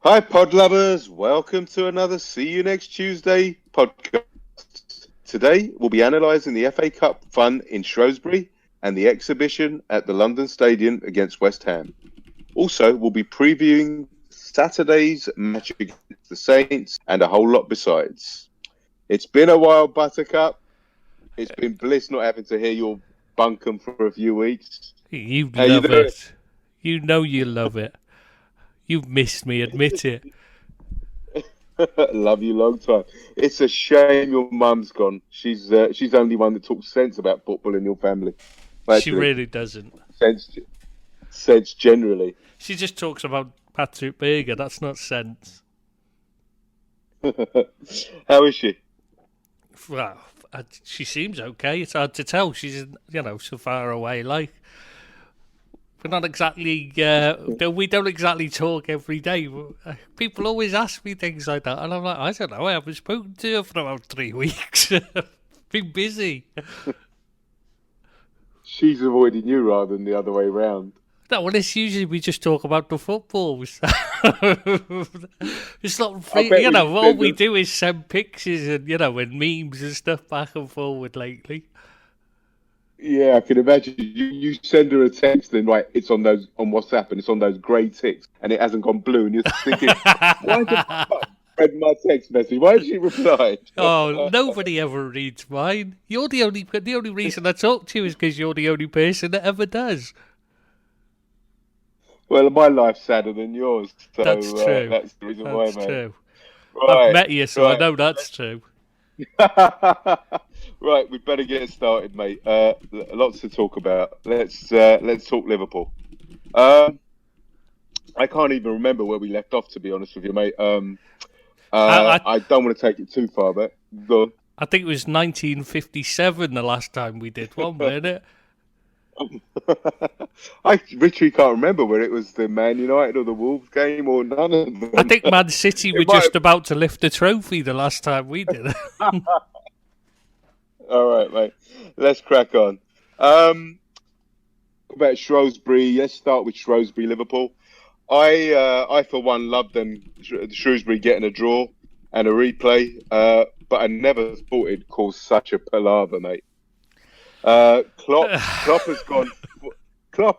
Hi, pod lovers. Welcome to another See You Next Tuesday podcast. Today, we'll be analysing the FA Cup fun in Shrewsbury and the exhibition at the London Stadium against West Ham. Also, we'll be previewing Saturday's match against the Saints and a whole lot besides. It's been a while, Buttercup. It's been bliss not having to hear your bunkum for a few weeks. You love it. You know you love it. You've missed me, admit it. Love you long time. It's a shame your mum's gone. She's the only one that talks sense about football in your family. Actually, she really doesn't. Sense generally. She just talks about Patrick Berger. That's not sense. How is she? Well, she seems okay. It's hard to tell. She's, so far away. Like, we're not exactly. We don't exactly talk every day. People always ask me things like that, and I'm like, I don't know. I haven't spoken to her for about 3 weeks. Been busy. She's avoiding you rather than the other way round. No, well, it's usually we just talk about the football. It's not free, all we do is send pictures and, and memes and stuff back and forward lately. Yeah, I can imagine. You send her a text and, right, it's on WhatsApp and it's on those grey ticks and it hasn't gone blue and you're thinking, why the fuck read my text message? Why did she reply? Oh, nobody ever reads mine. You're the only reason I talk to you is because you're the only person that ever does. Well, my life's sadder than yours. So, that's true. That's the reason why, mate. True. Right, I've met you, so I know that's true. Right, we better get started, mate. Lots to talk about. Let's talk Liverpool. I can't even remember where we left off, to be honest with you, mate. I don't want to take it too far, but go on. I think it was 1957 the last time we did one, wasn't it? I literally can't remember whether it was the Man United or the Wolves game or none of them. I think Man City were just about to lift the trophy the last time we did it. All right, mate. Let's crack on. About Shrewsbury. Let's start with Shrewsbury, Liverpool. I for one loved them, Shrewsbury getting a draw and a replay, but I never thought it'd cause such a palaver, mate. Klopp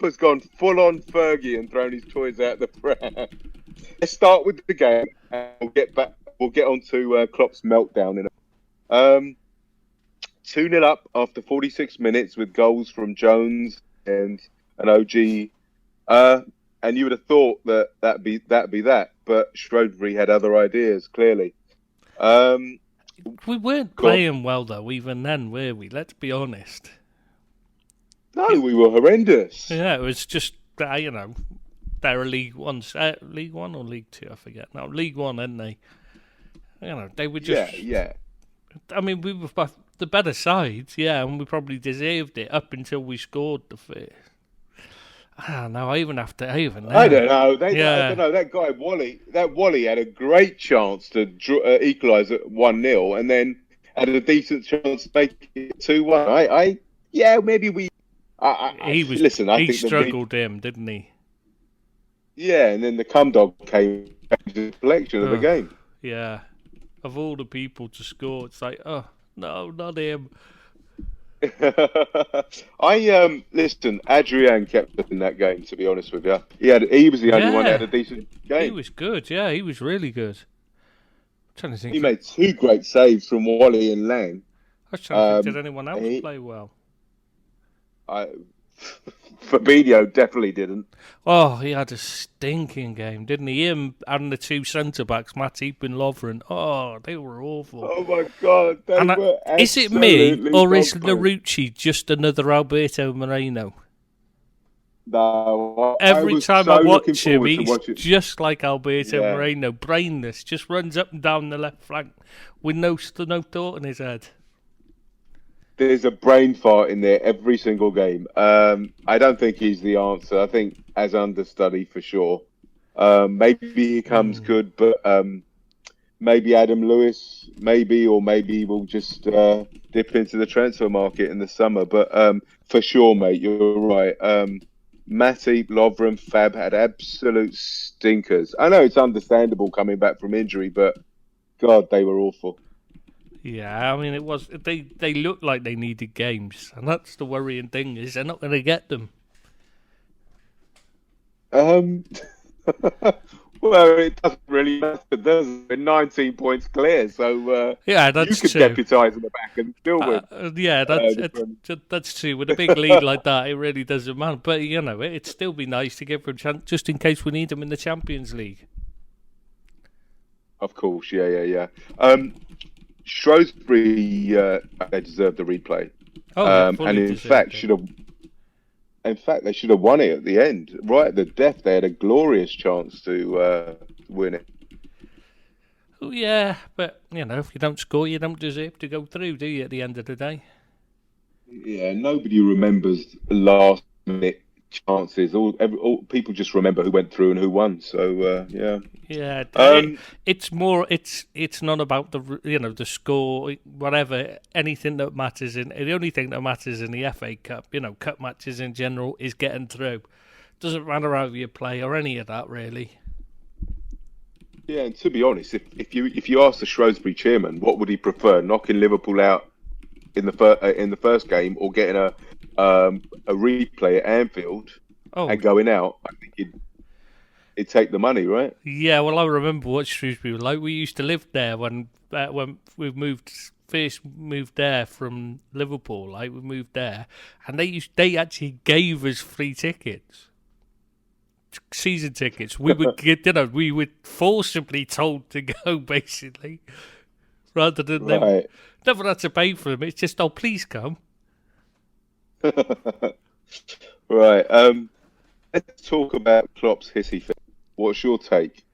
has gone full on Fergie and thrown his toys out the pram. Let's start with the game and we'll get on to Klopp's meltdown in a 2-0 up after 46 minutes with goals from Jones and an OG. And you would have thought that'd be that, but Shrewsbury had other ideas, clearly. We weren't playing well, though, even then, were we? Let's be honest. No, we were horrendous. Yeah, it was just, they're a League One. League One or League Two, I forget. No, League One, aren't they? They were just... Yeah. I mean, we were the better side, yeah, and we probably deserved it up until we scored the first. I don't know. I don't know. I don't know. That guy Wally had a great chance to equalise at 1-0, and then had a decent chance to make it 2-1. Maybe we. He struggled him, didn't he? Yeah, and then the cum dog came to the selection of the game. Yeah, of all the people to score, it's like, oh no, not him. Listen, Adrian kept us in that game, to be honest with you. He was the only one that had a decent game. He was good, yeah, he was really good. I'm trying to think. He made 2 great saves from Wally and Lang. I was trying to think, did anyone else play well? Fabinho definitely didn't. Oh, he had a stinking game, didn't he? Him and the 2 centre-backs, Matip and Lovren. Oh, they were awful. Oh, my God. Is it me, or is Larucci just another Alberto Moreno? No. Every time I watch him, he's just like Alberto Moreno. Brainless, just runs up and down the left flank with no thought in his head. There's a brain fart in there every single game. I don't think he's the answer. I think as understudy for sure. Maybe he comes good, but maybe Adam Lewis, or maybe we'll just dip into the transfer market in the summer. But for sure, mate, you're right. Matip, Lovren, Fab had absolute stinkers. I know it's understandable coming back from injury, but God, they were awful. Yeah, I mean, it was they looked like they needed games, and that's the worrying thing is they're not going to get them. Well, it doesn't really matter, does it? We're 19 points clear, so Yeah, you that's could true. deputise in the back and still win. Yeah, that's true. With a big lead like that, it really doesn't matter. But it'd still be nice to give them a chance, just in case we need them in the Champions League. Of course, yeah. Shrewsbury, they deserved the replay. And in fact, they should have won it at the end. Right at the death, they had a glorious chance to win it. Oh, yeah, but if you don't score, you don't deserve to go through, do you? At the end of the day. Yeah, nobody remembers last minute chances. All people just remember who went through and who won. So yeah. Yeah, it's more. It's not about the score, whatever. Anything that matters the only thing that matters in the FA Cup, cup matches in general, is getting through. Doesn't matter how you play or any of that really. Yeah, and to be honest, if you ask the Shrewsbury chairman, what would he prefer, knocking Liverpool out in the first game or getting a replay at Anfield and going out? I think he'd take the money, right? Yeah, well, I remember what Shrewsbury was like. We used to live there when we first moved there from Liverpool. Like we moved there, and they actually gave us free tickets, season tickets. We would get, we were forcibly told to go, basically, rather than them. Never had to pay for them. It's just, please come. Right. Let's talk about Klopp's hissy fit. What's your take?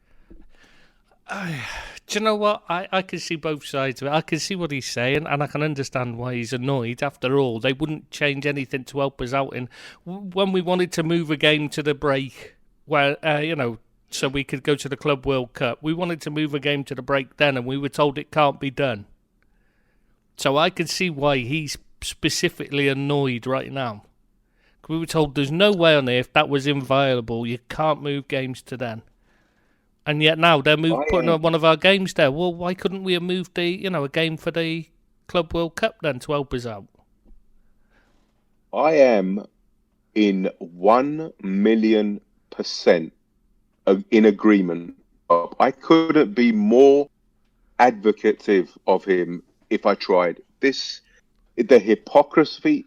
Do you know what? I can see both sides of it. I can see what he's saying, and I can understand why he's annoyed. After all, they wouldn't change anything to help us out. And when we wanted to move a game to the break, where so we could go to the Club World Cup, we wanted to move a game to the break then, and we were told it can't be done. So I can see why he's specifically annoyed right now. We were told there's no way on earth that was inviolable. You can't move games to then. And yet now they're putting on one of our games there. Well, why couldn't we have moved a game for the Club World Cup then to help us out? I am in 1,000,000% in agreement. I couldn't be more advocative of him if I tried. The hypocrisy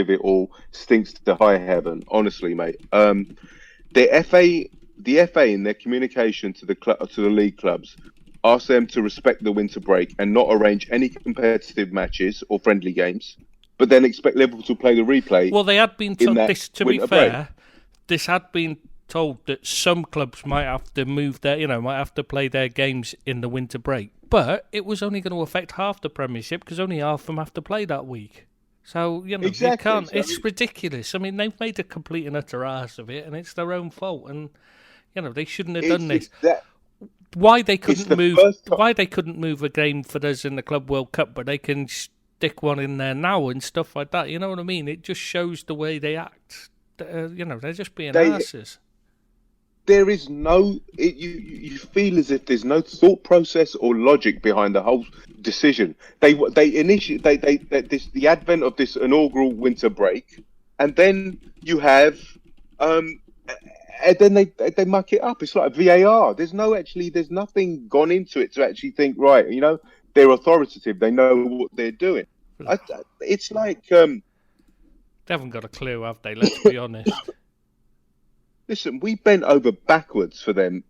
of it all stinks to high heaven. Honestly, mate. The FA in their communication to the league clubs asked them to respect the winter break and not arrange any competitive matches or friendly games, but then expect Liverpool to play the replay. Well, they had been told this. To be fair, this had been told that some clubs might have to move might have to play their games in the winter break. But it was only going to affect half the Premiership because only half of them have to play that week. So, exactly. You can't. It's ridiculous. I mean, they've made a complete and utter arse of it, and it's their own fault. And they shouldn't have done this. Why they couldn't move a game for us in the Club World Cup, but they can stick one in there now and stuff like that. You know what I mean? It just shows the way they act. They're just being arses. There is no. You feel as if there's no thought process or logic behind the whole decision. They initiate the advent of this inaugural winter break, and then you have, and then they muck it up. It's like VAR. There's nothing gone into it to actually think right. They're authoritative. They know what they're doing. It's like they haven't got a clue, have they? Let's be honest. Listen, we bent over backwards for them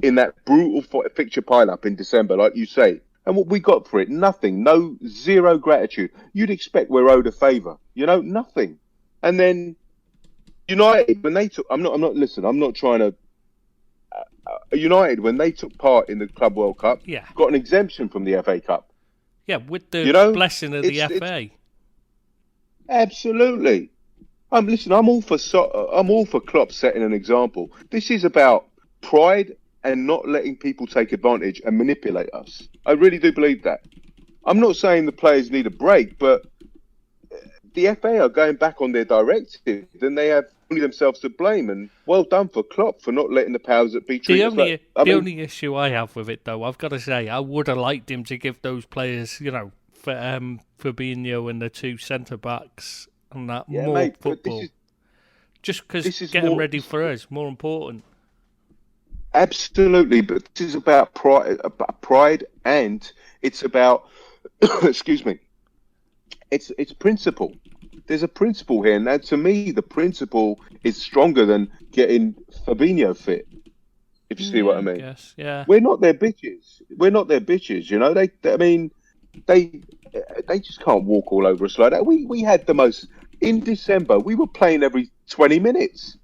in that brutal fixture pile-up in December, like you say. And what we got for it? Nothing. Zero gratitude. You'd expect we're owed a favour. Nothing. And then United, when they took... I'm not trying to... United, when they took part in the Club World Cup, got an exemption from the FA Cup. Yeah, with the blessing of the FA. Absolutely. Listen, I'm all for Klopp setting an example. This is about pride and not letting people take advantage and manipulate us. I really do believe that. I'm not saying the players need a break, but the FA are going back on their directive, and they have only themselves to blame. And well done for Klopp for not letting the powers that be treat us like. The only issue I have with it, though, I've got to say, I would have liked him to give those players, for Fabinho and the two centre backs and that more football. Just because get them ready for us, more important. Absolutely, but this is about pride, and it's about excuse me. It's principle. There's a principle here, and to me, the principle is stronger than getting Fabinho fit. If you see what I mean. Yes, yeah. We're not their bitches. They just can't walk all over us like that. We had the most in December. We were playing every 20 minutes.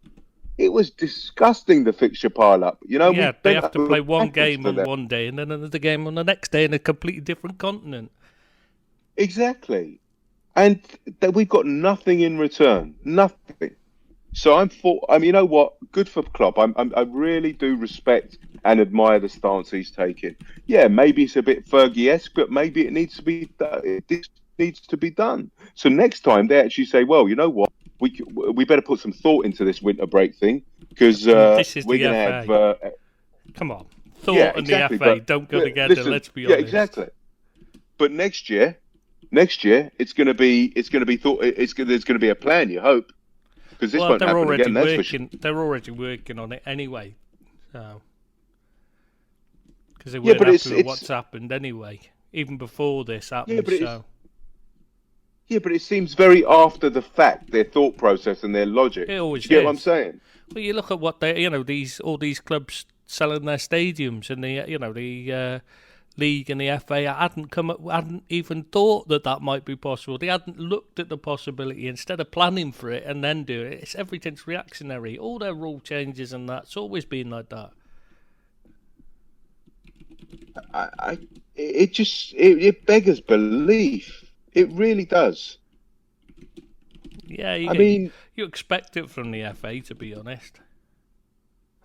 It was disgusting, the fixture pile-up. Yeah, they have to play one game on one day and then another game on the next day in a completely different continent. Exactly. And we've got nothing in return. Nothing. So you know what? Good for Klopp. I really do respect and admire the stance he's taking. Yeah, maybe it's a bit Fergie-esque, but maybe it needs to be done. So next time they actually say, well, you know what? We better put some thought into this winter break thing because we're going to have. Come on, thought and the FA don't go together. Listen, let's be honest. Yeah, exactly. But next year, it's going to be thought. There's going to be a plan. You hope because this won't happen again. That's for sure. They're already working on it anyway. So because they weren't happy with what's happened anyway, even before this happened. Yeah, but it seems very after the fact, their thought process and their logic. It always Do you get what I'm saying? Well, you look at what all these clubs selling their stadiums, and the league and the FA hadn't even thought that might be possible. They hadn't looked at the possibility instead of planning for it and then doing it. Everything's reactionary. All their rule changes and that's always been like that. It beggars belief. It really does. Yeah, you expect it from the FA, to be honest.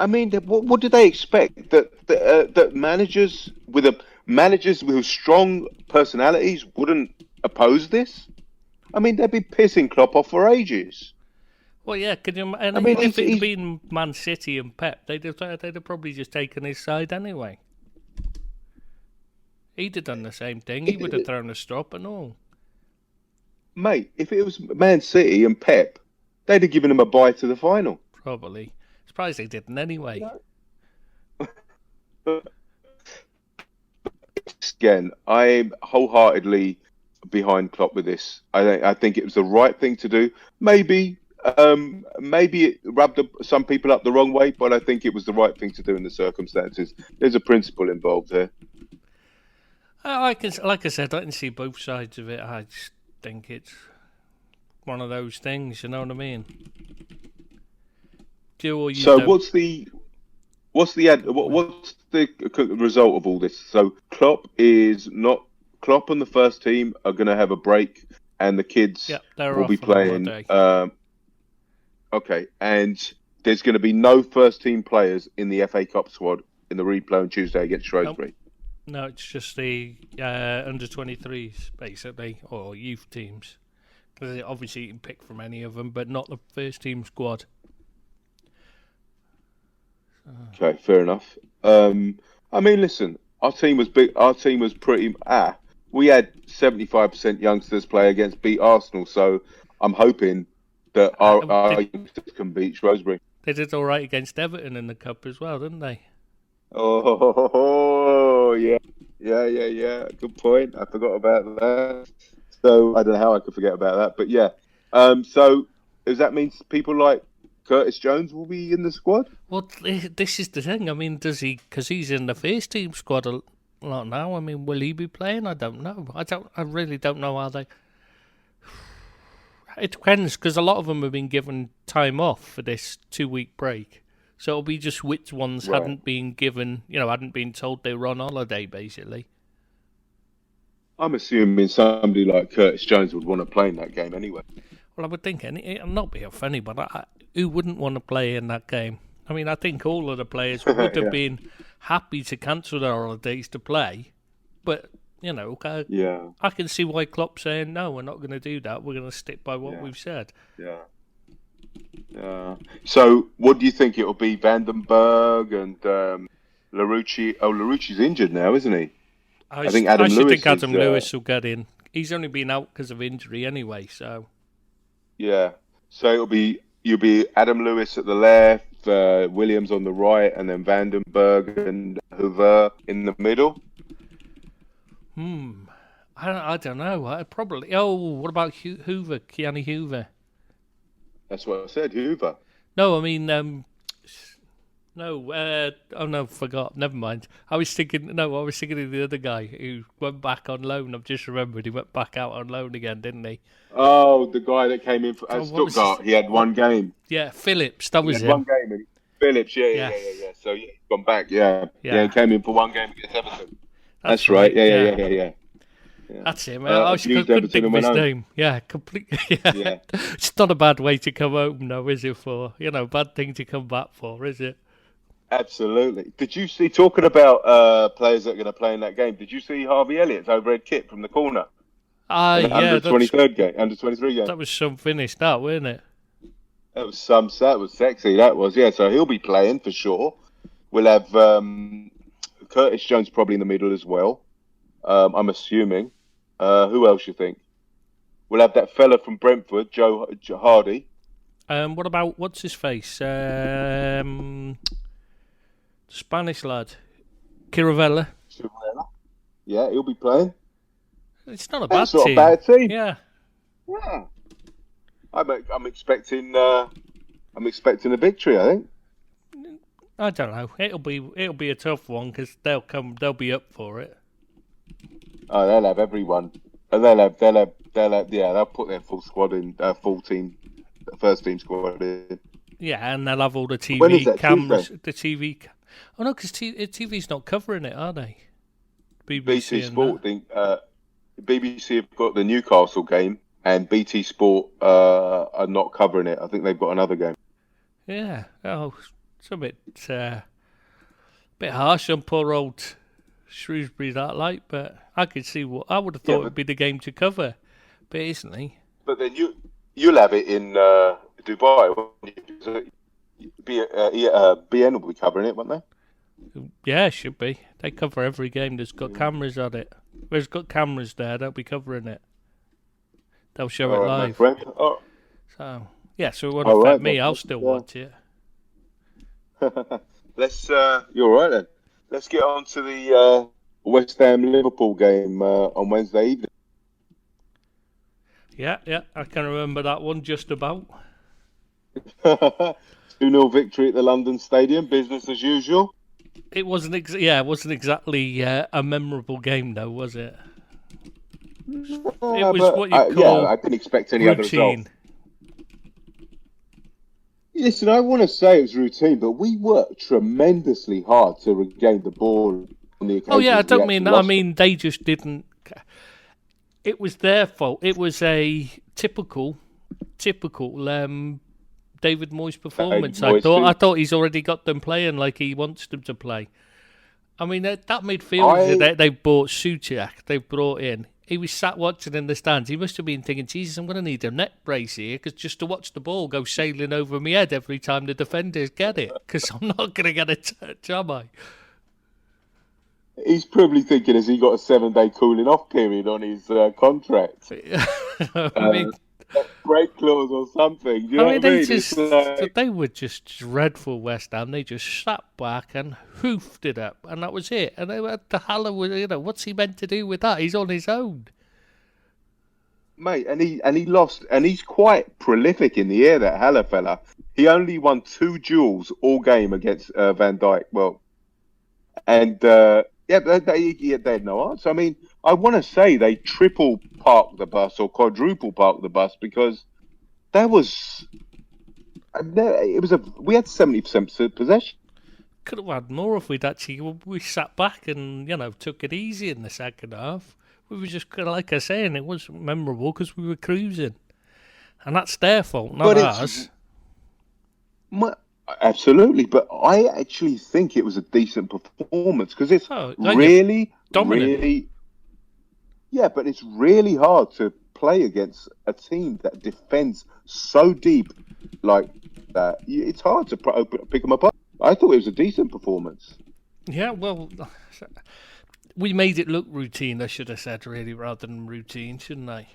I mean, what do they expect? That managers with strong personalities wouldn't oppose this? I mean, they'd be pissing Klopp off for ages. Well, yeah, could you? And if it'd been Man City and Pep, they'd have probably just taken his side anyway. He'd have done the same thing. He would have thrown a strop and all. Mate, if it was Man City and Pep, they'd have given him a bye to the final. Probably. Surprised they didn't anyway. Again, I'm wholeheartedly behind Klopp with this. I think it was the right thing to do. Maybe it rubbed some people up the wrong way, but I think it was the right thing to do in the circumstances. There's a principle involved here. Like I said, I can see both sides of it. I just think it's one of those things, you know what I mean? What's the result of all this? So Klopp and the first team are going to have a break, and the kids will be playing. Okay, and there's going to be no first team players in the FA Cup squad in the replay on Tuesday against Shrewsbury. Nope. No, it's just the under 23s basically, or youth teams. Because obviously you can pick from any of them, but not the first team squad. Okay, fair enough. I mean, listen, our team was big. Our team was pretty. We had 75% youngsters play against beat Arsenal, so I'm hoping that our youngsters can beat Shrewsbury. They did all right against Everton in the cup as well, didn't they? Oh yeah. Good point. I forgot about that. So I don't know how I could forget about that, but yeah. So does that mean people like Curtis Jones will be in the squad? Well, this is the thing. I mean, does he? Because he's in the first team squad a lot now. I mean, will he be playing? I don't know. I really don't know how they. It depends, because a lot of them have been given time off for this 2-week break. So it'll be just which ones hadn't been given, hadn't been told they were on holiday, basically. I'm assuming somebody like Curtis Jones would want to play in that game anyway. Well, I would think, it'll not be funny, but who wouldn't want to play in that game? I mean, I think all of the players would have been happy to cancel their holidays to play, but, I can see why Klopp's saying, no, we're not going to do that. We're going to stick by what we've said. Yeah. So, what do you think it'll be? Vandenberg and Larouci. Oh, Larouci's injured now, isn't he? I think Adam should Lewis think Adam is, Lewis will get in. He's only been out because of injury anyway, so... Yeah. So you'll be Adam Lewis at the left, Williams on the right, and then Vandenberg and Hoover in the middle. I don't know. I probably... Oh, what about Hoover? Keanu Hoover? That's what I said, Hoover. No, I mean... oh no, forgot. Never mind. I was thinking of the other guy who went back on loan. I've just remembered he went back out on loan again, didn't he? Oh, the guy that came in for Stuttgart. He had one game. Yeah, Phillips. That was him. One game. Phillips. Yeah. So he's gone back. Yeah. He came in for one game against Everton. That's right. Yeah. That's him. I couldn't think of his name. Yeah, completely. Yeah. It's not a bad way to come home, though, is it? Bad thing to come back for, is it? Absolutely. Did you see, talking about players that are going to play in that game, did you see Harvey Elliott's overhead kick from the corner? Under 23 game. That was some finish, that, wasn't it? That was sexy, that was, yeah. So he'll be playing for sure. We'll have Curtis Jones probably in the middle as well, I'm assuming. Who else you think? We'll have that fella from Brentford, Joe Hardy. What about, what's his face? Spanish lad, Chiravella. Yeah, he'll be playing. It's not a bad team. Not a bad team. Yeah. I'm expecting a victory, I think. I don't know. It'll be a tough one because they'll be up for it. Oh, they'll have everyone, and they'll put their full squad in, first team squad in. Yeah, and they'll have all the TV When is that, cameras. Tuesday? The TV. Oh no, because TV's not covering it, are they? BT Sport think BBC have got the Newcastle game, and BT Sport are not covering it. I think they've got another game. Yeah. Oh, it's a bit harsh on poor old Shrewsbury that late, but I could see what I would have thought would be the game to cover, but it isn't he? But then you'll have it in Dubai. Won't you? BN will be covering it, won't they? Yeah, it should be. They cover every game that's got cameras on it. There's got cameras there, they'll be covering it. They'll show it live. Oh. So it won't affect me. I'll still watch it. You're right then. Let's get on to the West Ham Liverpool game on Wednesday evening. Yeah, I can remember that one just about. 2-0 victory at the London Stadium, business as usual. It wasn't exactly a memorable game, though, was it? It was what you call I didn't expect any routine. other result. Listen, I want to say it was routine, but we worked tremendously hard to regain the ball on the occasion. Oh yeah, I don't mean that. I mean they just didn't. It was their fault. It was a typical David Moyes performance. I thought he's already got them playing like he wants them to play. I mean that midfielder they bought Suchak, they've brought in. He was sat watching in the stands. He must have been thinking, Jesus, I'm going to need a neck brace here because just to watch the ball go sailing over my head every time the defenders get it because I'm not going to get a touch, am I? He's probably thinking, has he got a 7-day cooling off period on his contract? I mean, break clause or something. Do you know what I mean? They were just dreadful, West Ham. They just sat back and hoofed it up, and that was it. And they had the Haller, what's he meant to do with that? He's on his own, mate. And he lost, and he's quite prolific in the air. That Haller fella. He only won 2 duels all game against Van Dijk. Well, and they had no answer. I mean, I want to say they triple parked the bus or quadruple parked the bus because we had 70% possession. Could have had more if we sat back and took it easy in the second half. We were just like I saying, it wasn't memorable because we were cruising, and that's their fault, not ours. Absolutely, but I actually think it was a decent performance because it's really, but it's really hard to play against a team that defends so deep, like that, it's hard to pick them apart. I thought it was a decent performance. Yeah, well, we made it look routine, I should have said, really, rather than routine, shouldn't I?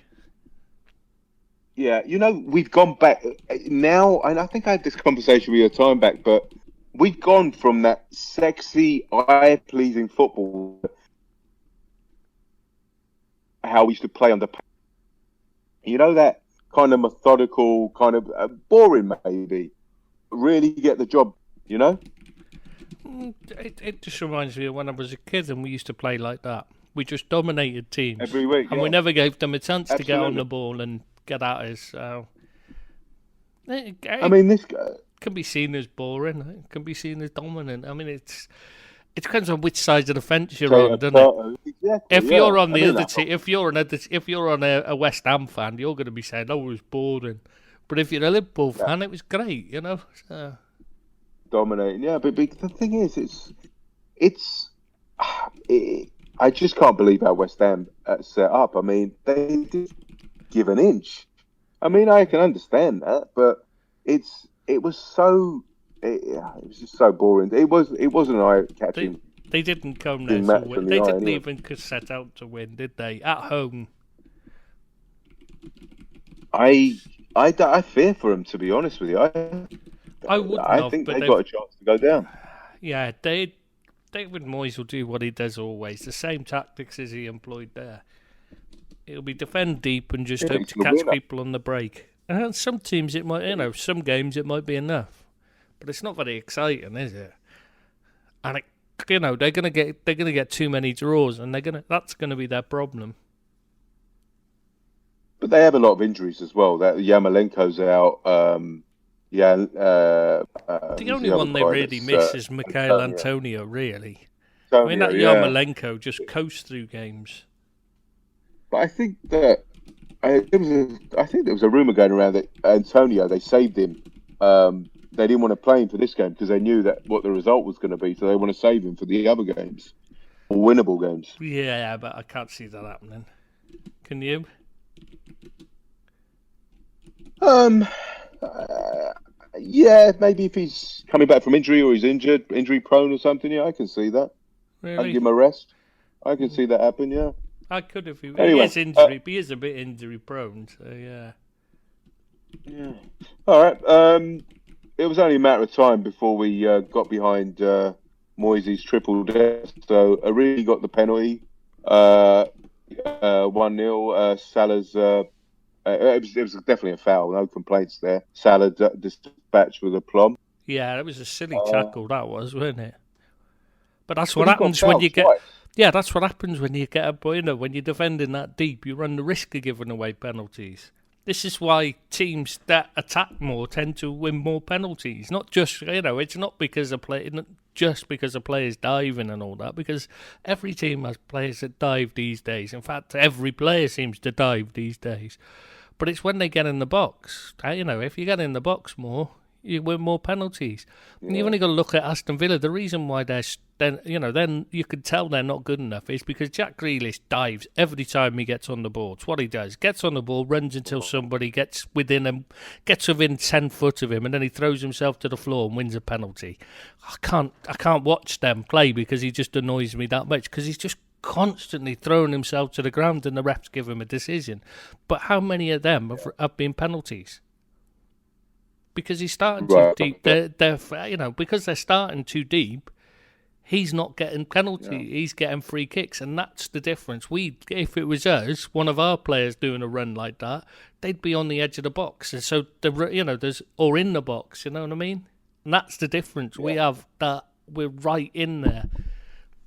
Yeah, we've gone back now, and I think I had this conversation with you a time back, but we've gone from that sexy, eye-pleasing football, how we used to play on the, that kind of methodical, kind of boring, maybe. Really get the job, It just reminds me of when I was a kid and we used to play like that. We just dominated teams. Every week, and we never gave them a chance to get on Absolutely. the ball and get at us. So I mean, this guy. can be seen as boring. It can be seen as dominant. I mean, it depends on which side of the fence you're on, doesn't it? Exactly, If you're on the I mean, other team, if you're on a West Ham fan, you're going to be saying, "Oh, it was boring." But if you're a Liverpool fan, it was great, So. Dominating, yeah. But the thing is, I just can't believe how West Ham set up. I mean, they didn't give an inch. I mean, I can understand that, but it was just so boring. It wasn't eye-catching. They didn't come there to win. They didn't even set out to win, did they? At home. I fear for them, to be honest with you. I think they got a chance to go down. Yeah, David Moyes will do what he does always. The same tactics as he employed there. It'll be defend deep and just hope to catch people on the break. And some teams it might, some games it might be enough, but it's not very exciting, is it? And they're gonna get too many draws, and that's gonna be their problem. But they have a lot of injuries as well. That Yamalenko's out. The only one they really miss is Michail Antonio, really. I mean, that Yarmolenko just coasts through games. But I think that there was a rumour going around that Antonio, they saved him. They didn't want to play him for this game because they knew that what the result was going to be, so they want to save him for the other games, or winnable games. Yeah, but I can't see that happening. Can you? Yeah, maybe if he's coming back from injury or he's injury prone or something. Yeah, I can see that. Really? I'd give him a rest. I can see that happen. Yeah. I could if he Anyway, but he is a bit injury prone. So yeah. Yeah. All right. It was only a matter of time before we got behind Moyes' triple death. So Origi got the penalty. 1-0. Salah's. It was definitely a foul. No complaints there. Salah dispatched with aplomb. Yeah, it was a silly tackle. That was, wasn't it? But that's what happens when you get. Twice. Yeah, that's what happens when you get a when you're defending that deep. You run the risk of giving away penalties. This is why teams that attack more tend to win more penalties. Not just it's not because of players diving and all that. Because every team has players that dive these days. In fact, every player seems to dive these days. But it's when they get in the box. If you get in the box more, you win more penalties. Yeah. And you've only got to look at Aston Villa. The reason why then you can tell they're not good enough is because Jack Grealish dives every time he gets on the ball. It's what he does. Gets on the ball, runs until somebody gets within 10 foot of him, and then he throws himself to the floor and wins a penalty. I can't watch them play because he just annoys me that much because he's just constantly throwing himself to the ground and the refs give him a decision. But how many of them have been penalties? Because he's starting too deep. Because they're starting too deep, he's not getting penalty. Yeah. He's getting free kicks, and that's the difference. If it was us, one of our players doing a run like that, they'd be on the edge of the box, and so or in the box. You know what I mean? And that's the difference. Yeah. We have that. We're right in there.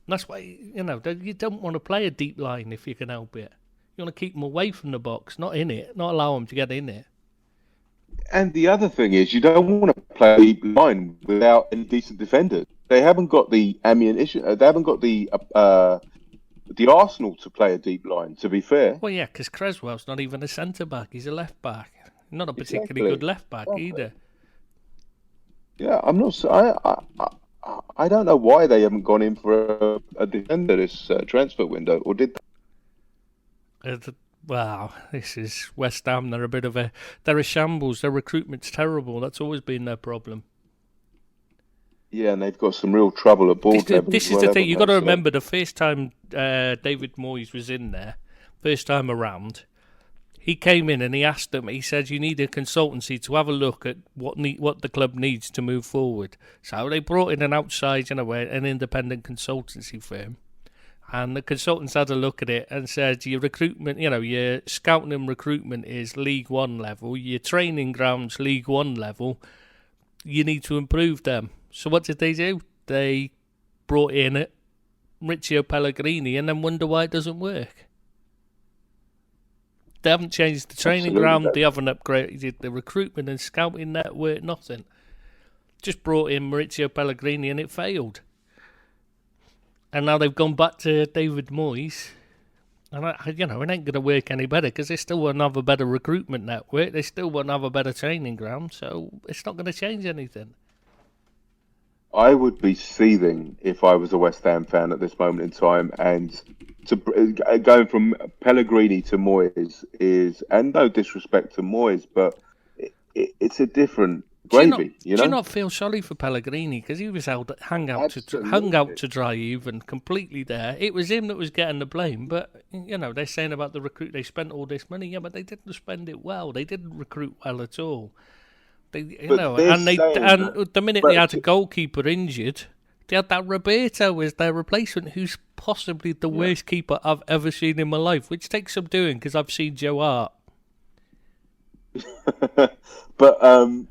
And that's why you don't want to play a deep line if you can help it. You want to keep them away from the box, not in it, not allow them to get in it. And the other thing is, you don't want to play a deep line without any decent defenders. They haven't got the ammunition. They haven't got the arsenal to play a deep line. To be fair. Well, yeah, because Creswell's not even a centre back; he's a left back. Not a particularly good left back either. Yeah, I'm not. I don't know why they haven't gone in for a defender this transfer window, or did they? Wow, this is West Ham. They're a shambles. Their recruitment's terrible. That's always been their problem. Yeah, and they've got some real trouble at board level This as is well, the thing. haven't You've got they? to So, remember the first time David Moyes was in there, first time around, he came in and he asked them, he said, you need a consultancy to have a look at what the club needs to move forward. So they brought in an outside, an independent consultancy firm. And the consultants had a look at it and said, your recruitment, your scouting and recruitment is League One level, your training grounds League One level, you need to improve them. So what did they do? They brought in Maurizio Pellegrini and then wonder why it doesn't work. They haven't changed the training ground, they haven't upgraded the recruitment and scouting network, nothing. Just brought in Maurizio Pellegrini and it failed. And now they've gone back to David Moyes. And, it ain't going to work any better because they still won't have a better recruitment network. They still won't have a better training ground. So it's not going to change anything. I would be seething if I was a West Ham fan at this moment in time, and going from Pellegrini to Moyes is, and no disrespect to Moyes, but it's a different gravy. Do you not feel sorry for Pellegrini because he was hung out to dry even completely there? It was him that was getting the blame, but they're saying about the recruit. They spent all this money, yeah, but they didn't spend it well. They didn't recruit well at all. The minute they had a goalkeeper injured, they had that Roberto as their replacement, who's possibly the worst keeper I've ever seen in my life, which takes some doing because I've seen Joe Hart. But to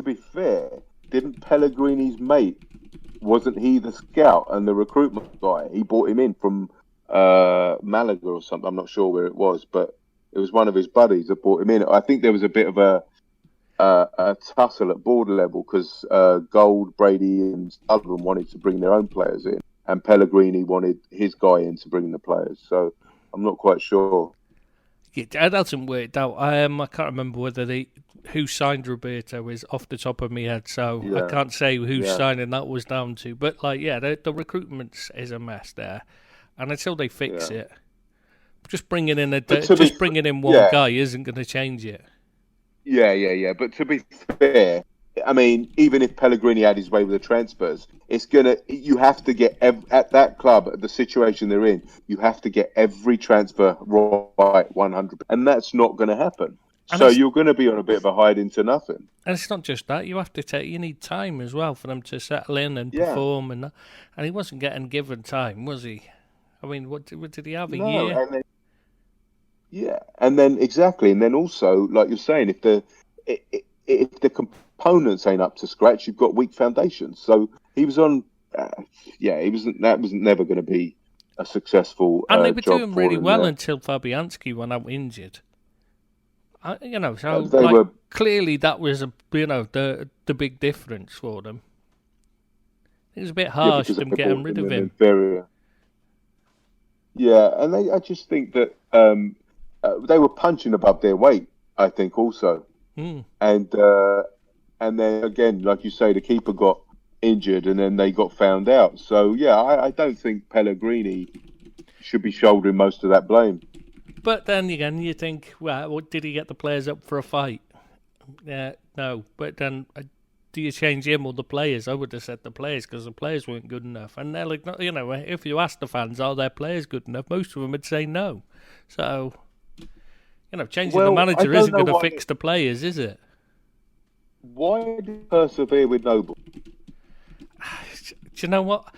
be fair, didn't Pellegrini's mate, wasn't he the scout and the recruitment guy? He brought him in from Malaga or something. I'm not sure where it was, but it was one of his buddies that brought him in. I think there was a bit of a tussle at border level because Gold, Brady, and Sullivan wanted to bring their own players in, and Pellegrini wanted his guy in to bring the players. So I'm not quite sure. Yeah, that hasn't worked out. I can't remember who signed Roberto is off the top of my head, so I can't say whose signing that was down to. But the recruitment is a mess there, and until they fix it, just bringing in one guy isn't going to change it. Yeah. But to be fair, I mean, even if Pellegrini had his way with the transfers, you have to get at that club, the situation they're in, you have to get every transfer right 100%, and that's not going to happen. So you're going to be on a bit of a hide into nothing. And it's not just that; you need time as well for them to settle in and perform, and he wasn't getting given time, was he? I mean, what did he have a year? And then exactly, and then also, like you're saying, if the components ain't up to scratch, you've got weak foundations. So he was on, he wasn't. That was never going to be a successful. And they were doing really well until Fabianski went out injured. Clearly that was the big difference for them. It was a bit harsh them getting rid of him. And I just think that they were punching above their weight, I think, also. And then again, like you say, the keeper got injured and then they got found out. So, I don't think Pellegrini should be shouldering most of that blame. But then again, you think, well, did he get the players up for a fight? No. But then, do you change him or the players? I would have said the players because the players weren't good enough. And they're like, if you ask the fans, are their players good enough? Most of them would say no. So, changing the manager isn't going to fix the players, is it? Why did he persevere with Noble? Do you know what?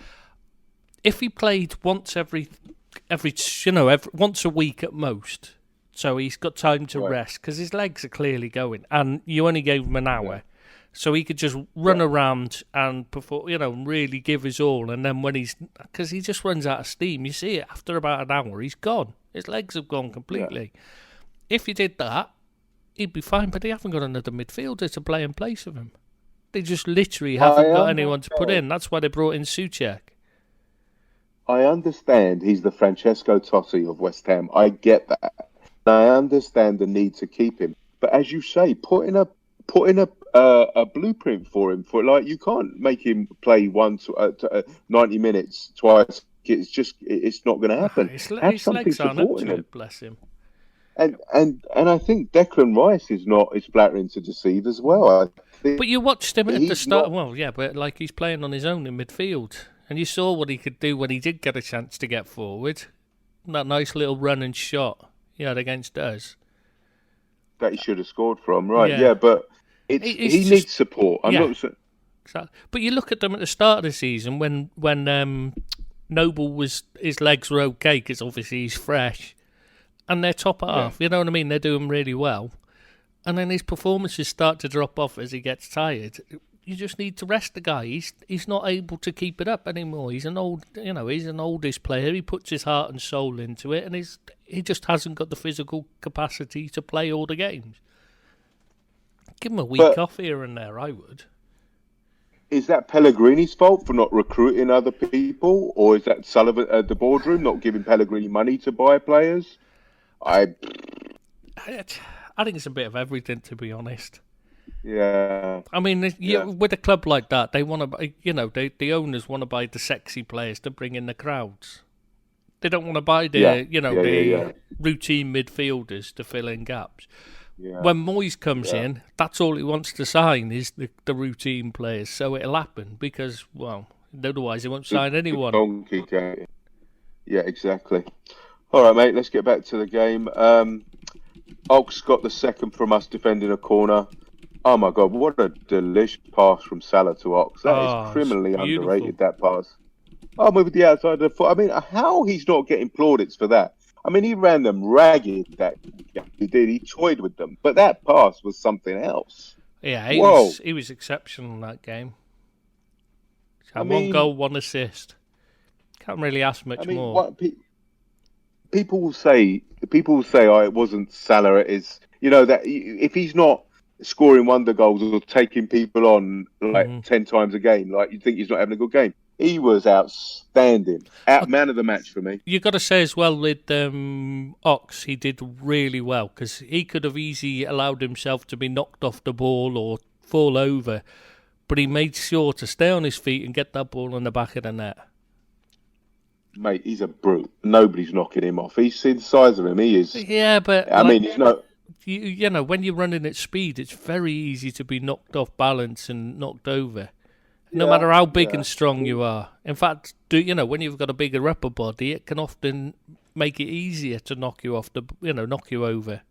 If he played once once a week at most, so he's got time to rest because his legs are clearly going, and you only gave him an hour, so he could just run around and perform, really give his all. And then because he just runs out of steam, you see it after about an hour, he's gone. His legs have gone completely. Yeah. If you did that, he'd be fine. But they haven't got another midfielder to play in place of him. They just literally haven't got anyone to put in. That's why they brought in Souček. I understand he's the Francesco Totti of West Ham. I get that. I understand the need to keep him. But as you say, put in a blueprint for him. You can't make him play 90 minutes twice it's not going to happen. Have His something legs aren't up supporting to him. it, bless him. And I think Declan Rice is flattering to deceive as well. I think But you watched him at the he's start. not. Well, yeah, but like he's playing on his own in midfield, and you saw what he could do when he did get a chance to get forward. That nice little run and shot he had against us. That he should have scored from, right? Yeah, Yeah, but he's he just needs support. I'm yeah. not. Exactly. But you look at them at the start of the season when Noble his legs were okay because obviously he's fresh, and they're top half. You know what I mean? They're doing really well, and then his performances start to drop off as he gets tired. You just need to rest the guy. He's not able to keep it up anymore. He's an oldish player. He puts his heart and soul into it, and he just hasn't got the physical capacity to play all the games. Give him a week off here and there, I would. Is that Pellegrini's fault for not recruiting other people, or is that Sullivan at the boardroom not giving Pellegrini money to buy players? I think it's a bit of everything, to be honest. Yeah. I mean, with a club like that, they want to, the owners want to buy the sexy players to bring in the crowds. They don't want to buy the routine midfielders to fill in gaps. Yeah. When Moyes comes in, that's all he wants to sign is the routine players. So it'll happen because, well, otherwise he won't sign anyone. Donkey game. Yeah, exactly. All right, mate, let's get back to the game. Ox got the second from us defending a corner. Oh, my God, what a delicious pass from Salah to Ox. That is criminally underrated, that pass. Oh, with the outside of the foot. I mean, how he's not getting plaudits for that? I mean, he ran them ragged, he did. He toyed with them. But that pass was something else. Yeah, he was exceptional in that game. One goal, 1 assist. Can't really ask much more. People will say, oh, it wasn't Salah. It is, that if he's not scoring wonder goals or taking people on 10 times a game, like, you think he's not having a good game. He was outstanding. Man of the match for me. You got to say as well with Ox, he did really well because he could have easily allowed himself to be knocked off the ball or fall over, but he made sure to stay on his feet and get that ball in the back of the net. Mate, he's a brute. Nobody's knocking him off. He's seen the size of him. He is. Yeah, but I mean, he's not. When you're running at speed, it's very easy to be knocked off balance and knocked over. No matter how big and strong you are. In fact, when you've got a bigger upper body, it can often make it easier to knock you off knock you over.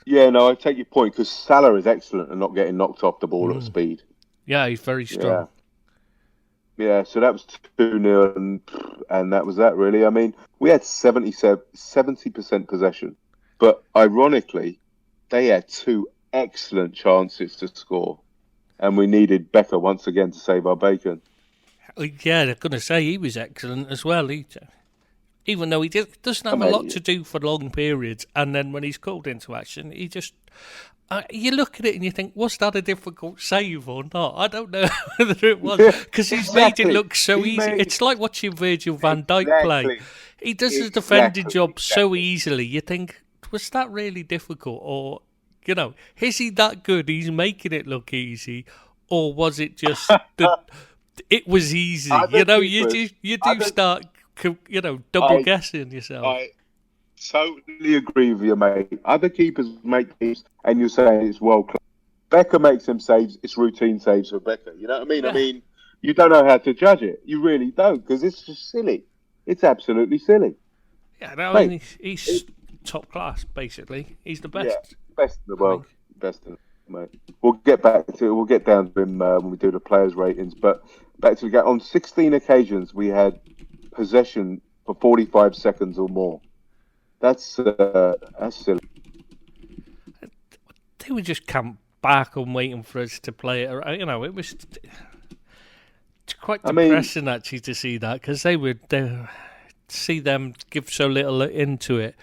Yeah, no, I take your point because Salah is excellent at not getting knocked off the ball at speed. Yeah, he's very strong. Yeah, so that was 2-0 and that was that really. I mean, we had 70% possession, but ironically, they had 2 excellent chances to score. And we needed Becker once again to save our bacon. Yeah, I'm going to say he was excellent as well. Even though he doesn't have a lot to do for long periods, and then when he's called into action, he just... you look at it and you think, was that a difficult save or not? I don't know whether it was, because he's made it look so easy. It's like watching Virgil van Dijk play. He does his defending job so easily. You think, was that really difficult? Or... is he that good? He's making it look easy, or was it just that it was easy? You do start, double guessing yourself. I totally agree with you, mate. Other keepers make these, and you're saying it's world class. Becker makes them saves. It's routine saves for Becker. You know what I mean? Yeah. I mean, you don't know how to judge it. You really don't, because it's just silly. It's absolutely silly. Yeah, no, I mean, he's top class. Basically, he's the best. Yeah. Best in the world, best in the world, mate. We'll get down to him when we do the players' ratings. But back to the game. On 16 occasions, we had possession for 45 seconds or more. That's silly. They were just camped back and waiting for us to play it. It was quite depressing actually to see that because they see them give so little into it.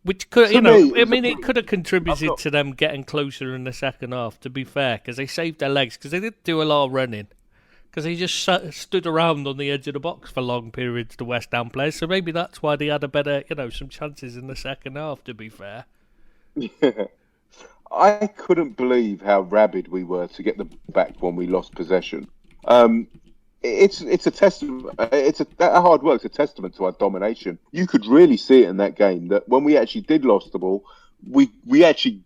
Which could, it could have contributed to them getting closer in the second half, to be fair, because they saved their legs, because they didn't do a lot of running, because they just stood around on the edge of the box for long periods, the West Ham players, so maybe that's why they had a better, some chances in the second half, to be fair. Yeah. I couldn't believe how rabid we were to get the back when we lost possession. it's a testament. That hard work's a testament to our domination. You could really see it in that game that when we actually did lost the ball, we actually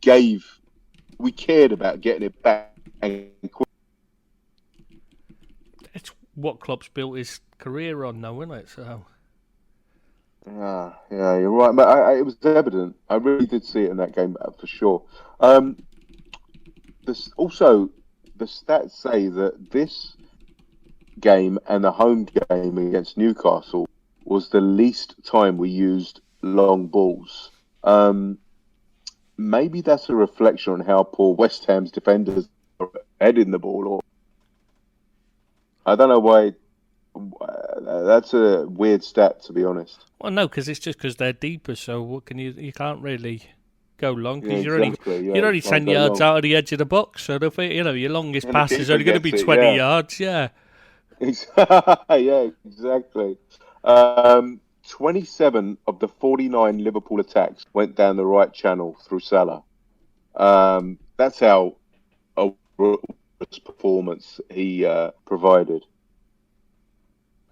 we cared about getting it back. And It's what Klopp's built his career on now, isn't it? So. yeah, you're right. But it was evident. I really did see it in that game for sure. Also, the stats say that this game and the home game against Newcastle was the least time we used long balls. Maybe that's a reflection on how poor West Ham's defenders are heading the ball, or I don't know why. That's a weird stat, to be honest. Well, no, because they're deeper. So what can you can't really go long because Yeah, exactly. you're only 10 yards out of the edge of the box. So your longest pass is only going to be 20 yards. Yeah. Yeah, exactly. 27 of the 49 Liverpool attacks went down the right channel through Salah. That's how a performance he provided.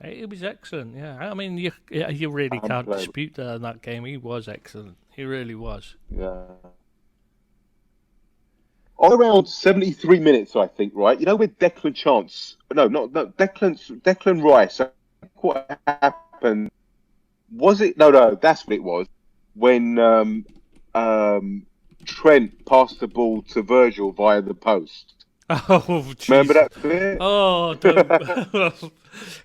It was excellent, yeah. I mean, you really can't dispute that in that game. He was excellent. He really was. Yeah. On around 73 minutes, I think, right? You know, with Declan Rice. What happened? Was it? No, that's what it was. When Trent passed the ball to Virgil via the post. Oh, geez. Remember that bit? Oh,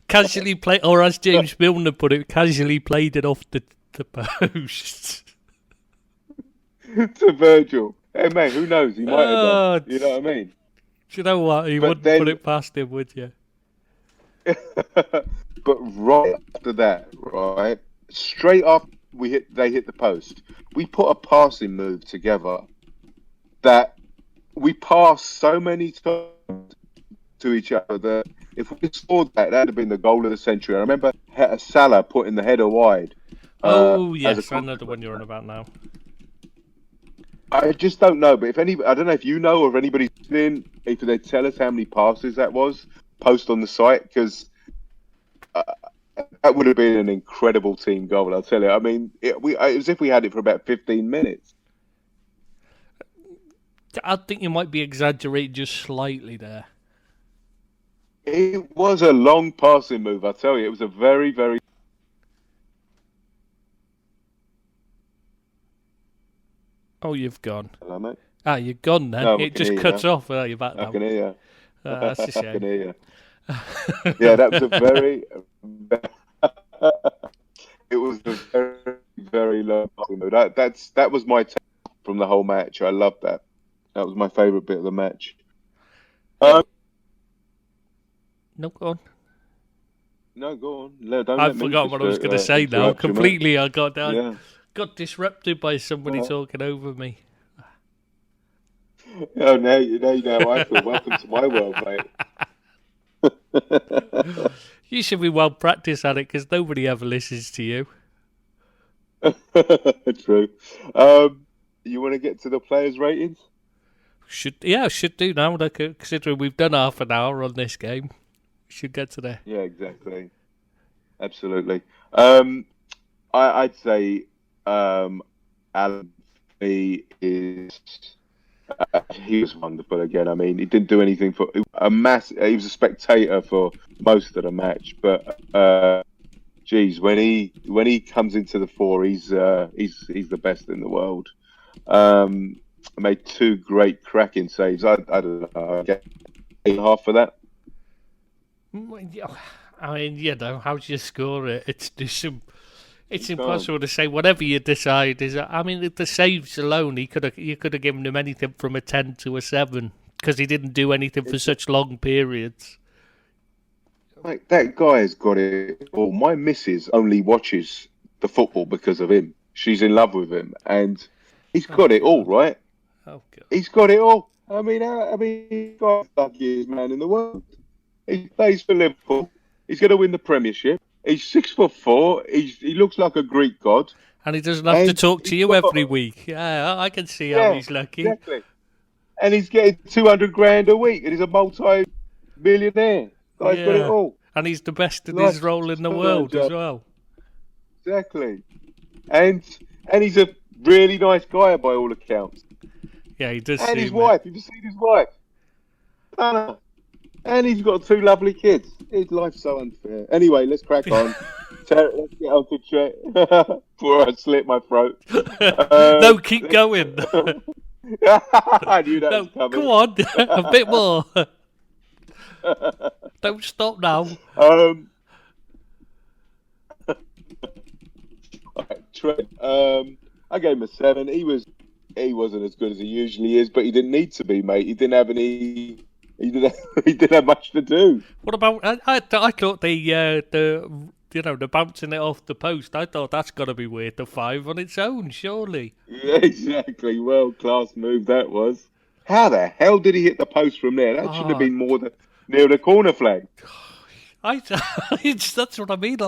casually played, or as James Milner put it, casually played it off the post. To Virgil. Hey, man, who knows? He might have done. You know what I mean? Do you know what? He wouldn't put it past him, would you? But right after that, right, straight after they hit the post, we put a passing move together that we passed so many times to each other that if we scored that would have been the goal of the century. I remember Salah putting the header wide. Yes, I know the one you're on about now. I just don't know, but I don't know if you know or if anybody's listening, if they tell us how many passes that was, post on the site, because that would have been an incredible team goal, I'll tell you. I mean, it was as if we had it for about 15 minutes. I think you might be exaggerating just slightly there. It was a long passing move, I tell you. It was a very, very... Oh, you've gone. Hello, mate? You're gone then. No, it just cuts off. Oh, you're back now. I can hear you. That's a shame. I can hear you. Yeah, that was a very... It was a very, very long passing move. That was my take from the whole match. I loved that. That was my favourite bit of the match. No, go on. No, go on. No, I've forgotten what I was going to say now. Completely, I got down. Yeah. Got disrupted by somebody talking over me. Oh, now you know how I feel. Welcome to my world, mate. You should be well practiced at it because nobody ever listens to you. True. You want to get to the players' ratings? Should do now. Considering we've done half an hour on this game, we should get to there. Yeah, exactly. Absolutely. I'd say Alan he was wonderful again. I mean, he didn't do anything for he was a spectator for most of the match, but geez, when he comes into the fore, he's the best in the world. Made two great cracking saves. I don't know. I get 8.5 for that. I mean, how do you score it? It's impossible to say. Whatever you decide is. I mean, the saves alone, you could have given him anything from a 10 to a 7 because he didn't do anything for such long periods. Like that guy has got it all. My missus only watches the football because of him. She's in love with him, and he's got it all, right? Oh God. He's got it all. I mean, he's got the luckiest man in the world. He plays for Liverpool. He's going to win the Premiership. He's 6'4". He looks like a Greek god. And he doesn't have to talk to you every week. Yeah, I can see how he's lucky. Exactly. And he's getting 200 grand a week, and he's a multi-millionaire. Guy's got it all. And he's the best in Life's his role in the so world as job. well. Exactly. And he's a really nice guy by all accounts. Yeah, he does And his seem it. wife, have you seen his wife? Anna. And he's got 2 lovely kids. His life's so unfair. Anyway, let's crack on. Let's get on to chat before I slit my throat. No, keep going. I knew that was No, coming. come on. A bit more. Don't stop now. Trent, I gave him a 7. He wasn't as good as he usually is, but he didn't need to be, mate. He didn't have any. He didn't have much to do. What about? I thought the bouncing it off the post. I thought that's got to be worth a 5 on its own, surely. Yeah, exactly. World class move that was. How the hell did he hit the post from there? That should have been more than near the corner flag. That's what I mean.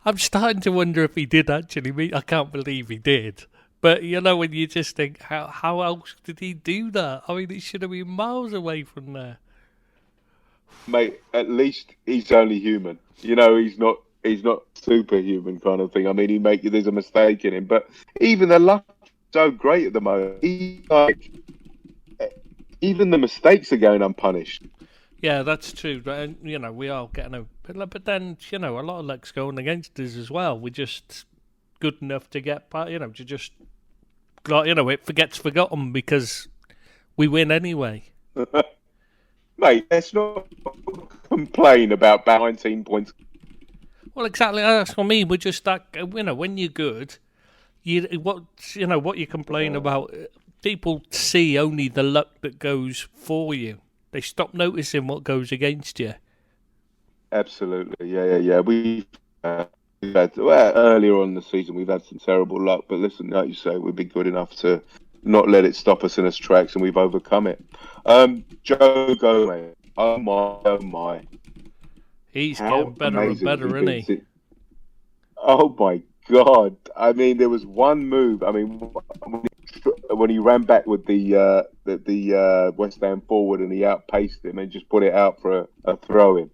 I'm starting to wonder if he did actually mean. I can't believe he did. But when you just think, how else did he do that? I mean, it should have been miles away from there. Mate, at least he's only human. He's not superhuman kind of thing. I mean, there's a mistake in him, but even the luck is so great at the moment. Even the mistakes are going unpunished. Yeah, that's true. And, we are getting but then, a lot of luck's going against us as well. We're just good enough to get, to just, it gets forgotten because we win anyway. Mate, let's not complain about 19 points. Well, exactly. That's what I mean. We're just that, when you're good, what you complain about, people see only the luck that goes for you. They stop noticing what goes against you. Absolutely, yeah. We've had earlier on in the season we've had some terrible luck, but listen, like you say, we've been good enough to not let it stop us in its tracks, and we've overcome it. Joe Gomez, oh my, he's getting better and better, isn't he? Oh my God! I mean, there was one move. I mean, when he ran back with the West Ham forward and he outpaced him and just put it out for a throw in.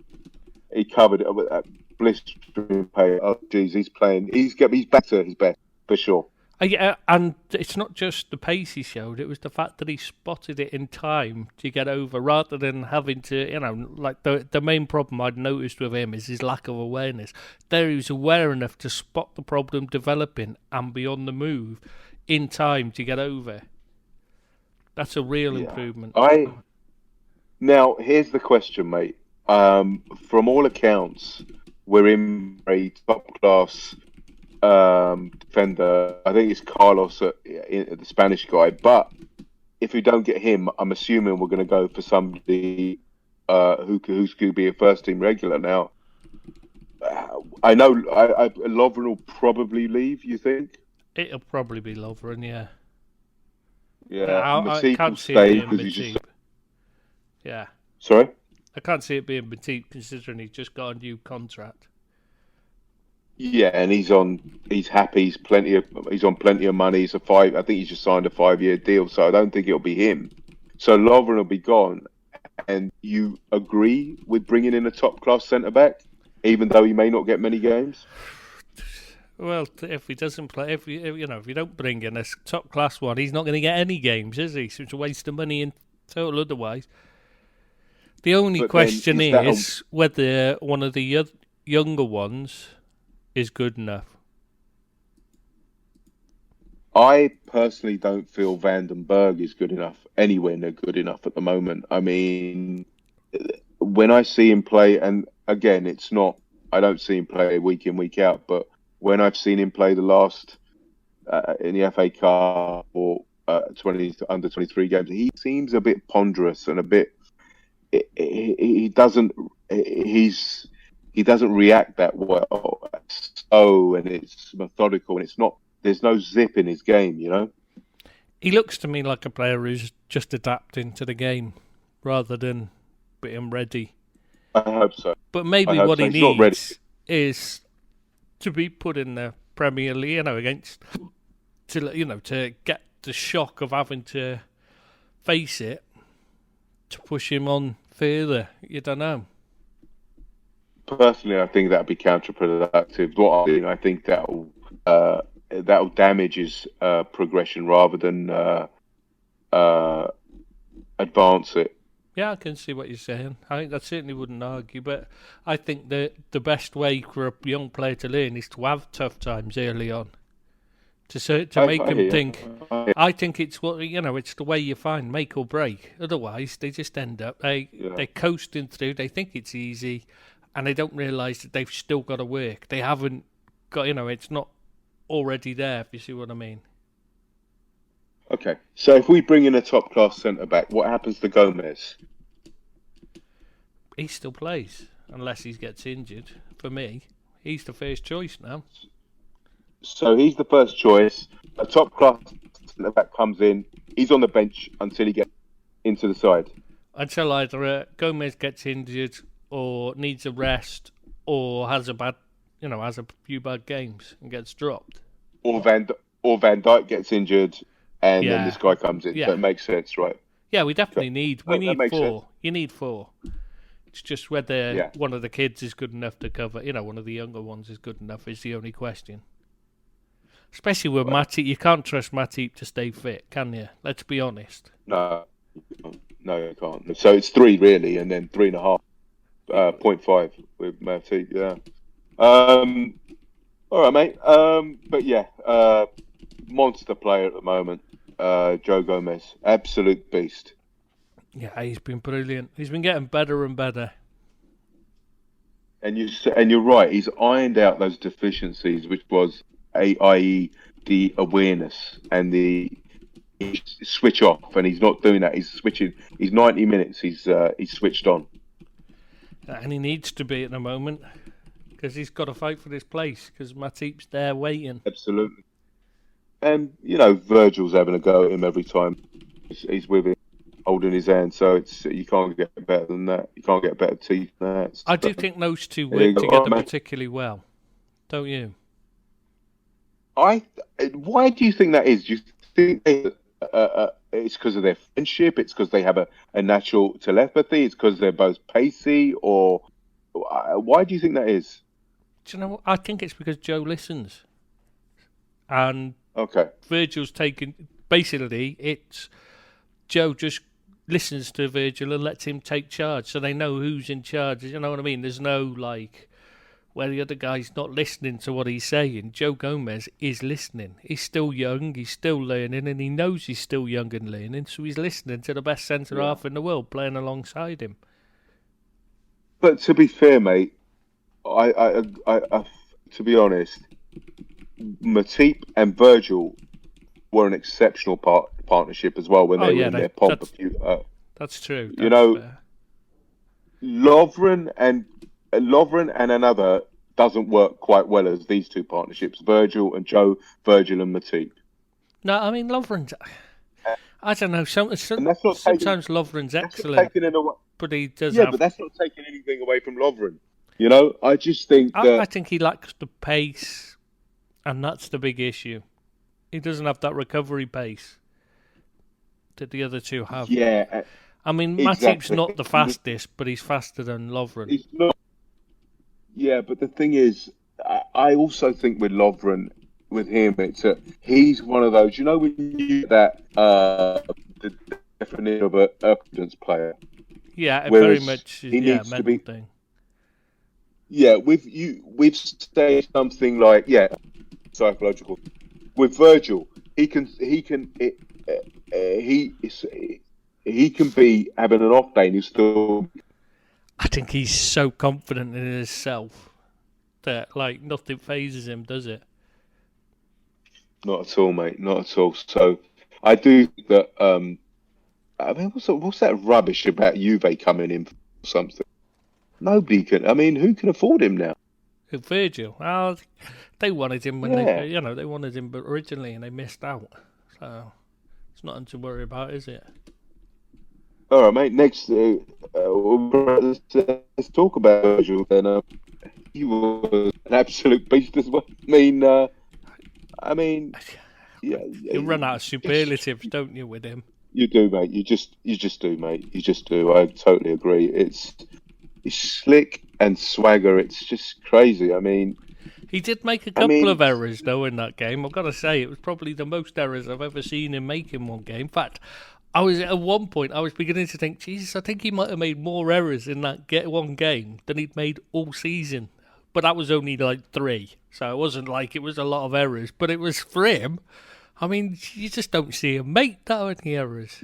He covered it with that blistering pace. Oh, geez, he's playing. He's back to his best for sure. Yeah, and it's not just the pace he showed; it was the fact that he spotted it in time to get over, rather than having to, like the main problem I'd noticed with him is his lack of awareness. There, he was aware enough to spot the problem developing and be on the move in time to get over. That's a real improvement. Now, here's the question, mate. From all accounts, we're in a top-class defender. I think it's Carlos, the Spanish guy. But if we don't get him, I'm assuming we're going to go for somebody who's going to be a first-team regular. Now, I know Lovren will probably leave, you think? It'll probably be Lovren, yeah. Yeah, I can't see it being Matip. Yeah. Sorry? I can't see it being Matip considering he's just got a new contract. Yeah, and he's happy. He's on plenty of money. I think he's just signed a 5-year deal, so I don't think it'll be him. So Lovren will be gone. And you agree with bringing in a top-class centre-back, even though he may not get many games? Well, if he doesn't play, if you don't bring in a top-class one, he's not going to get any games, is he? So it's a waste of money in total otherwise. The only question is whether one of the younger ones is good enough. I personally don't feel Vandenberg is good enough, anywhere near good enough at the moment. I mean, when I see him play, and again, I don't see him play week in, week out, but when I've seen him play the last in the FA Cup or under 23 games, he seems a bit ponderous and a bit. He doesn't react that well. And it's methodical, and it's not. There's no zip in his game, He looks to me like a player who's just adapting to the game rather than being ready. I hope so. But maybe what he needs is to be put in the Premier League, to get the shock of having to face it, to push him on further. You don't know. personally, I think that'd be counterproductive. I think that'll damage his progression rather than uh, advance it. Yeah, I can see what you're saying. I certainly wouldn't argue, but I think that the best way for a young player to learn is to have tough times early on, to make them think. I think it's it's the way you find make or break. Otherwise, they just end up they're coasting through. They think it's easy, and they don't realise that they've still got to work. They haven't got it's not already there. If you see what I mean. Okay, so if we bring in a top-class centre-back, what happens to Gomez? He still plays, unless he gets injured. For me, he's the first choice now. So he's the first choice. A top-class centre-back comes in. He's on the bench until he gets into the side. Until either Gomez gets injured, or needs a rest, or has a few bad games and gets dropped. Or Van Dijk gets injured. And then this guy comes in. Yeah. So it makes sense, right? Yeah, we definitely need 4. Sense. You need 4. It's just whether one of the kids is good enough to cover, one of the younger ones is good enough is the only question. Especially with Matip. You can't trust Matip to stay fit, can you? Let's be honest. No, you can't. So it's 3 really, and then 3.5, 0.5 with Matip, yeah. All right, mate. But yeah, monster player at the moment. Joe Gomez, absolute beast. Yeah, he's been brilliant. He's been getting better and better. And you're right. He's ironed out those deficiencies, which was, i.e., the awareness and the switch off. And he's not doing that. He's switching. He's 90 minutes. He's switched on. And he needs to be at the moment because he's got to fight for this place because Matip's there waiting. Absolutely. And, Virgil's having a go at him every time he's with him, holding his hand. So you can't get better than that. You can't get better teeth than that. I do think those two work together particularly well. Don't you? Why do you think that is? Do you think it's because of their friendship? It's because they have a natural telepathy? It's because they're both pacey? Or why do you think that is? Do you know what? I think it's because Joe listens. And Virgil's taken. Basically, it's Joe just listens to Virgil and lets him take charge, so they know who's in charge. You know what I mean? There's no where the other guy's not listening to what he's saying. Joe Gomez is listening. He's still young. He's still learning, and he knows he's still young and learning. So he's listening to the best centre half in the world playing alongside him. But to be fair, mate, I to be honest, Matip and Virgil were an exceptional partnership as well when they were in their pomp. That's true. Fair. Lovren and another doesn't work quite well as these two partnerships. Virgil and Joe, Virgil and Matip. No, I mean Lovren's. I don't know. Sometimes Lovren's excellent, but he does. Yeah, but that's not taking anything away from Lovren. I just think I think he lacks the pace. And that's the big issue. He doesn't have that recovery pace that the other two have. Yeah. I mean, Matip's not the fastest, but he's faster than Lovren. He's not. Yeah, but the thing is, I also think with Lovren, with him, he's one of those. When you get that the definition of a confidence player. Yeah, very much. Mental thing. Yeah, we've said something like psychological. With Virgil, he can be having an off day and he's still. I think he's so confident in himself that nothing phases him, does it? Not at all, mate. Not at all. So I do think that. I mean, what's that rubbish about Juve coming in for something? Nobody can. I mean, who can afford him now? Virgil. Oh, they wanted him when they wanted him originally, and they missed out. So it's nothing to worry about, is it? All right, mate. Next, let's talk about Virgil. Then he was an absolute beast as well. I mean, yeah. You run out of superlatives, don't you, with him? You do, mate. You just do, mate. You just do. I totally agree. He's slick. and swagger. It's just crazy. I mean, He did make a couple of errors, though, in that game. I've got to say, it was probably the most errors I've ever seen him make in one game. In fact, at one point, I was beginning to think, Jesus, I think he might have made more errors in that one game than he'd made all season. But that was only like 3, so it wasn't like it was a lot of errors. But it was for him. I mean, you just don't see him make that many errors.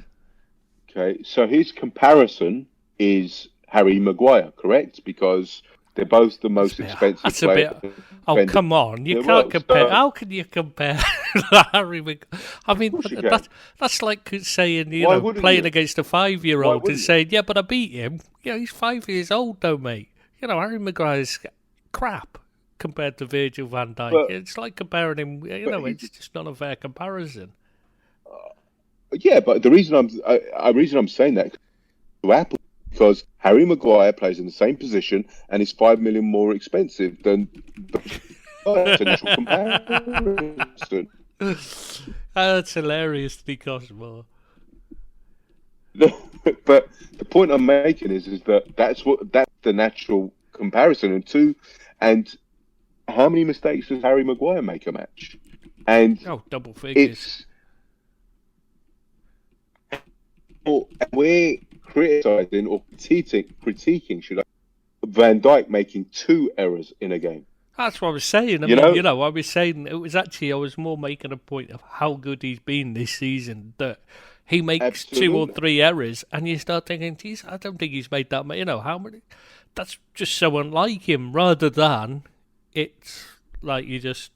Okay, so his comparison is Harry Maguire, correct? Because they're both the most expensive players. Oh, come on. You can't compare. So, how can you compare Harry Maguire? I mean, that's like saying, playing against a 5-year-old and saying, yeah, but I beat him. He's 5 years old, though, mate. Harry Maguire's crap compared to Virgil van Dijk. It's like comparing him, it's just not a fair comparison. Yeah, but the reason I'm saying that to Apple because Harry Maguire plays in the same position and is $5 million more expensive than the initial comparison. That's hilarious to be cost more. But the point I'm making is that's the natural comparison. And how many mistakes does Harry Maguire make a match? And double figures. We're criticising or critiquing, should I? Van Dijk making 2 errors in a game. That's what I was saying. I was saying it was actually I was more making a point of how good he's been this season. That he makes 2 or 3 errors, and you start thinking, "Geez, I don't think he's made that many." How many? That's just so unlike him. Rather than it's like you just.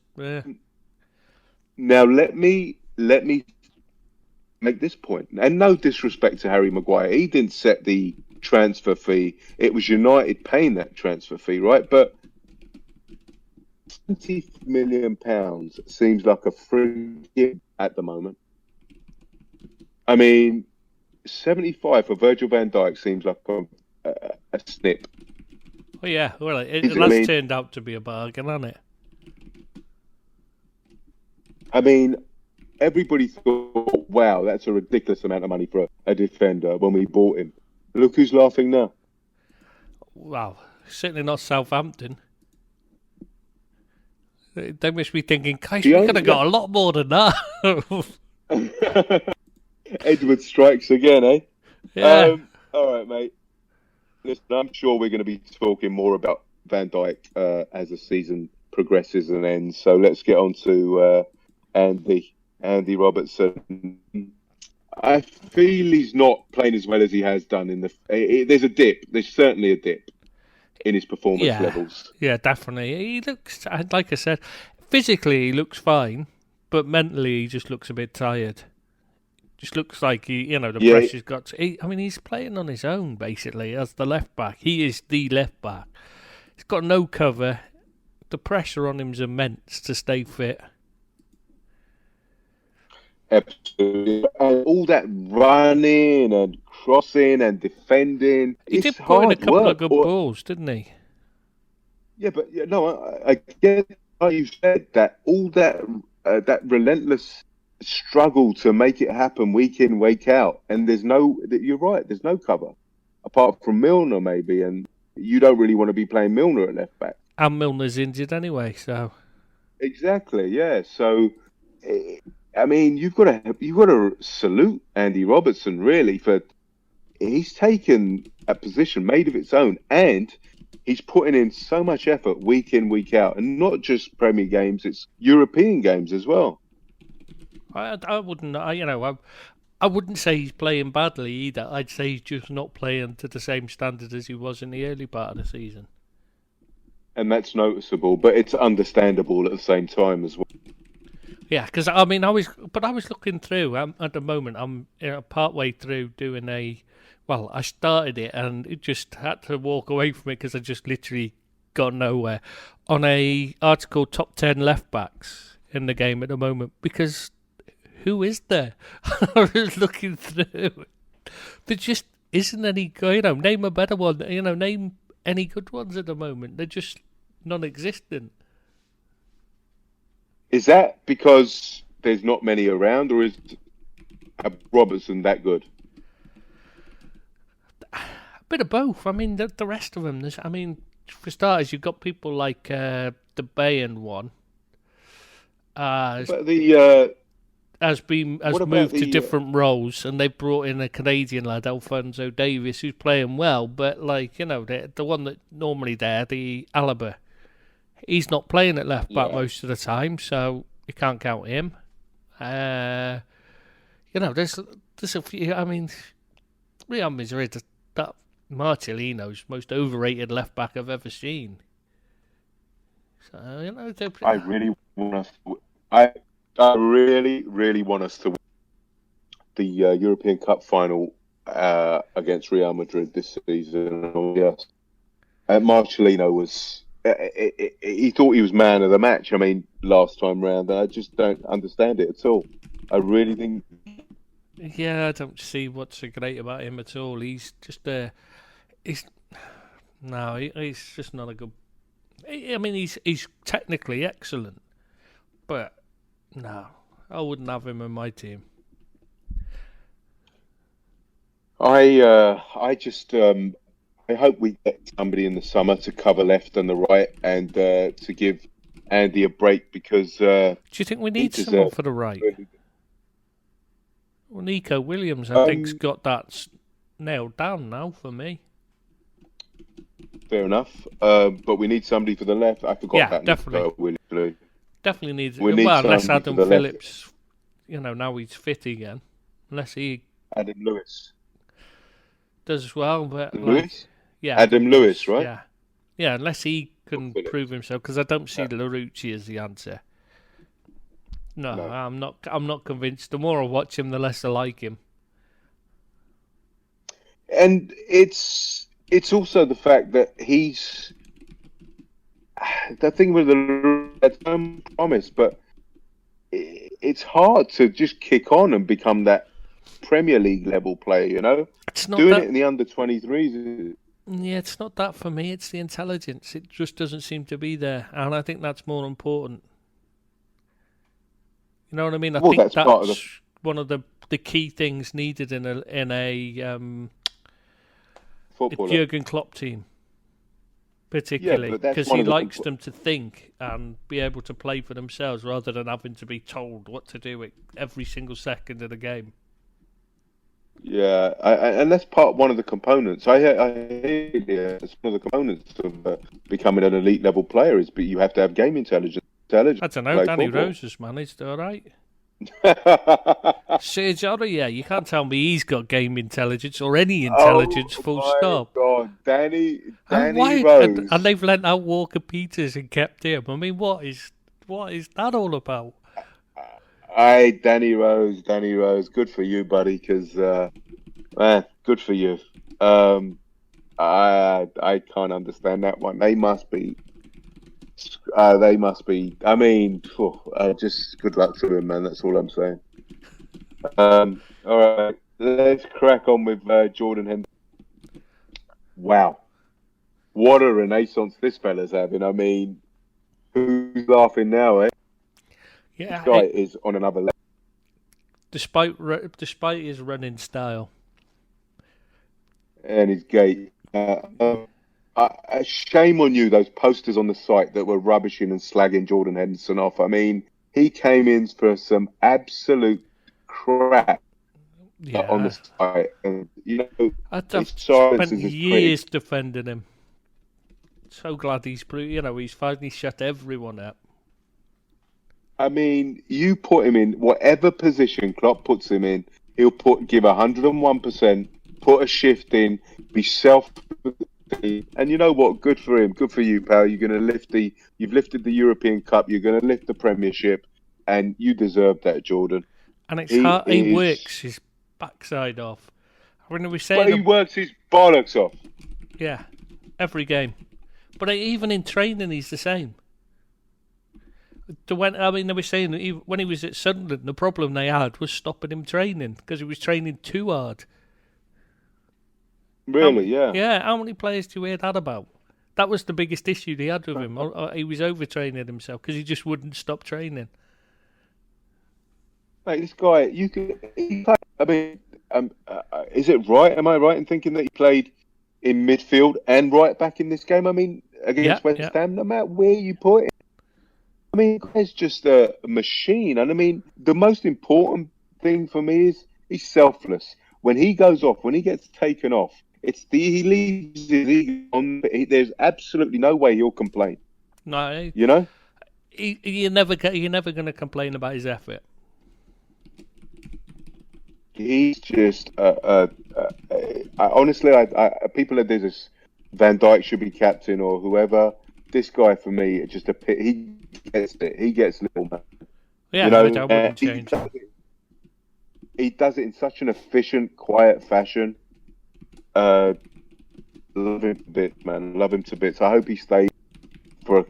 Now let me make this point, and no disrespect to Harry Maguire, he didn't set the transfer fee. It was United paying that transfer fee, right? But £20 million seems like a free gift at the moment. I mean, 75 for Virgil van Dijk seems like a snip. Well, yeah, well, it has turned out to be a bargain, hasn't it? I mean, everybody thought, wow, that's a ridiculous amount of money for a defender when we bought him. Look who's laughing now. Wow, certainly not Southampton. They must be thinking, guys, we could have got a lot more than that. Edward strikes again, eh? Yeah. All right, mate. Listen, I'm sure we're going to be talking more about Van Dijk as the season progresses and ends. So let's get on to Andy Robertson. I feel he's not playing as well as he has done there's a dip. There's certainly a dip in his performance levels. Yeah, definitely. He looks, like I said, physically he looks fine, but mentally he just looks a bit tired. Just looks like the pressure's got to... he's playing on his own, basically, as the left back. He is the left back. He's got no cover. The pressure on him's immense to stay fit. Absolutely. And all that running and crossing and defending. He did put in a couple of good balls, didn't he? Yeah, but I get how you said that. All that relentless struggle to make it happen week in, week out, and you're right. There's no cover apart from Milner, maybe, and you don't really want to be playing Milner at left back. And Milner's injured anyway, so exactly, yeah. So. I mean, you've got to salute Andy Robertson really he's taken a position made of its own, and he's putting in so much effort week in, week out, and not just Premier games; it's European games as well. I wouldn't, I wouldn't say he's playing badly either. I'd say he's just not playing to the same standard as he was in the early part of the season. And that's noticeable, but it's understandable at the same time as well. Yeah, because I was looking through. At the moment, I'm part way through doing I started it and it just had to walk away from it because I just literally got nowhere on a article top 10 left backs in the game at the moment. Because who is there? I was looking through. There just isn't any. Name a better one. Name any good ones at the moment. They're just non-existent. Is that because there's not many around, or is Robertson that good? A bit of both. The rest of them. for starters, you've got people like the Bayern one. But the Has what about moved to the different roles, and they've brought in a Canadian lad, Alfonso Davies, who's playing well. But the one that normally there, the Alaba, he's not playing at left back most of the time, so you can't count him. There's a few. I mean, Real Madrid, that Marcelino's most overrated left back I've ever seen. So I really want us. I really, really want us to win the European Cup final against Real Madrid this season. Yes, Marcelino was. He thought he was man of the match. I mean, last time round, I just don't understand it at all. I really think. Yeah, I don't see what's so great about him at all. He's just he's just not a good. I mean, he's technically excellent, but no, I wouldn't have him in my team. I just I hope we get somebody in the summer to cover left and the right, and to give Andy a break because. Do you think we need someone for the right? Well, Nico Williams, I think's got that nailed down now for me. Fair enough, but we need somebody for the left. I forgot that. Definitely. Definitely needs. We need unless Adam Phillips, left. Now he's fit again. Unless he Adam Lewis does as well, but Lewis. Yeah, Adam Lewis, right? Yeah. Unless he can prove himself, because I don't see Larouci as the answer. No, I'm not convinced. The more I watch him, the less I like him. And it's also the fact that he's the thing with the promise, but it's hard to just kick on and become that Premier League level player. It's not doing it in the under-23s. Yeah, it's not that for me. It's the intelligence. It just doesn't seem to be there, and I think that's more important. You know what I mean? I think that's part of one of the key things needed in a Jurgen Klopp team, particularly because he likes them to think and be able to play for themselves rather than having to be told what to do every single second of the game. Yeah, and that's one of the components. I hear it's one of the components of becoming an elite level player is, but you have to have game intelligence. I don't know. Danny Rose has managed, all right. Serge Aurier, you can't tell me he's got game intelligence or any intelligence. Full stop. God, Danny Rose, and they've lent out Walker Peters and kept him. I mean, what is that all about? Danny Rose, good for you, buddy. Because good for you. I can't understand that one. They must be. I mean, just good luck to him, man. That's all I'm saying. All right, let's crack on with Jordan Henderson. Wow, what a renaissance this fella's having. I mean, who's laughing now, eh? Yeah, this guy is on another level. Despite his running style and his gait. Shame on you, those posters on the site that were rubbishing and slagging Jordan Henderson off. I mean, he came in for some absolute crap on the site. And, I've spent years defending him. So glad he's finally shut everyone up. I mean, you put him in whatever position Klopp puts him in, he'll give 101%, put a shift in, be and you know what? Good for him. Good for you, pal. You've lifted the European Cup. You're going to lift the Premiership, and you deserve that, Jordan. And it's hard. He works his backside off. When we say he works his bollocks off. Yeah, every game. But even in training, he's the same. They were saying when he was at Sunderland, the problem they had was stopping him training because he was training too hard. Really, yeah. Yeah, how many players do you hear that about? That was the biggest issue they had with him. He was overtraining himself because he just wouldn't stop training. Mate, this guy, is it right? Am I right in thinking that he played in midfield and right back in this game? I mean, against West Ham, no matter where you put him. I mean, he's just a machine. And I mean, the most important thing for me is he's selfless. When he goes off, when he gets taken off, he leaves his ego on. There's absolutely no way he'll complain. No, you know, you're never going to complain about his effort. He's just honestly, people that there's this Van Dijk should be captain or whoever. This guy for me, it's just he gets it. He gets little man. Yeah, I wouldn't change. He does it in such an efficient, quiet fashion. Love him to bits, man. Love him to bits. I hope he stays for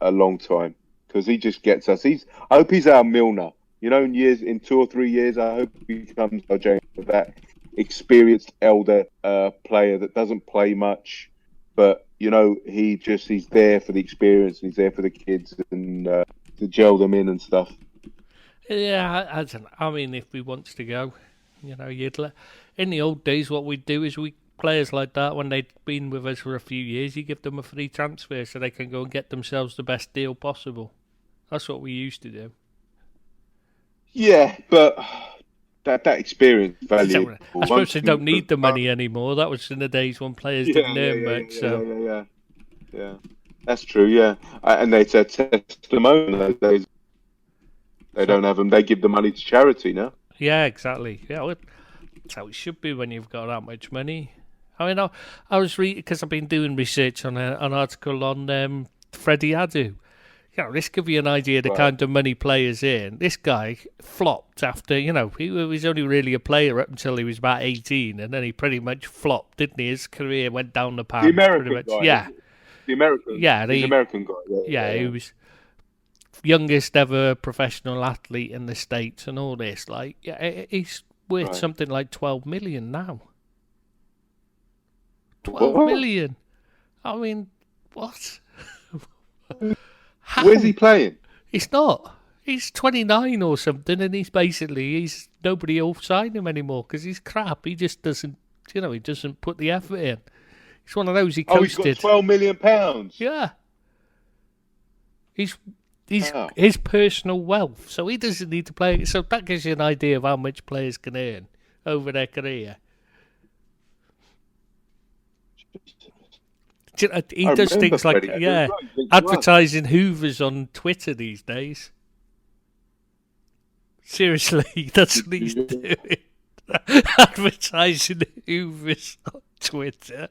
a long time because he just gets us. I hope he's our Milner. You know, in 2 or 3 years, I hope he becomes that experienced elder player that doesn't play much, but you know, he's there for the experience and he's there for the kids and to gel them in and stuff. Yeah, I don't know. I mean, if he wants to go, you know, in the old days, what we'd do is players like that, when they'd been with us for a few years, you give them a free transfer so they can go and get themselves the best deal possible. That's what we used to do. Yeah, but that experience value. I suppose they don't need the money anymore. That was in the days when players didn't earn much. Yeah, that's true. Yeah, and it's a testimonial those days. They don't have them. They give the money to charity now. Yeah, exactly. Yeah, well, that's how it should be when you've got that much money. I mean, I was reading because I've been doing research on an article on Freddie Adu. You know, this gives you an idea of the kind of money players in. This guy flopped after, you know, he was only really a player up until he was about 18, and then he pretty much flopped, didn't he? His career went down the pan. The American guy. Yeah. The American. Yeah, the American guy. Yeah, he was youngest ever professional athlete in the States and all this. Like, yeah, he's worth something like 12 million now. 12 million. I mean, what? How? Where's he playing? He's not. He's 29 or something, and nobody will sign him anymore because he's crap. He just doesn't, you know, he doesn't put the effort in. He's one of those he coasted. He's got 12 million pounds. Yeah. He's his personal wealth, so he doesn't need to play. So that gives you an idea of how much players can earn over their career. He does things like advertising Hoovers on Twitter these days. Seriously, that's what he's doing. Advertising Hoovers on Twitter.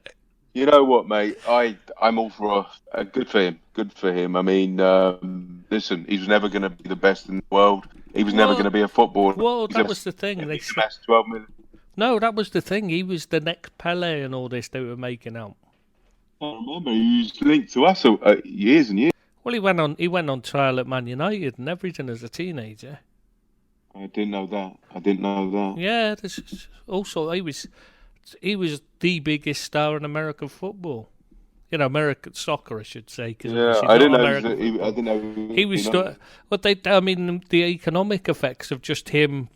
You know what, mate? I'm all for good for him. Good for him. I mean, listen, he was never going to be the best in the world. He was never going to be a footballer. Well, that was the thing. They said 12 million. No, that was the thing. He was the next Pele and all this they were making out. I remember he was linked to us years and years. Well, he went on trial at Man United and everything as a teenager. I didn't know that. Yeah, also he was the biggest star in American football. You know, American soccer, I should say. I didn't know. He was. I mean, the economic effects of just him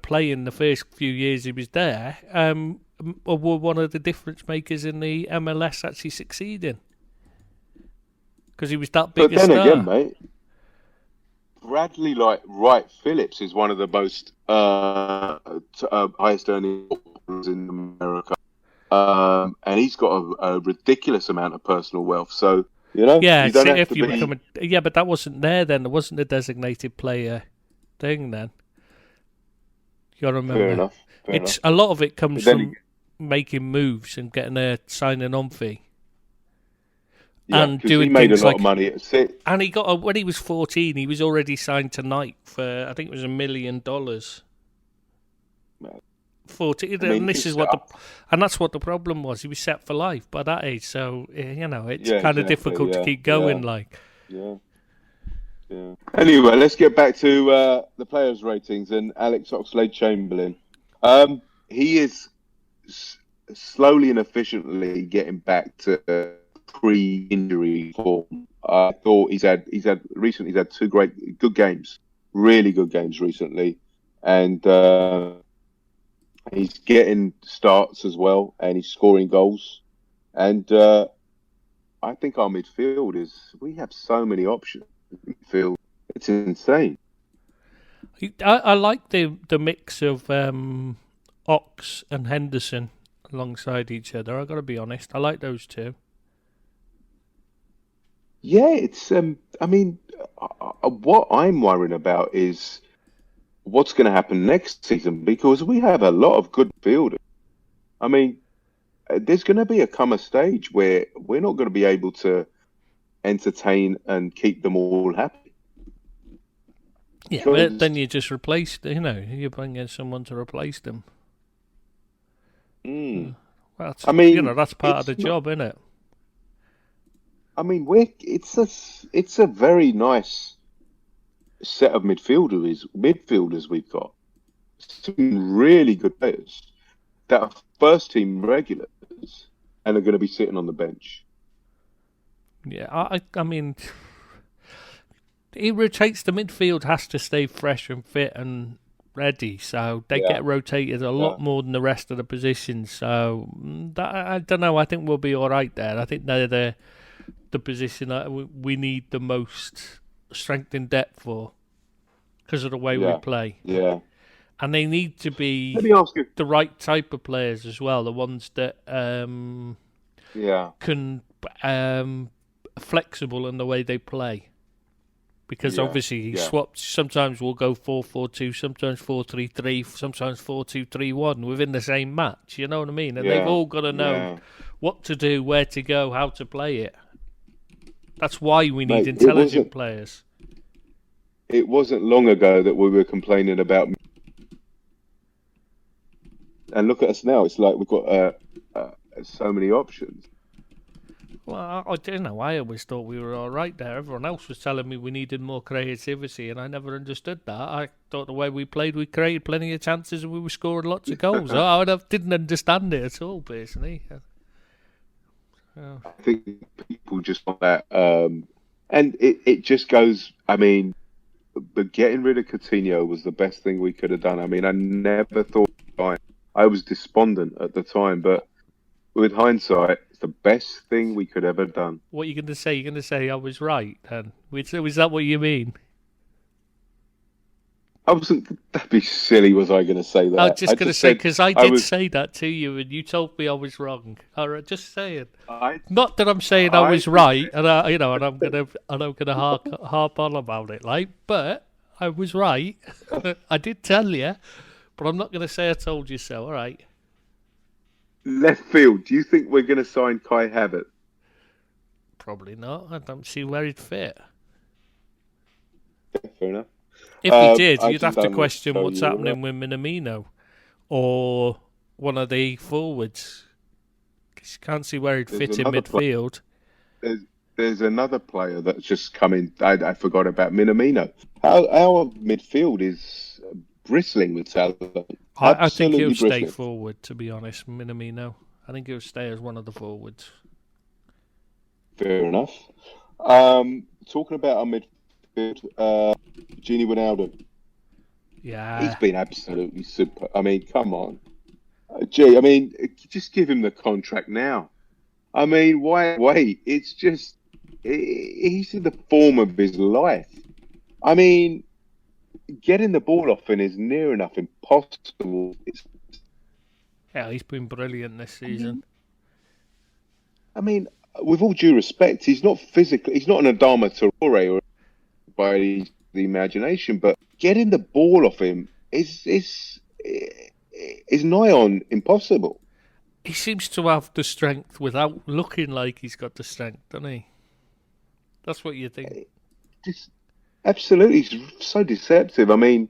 playing the first few years he was there. Were one of the difference makers in the MLS actually succeeding because he was that big a star. But then again, mate, Bradley Wright Phillips is one of the most highest earning footballers in America, and he's got a ridiculous amount of personal wealth. So you know, but that wasn't there then. There wasn't a designated player thing then. You got to remember. Fair enough. A lot of it comes from making moves and getting a signing on fee. Yeah, and doing things a lot of money at City. And he got when he was 14, he was already signed to Nike for I think it was $1 million. 14, and this is and that's what the problem was. He was set for life by that age, so you know it's kind of difficult to keep going. Yeah. Anyway, let's get back to the players' ratings and Alex Oxlade-Chamberlain. He is slowly and efficiently getting back to pre-injury form. I thought he's had recently. He's had two good games, really good games recently, and he's getting starts as well, and he's scoring goals. And I think our midfield we have so many options. Midfield, it's insane. I like the mix of Ox and Henderson alongside each other. I got to be honest. I like those two. Yeah, it's I mean, what I'm worrying about is what's going to happen next season because we have a lot of good fielders. I mean, there's going to come a stage where we're not going to be able to entertain and keep them all happy. Yeah, but then you just replace, you bring in someone to replace them. Mm. Well, I mean, that's part of the job, isn't it? I mean, it's a very nice set of midfielders we've got. Some really good players that are first team regulars and are going to be sitting on the bench. Yeah, I mean, it rotates. The midfield has to stay fresh and fit and ready, so they get rotated a lot more than the rest of the positions. So I don't know. I think we'll be all right there. I think they're the position that we need the most strength in depth for because of the way we play. Yeah. And they need to be Let me ask you. the right type of players as well, the ones that can flexible in the way they play. Because obviously he swaps. Sometimes we'll go 4-4-2, sometimes 4-3-3, sometimes 4-2-3-1 within the same match. You know what I mean? And they've all got to know what to do, where to go, how to play it. That's why we need intelligent players. It wasn't long ago that we were complaining about. And look at us now. It's like we've got so many options. Well, I don't know. I always thought we were all right there. Everyone else was telling me we needed more creativity, and I never understood that. I thought the way we played, we created plenty of chances and we were scoring lots of goals. I didn't understand it at all, personally. I think people just want that. And it just goes, I mean, but getting rid of Coutinho was the best thing we could have done. I mean, I never thought I was despondent at the time, but with hindsight, it's the best thing we could ever done. What are you going to say? You're going to say I was right, then? Was that what you mean? I wasn't. That'd be silly. Was I going to say that? I was just going to say because I did say that to you, and you told me I was wrong. All right, just saying. Not that I'm saying I was right, and I'm gonna harp on about it, like. But I was right. I did tell you, but I'm not going to say I told you so. All right. Left field. Do you think we're going to sign Kai Havertz? Probably not. I don't see where he'd fit. Fair enough. If he did, you'd have to question what's happening with Minamino or one of the forwards. Because you can't see where he'd fit in midfield. There's another player that's just come in. I forgot about Minamino. Our midfield is bristling with talent. I think he'll stay forward, to be honest, Minamino. I think he'll stay as one of the forwards. Fair enough. Talking about our midfield, Gini Wijnaldum. Yeah. He's been absolutely super. I mean, come on. I mean, just give him the contract now. I mean, why wait? It's just, he's in the form of his life. I mean, getting the ball off him is near enough impossible. Yeah, he's been brilliant this season. I mean, with all due respect, he's not physically, he's not an Adama Traore or by the imagination, but getting the ball off him is nigh on impossible. He seems to have the strength without looking like he's got the strength, doesn't he? That's what you think. Just absolutely, he's so deceptive. I mean,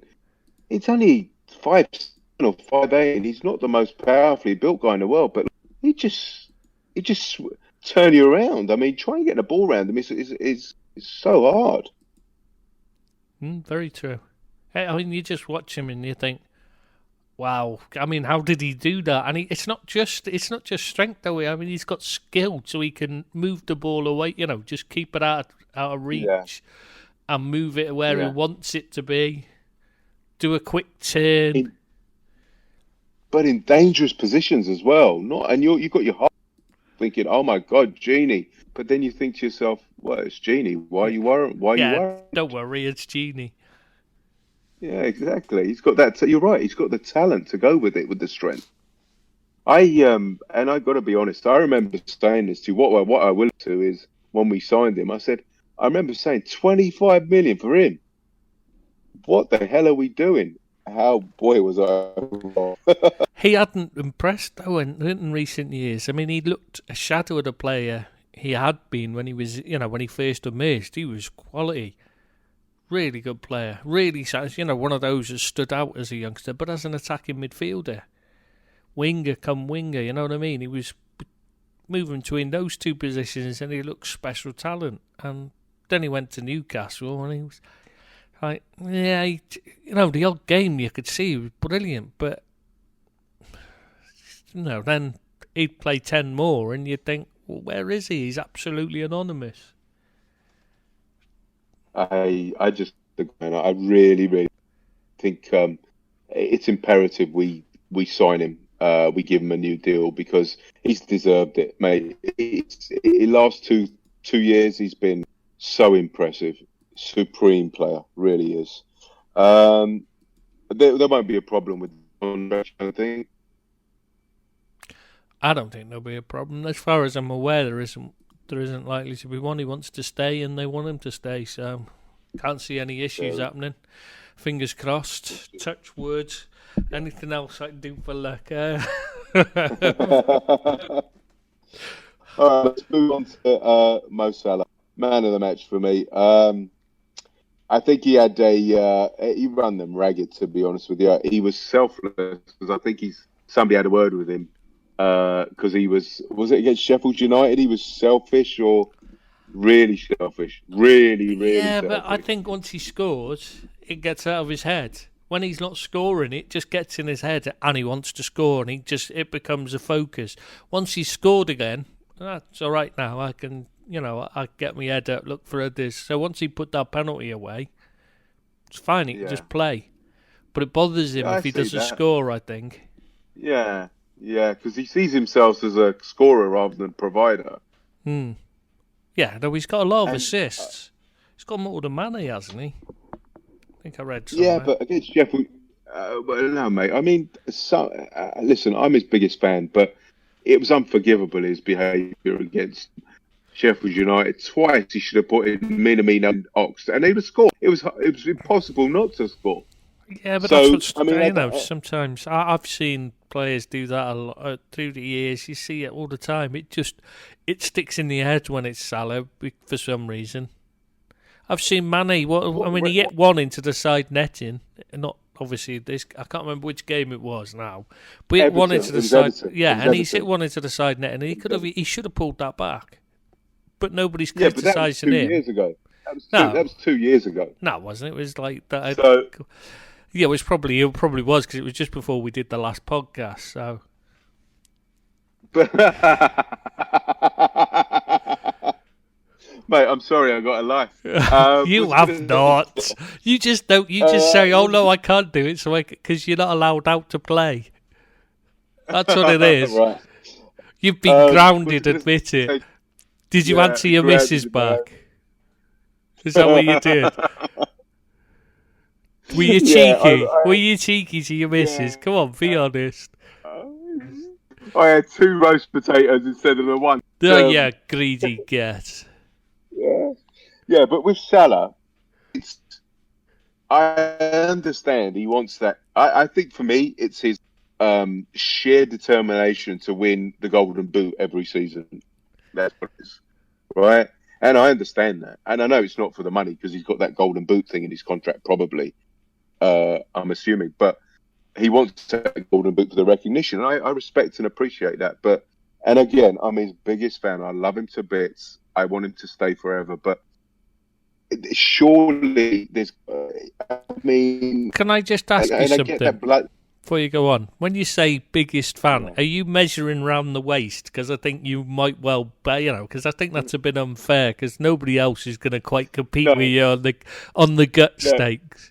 it's only 5'7" or 5'8", and he's not the most powerfully built guy in the world, but he just turn you around. I mean, trying to get the ball around him is so hard. Very true. I mean, you just watch him and you think, wow. I mean, how did he do that? And it's not just strength though. I mean, he's got skill, so he can move the ball away. Just keep it out of reach and move it where he wants it to be. Do a quick turn, but in dangerous positions as well. You've got your heart. thinking, "Oh my God, Genie." But then you think to yourself, "Well, it's Genie. Why are you worried? Why are you Yeah, worried?" don't worry, it's Genie. Yeah, exactly. He's got that. You're right. He's got the talent to go with it, with the strength. And I got to be honest. I remember saying this to you. What I will to is when we signed him, I said, I remember saying 25 million for him. What the hell are we doing? How boy was I wrong. He hadn't impressed though in recent years. I mean, he looked a shadow of the player he had been when he was, when he first emerged. He was quality, really good player, really, one of those that stood out as a youngster, but as an attacking midfielder, winger, you know what I mean? He was moving between those two positions, and he looked special talent. And then he went to Newcastle, and he was like, yeah, the odd game you could see he was brilliant, but then he'd play 10 more, and you'd think, well, where is he? He's absolutely anonymous. I just, man, I really, really think it's imperative we sign him. We give him a new deal because he's deserved it, mate. The last two years, he's been so impressive, supreme player, really is. There won't be a problem with contract, I think. I don't think there'll be a problem. As far as I'm aware, there isn't likely to be one. He wants to stay, and they want him to stay. So can't see any issues happening. Fingers crossed. Touch wood. Anything else I can do for luck? All right, let's move on to Mo Salah, man of the match for me. I think he had he ran them ragged, to be honest with you. He was selfless because I think somebody had a word with him because he was it against Sheffield United? He was selfish or really selfish, really yeah, selfish. but I think once he scores, it gets out of his head. When he's not scoring, it just gets in his head, and he wants to score, and it becomes a focus. Once he's scored again, that's all right now. I can, I get my head up, look for others. So once he put that penalty away, it's fine. He can just play. But it bothers him if he doesn't score, I think. Yeah, because he sees himself as a scorer rather than provider. Yeah, though he's got a lot of assists. He's got more than Mane, hasn't he? I think I read somewhere. Yeah, but against Sheffield, no, mate. I mean, listen, I'm his biggest fan, but it was unforgivable, his behaviour against Sheffield United. Twice he should have put in Minamino and Ox, and they would have scored. It was impossible not to score. Yeah, but that's what's, sometimes I've seen players do that a lot through the years. You see it all the time. It sticks in the head when it's Salah for some reason. I've seen Mane. He hit one into the side netting. Not obviously this. I can't remember which game it was now, but he hit one into the side. Yeah, and he's hit one into the side net, and he should have pulled that back, but nobody's criticising him. Years ago. That was 2 years ago. No, it wasn't. It was like that. So, yeah, it probably was because it was just before we did the last podcast. So. Mate, I'm sorry, I got a life. You have not. You just don't. You just say, "Oh no, I can't do it," because you're not allowed out to play. That's what it is. Right. You've been grounded. Admit it. Did you answer your missus back? Is that what you did? Were you cheeky? Were you cheeky to your missus? Come on, be honest. I had 2 roast potatoes instead of the one. Oh yeah, greedy get. Yeah, but with Salah, I understand he wants that. I think for me, it's his sheer determination to win the Golden Boot every season. That's what it is, right? And I understand that. And I know it's not for the money because he's got that Golden Boot thing in his contract, probably, I'm assuming. But he wants to take the Golden Boot for the recognition. And I respect and appreciate that. And again, I'm his biggest fan. I love him to bits. I want him to stay forever, but surely there's. Can I just ask you something before you go on? When you say biggest fan, are you measuring round the waist? Because I think you might well, because I think that's a bit unfair. Because nobody else is going to quite compete with you on the gut stakes.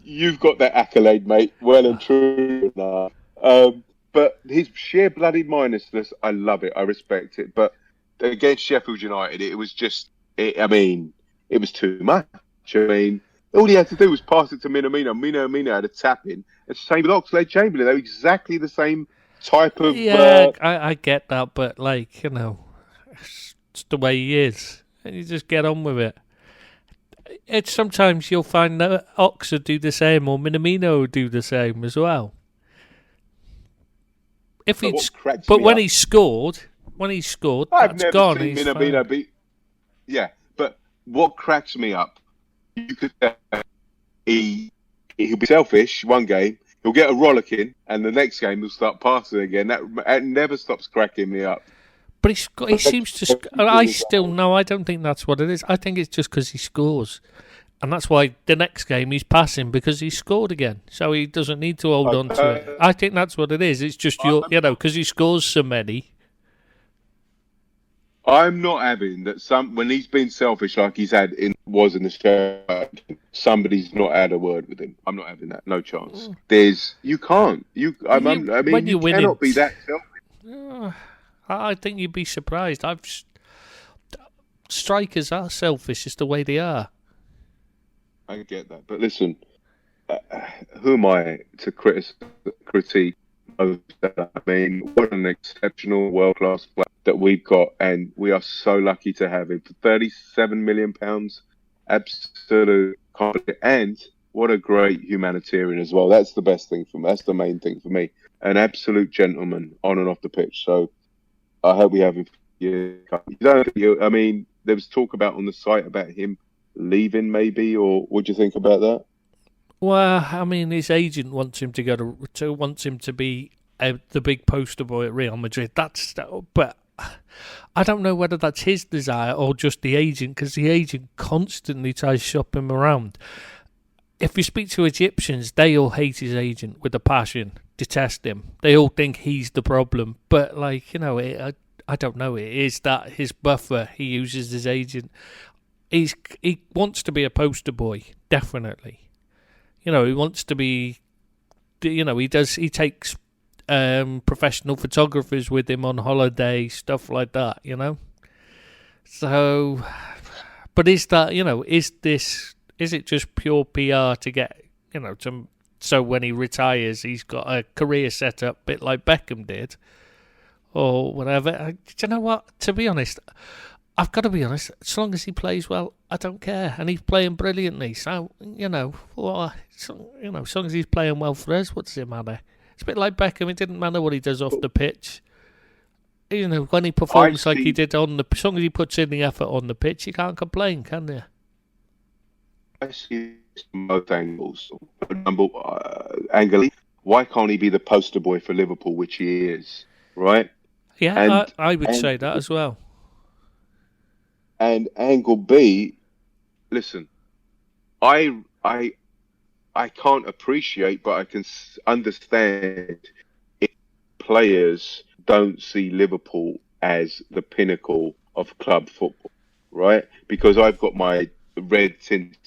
You've got that accolade, mate. Well and true. But But his sheer bloody minusless, I love it. I respect it. But against Sheffield United, it was just, it was too much. I mean, all he had to do was pass it to Minamino. Minamino had a tap in. It's the same with Oxlade-Chamberlain. They were exactly the same type of... Yeah, I get that, but like, it's the way he is. And you just get on with it. It's sometimes you'll find that Ox will do the same or Minamino will do the same as well. But when he scored, I've that's never gone. seen He's Minamino fine. beat. Yeah, but what cracks me up, you could he'll be selfish one game, he'll get a rollicking, and the next game he'll start passing again. That never stops cracking me up. But he seems to. I don't think that's what it is. I think it's just because he scores. And that's why the next game he's passing because he scored again. So he doesn't need to hold on to it. I think that's what it is. It's just, because he scores so many. I'm not having that when he's been selfish like he's was in the show, somebody's not had a word with him. I'm not having that. No chance. You can't. You cannot be that selfish. I think you'd be surprised. Strikers are selfish. It's the way they are. I get that, but listen, who am I to critique? I mean, what an exceptional, world-class player that we've got, and we are so lucky to have him for £37 million. Absolute confidence, and what a great humanitarian as well. That's the best thing for me. That's the main thing for me. An absolute gentleman on and off the pitch. So I hope we have him. I mean, there was talk about on the site about him leaving, maybe, or what do you think about that? Well, I mean, his agent wants him to be the big poster boy at Real Madrid. But I don't know whether that's his desire or just the agent, because the agent constantly tries to shop him around. If you speak to Egyptians, they all hate his agent with a passion, detest him. They all think he's the problem. But I don't know. It is that his buffer. He uses his agent. He wants to be a poster boy, definitely. He wants to be. He takes professional photographers with him on holiday, stuff like that. So, but is it just pure PR to get so when he retires he's got a career set up, bit like Beckham did, or whatever? Do you know what? To be honest, I've got to be honest, as long as he plays well, I don't care. And he's playing brilliantly. So, as long as he's playing well for us, what does it matter? It's a bit like Beckham. It didn't matter what he does off the pitch. When he performs like he did as long as he puts in the effort on the pitch, you can't complain, can you? I see both angles. Angle, why can't he be the poster boy for Liverpool, which he is, right? Yeah, I would say that as well. And angle B, listen, I can't appreciate, but I can understand if players don't see Liverpool as the pinnacle of club football, right? Because I've got my red tinted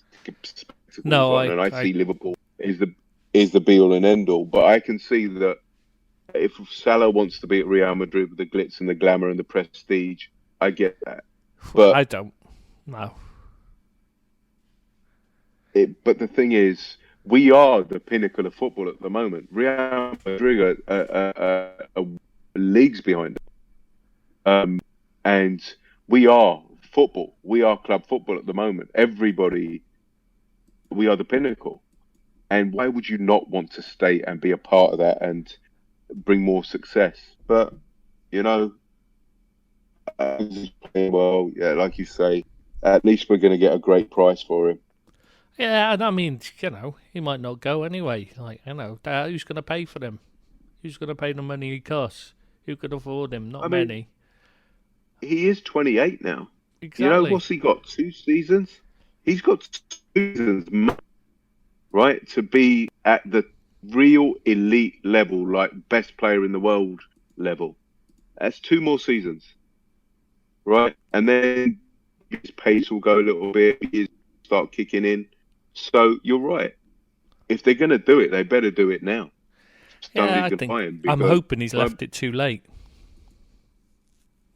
spectacles on, and I see Liverpool is the be all and end all. But I can see that if Salah wants to be at Real Madrid with the glitz and the glamour and the prestige, I get that. But I don't. No. But the thing is, we are the pinnacle of football at the moment. Real Madrid are leagues behind us. And we are football. We are club football at the moment. Everybody, we are the pinnacle. And why would you not want to stay and be a part of that and bring more success? But, well, yeah, like you say, at least we're going to get a great price for him. Yeah, and I mean, he might not go anyway. Who's going to pay for him? Who's going to pay the money he costs? Who could afford him? Not many. He is 28 now. Exactly. What's he got? 2 seasons? He's got 2 seasons, right, to be at the real elite level, like best player in the world level. That's 2 more seasons, right? And then his pace will go a little bit, his start kicking in. So you're right. If they're going to do it, they better do it now. Yeah, somebody's I going to think buy him. I'm Because hoping he's left it too late.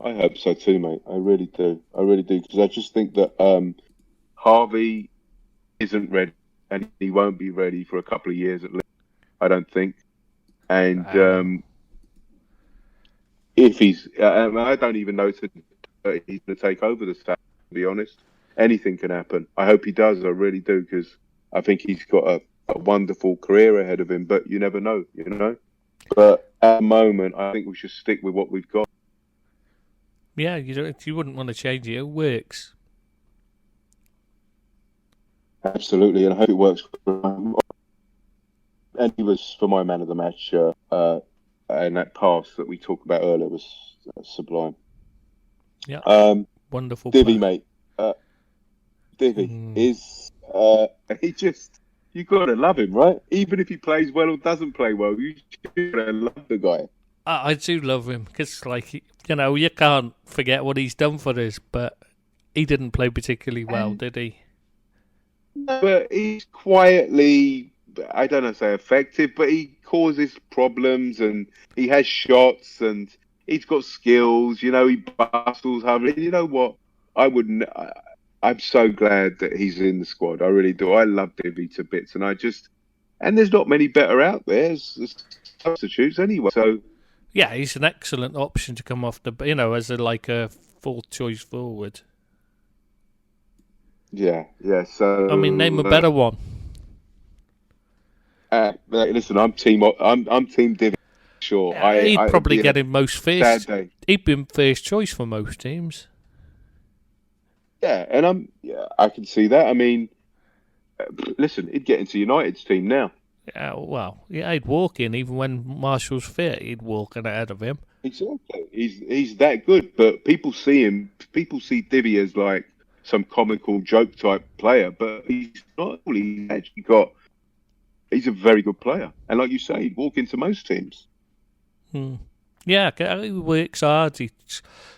I hope so too, mate. I really do. I really do, because I just think that Harvey isn't ready, and he won't be ready for a couple of years at least. I don't think. And if he's, I don't even know that he's going to take over the staff. To be honest, anything can happen. I hope he does. I really do, because I think he's got a wonderful career ahead of him. But you never know, you know. But at the moment, I think we should stick with what we've got. Yeah, you wouldn't want to change it. It works. Absolutely, and I hope it works for him. And he was, for my man of the match, and that pass that we talked about earlier was sublime. Yeah, wonderful Divvy, play. mate. Divvy is he just, you gotta love him, right? Even if he plays well or doesn't play well, you gotta love the guy. I do love him because, like, you can't forget what he's done for us, but he didn't play particularly well, did he? But he's quietly, I don't know, say effective, but he causes problems, and he has shots, and he's got skills. You know, he bustles hard. You know what? I'm so glad that he's in the squad. I really do. I love Divvy to bits, and there's not many better out there as substitutes anyway. So Yeah, he's an excellent option to come off as a fourth choice forward. yeah. So I mean, name a better one. listen, I'm team Divvy. Sure, Yeah, he'd probably get him most first. Day. He'd been first choice for most teams. Yeah, and I can see that. I mean, listen, he'd get into United's team now. Yeah, well, yeah, he'd walk in even when Marshall's fit. He'd walk in ahead of him. Exactly, he's that good. But people see Divvy as like some comical joke type player, but he's not. He's actually he's a very good player, and like you say, he'd walk into most teams. Yeah, he works hard. He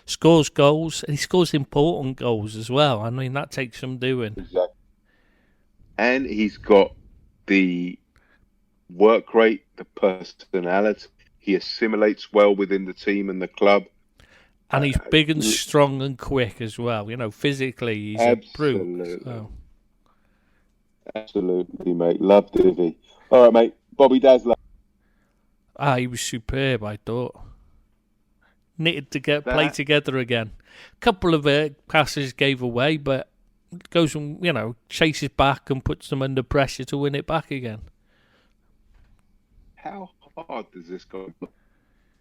scores goals, and he scores important goals as well. I mean, that takes some doing. Exactly, and he's got the work rate, the personality. He assimilates well within the team and the club. And he's big and strong and quick as well. Physically, he's a brute. So. Absolutely, mate. Love Divvy. All right, mate. Bobby Dazzler. He was superb, I thought. Needed to play together again. A couple of passes gave away, but goes and, chases back and puts them under pressure to win it back again. How hard does this guy work?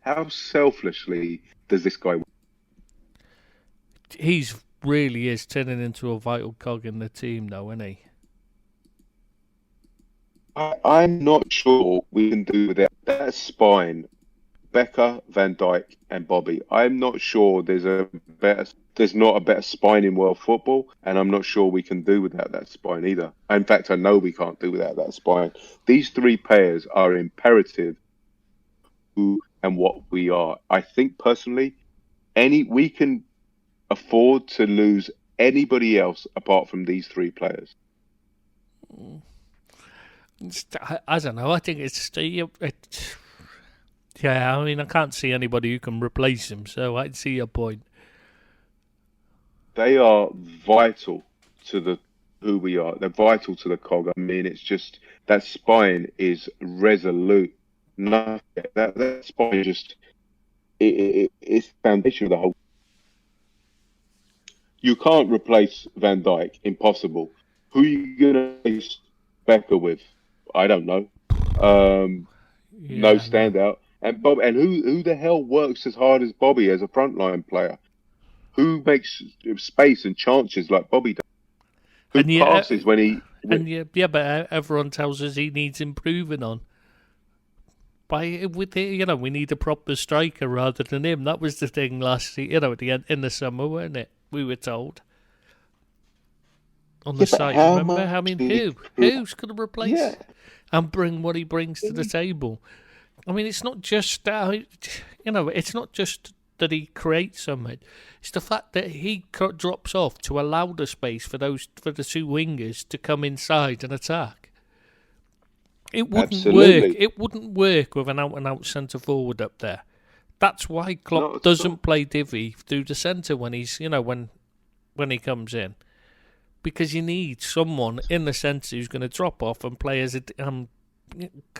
How selflessly does this guy work? He's really is turning into a vital cog in the team, though, isn't he? I'm not sure we can do without that spine. Becca, Van Dijk, and Bobby. I'm not sure there's not a better spine in world football, and I'm not sure we can do without that spine either. In fact, I know we can't do without that spine. These three players are imperative who and what we are. I think personally, we can afford to lose anybody else apart from these three players. I don't know. I think yeah, I mean, I can't see anybody who can replace him, so I'd see your point. They are vital to who we are. They're vital to the cog. I mean, it's just that spine is resolute. No, that spine just it's the foundation of the whole. You can't replace Van Dijk. Impossible. Who are you gonna replace Becca with? I don't know. No standout. And Bob, and who the hell works as hard as Bobby as a frontline player? Who makes space and chances like Bobby does? Who passes when he? But everyone tells us he needs improving on. We need a proper striker rather than him. That was the thing last year, at the end in the summer, weren't it? We were told on the site. Remember? I mean, who's going to replace and bring what he brings to the table? I mean, it's not just it's not just that he creates something. It's the fact that he drops off to allow the space for the two wingers to come inside and attack. It wouldn't work. Absolutely. It wouldn't work with an out-and-out centre forward up there. That's why Not Klopp at doesn't all. play Divvy through the centre when he's, when he comes in, because you need someone in the centre who's going to drop off and play as a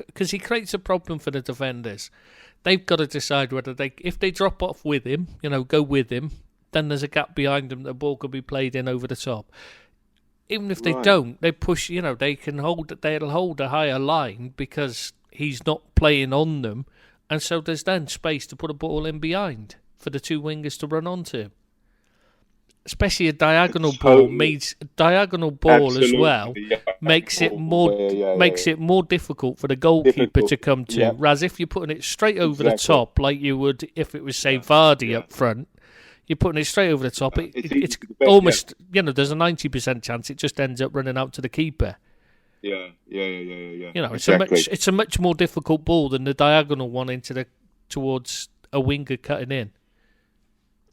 because he creates a problem for the defenders. They've got to decide whether if they drop off with him, go with him, then there's a gap behind them. The ball could be played in over the top. Even if they Right. don't, they push. They'll hold a higher line because he's not playing on them, and so there's then space to put a ball in behind for the two wingers to run onto. Especially a diagonal ball means diagonal ball as well Absolutely. Yeah. makes it Yeah. it more difficult for the goalkeeper Difficult. to come to. Yeah. Whereas if you're putting it straight over the Exactly. top, like you would if it was say Vardy Yeah. up front, you're putting it straight over the top. It's easy It's to defend, almost there's a 90% chance it just ends up running out to the keeper. Yeah. Exactly. It's a much more difficult ball than the diagonal one towards a winger cutting in.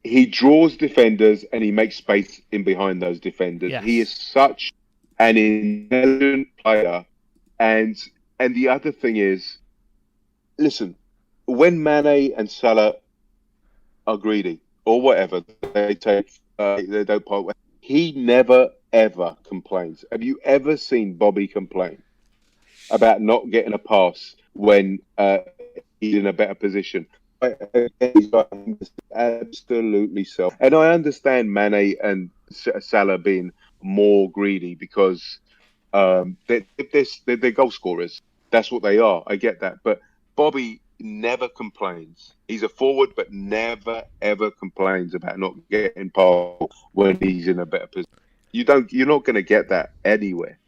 He draws defenders and he makes space in behind those defenders. Yes. He is such an intelligent player. And the other thing is, listen, when Mane and Salah are greedy or whatever, they don't part. He never ever complains. Have you ever seen Bobby complain about not getting a pass when he's in a better position? He's absolutely self. And I understand Mane and Salah being more greedy because they're goal scorers. That's what they are. I get that. But Bobby never complains. He's a forward, but never ever complains about not getting past when he's in a better position. You're not going to get that anywhere.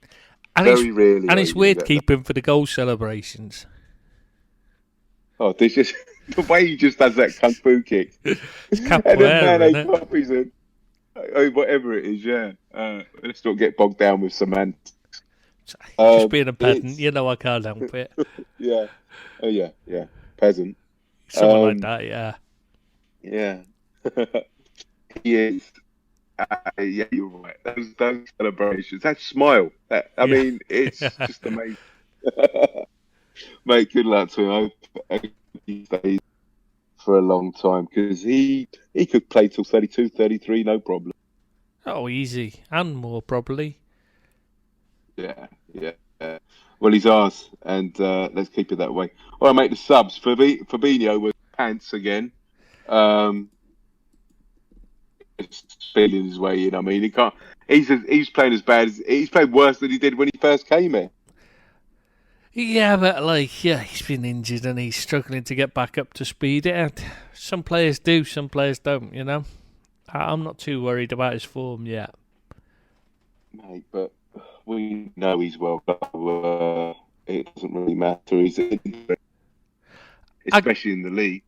Very rarely. And it's weird keeping for the goal celebrations. Oh, this just the way he just does that kung fu kick. It's and then capoeira, Mane copies it. Oh, whatever it is, yeah. Let's not get bogged down with semantics. Just being a peasant, I can't help it. Yeah. Oh, yeah. Peasant. Something like that, yeah. Yeah. He is. Yeah, you're right. Those celebrations, that smile. I mean, it's just amazing. Mate, good luck to him. I hope he stays for a long time because he could play till 32, 33, no problem. Oh, easy. And more, probably. Yeah. Well, he's ours, and let's keep it that way. All right, mate, the subs. Fabinho was pants again. Feeling his way in. I mean, he can't. He's playing as bad as he's played worse than he did when he first came here. Yeah, but he's been injured and he's struggling to get back up to speed. Some players do, some players don't. I'm not too worried about his form yet. Mate, but we know he's well. It doesn't really matter. He's especially in the league.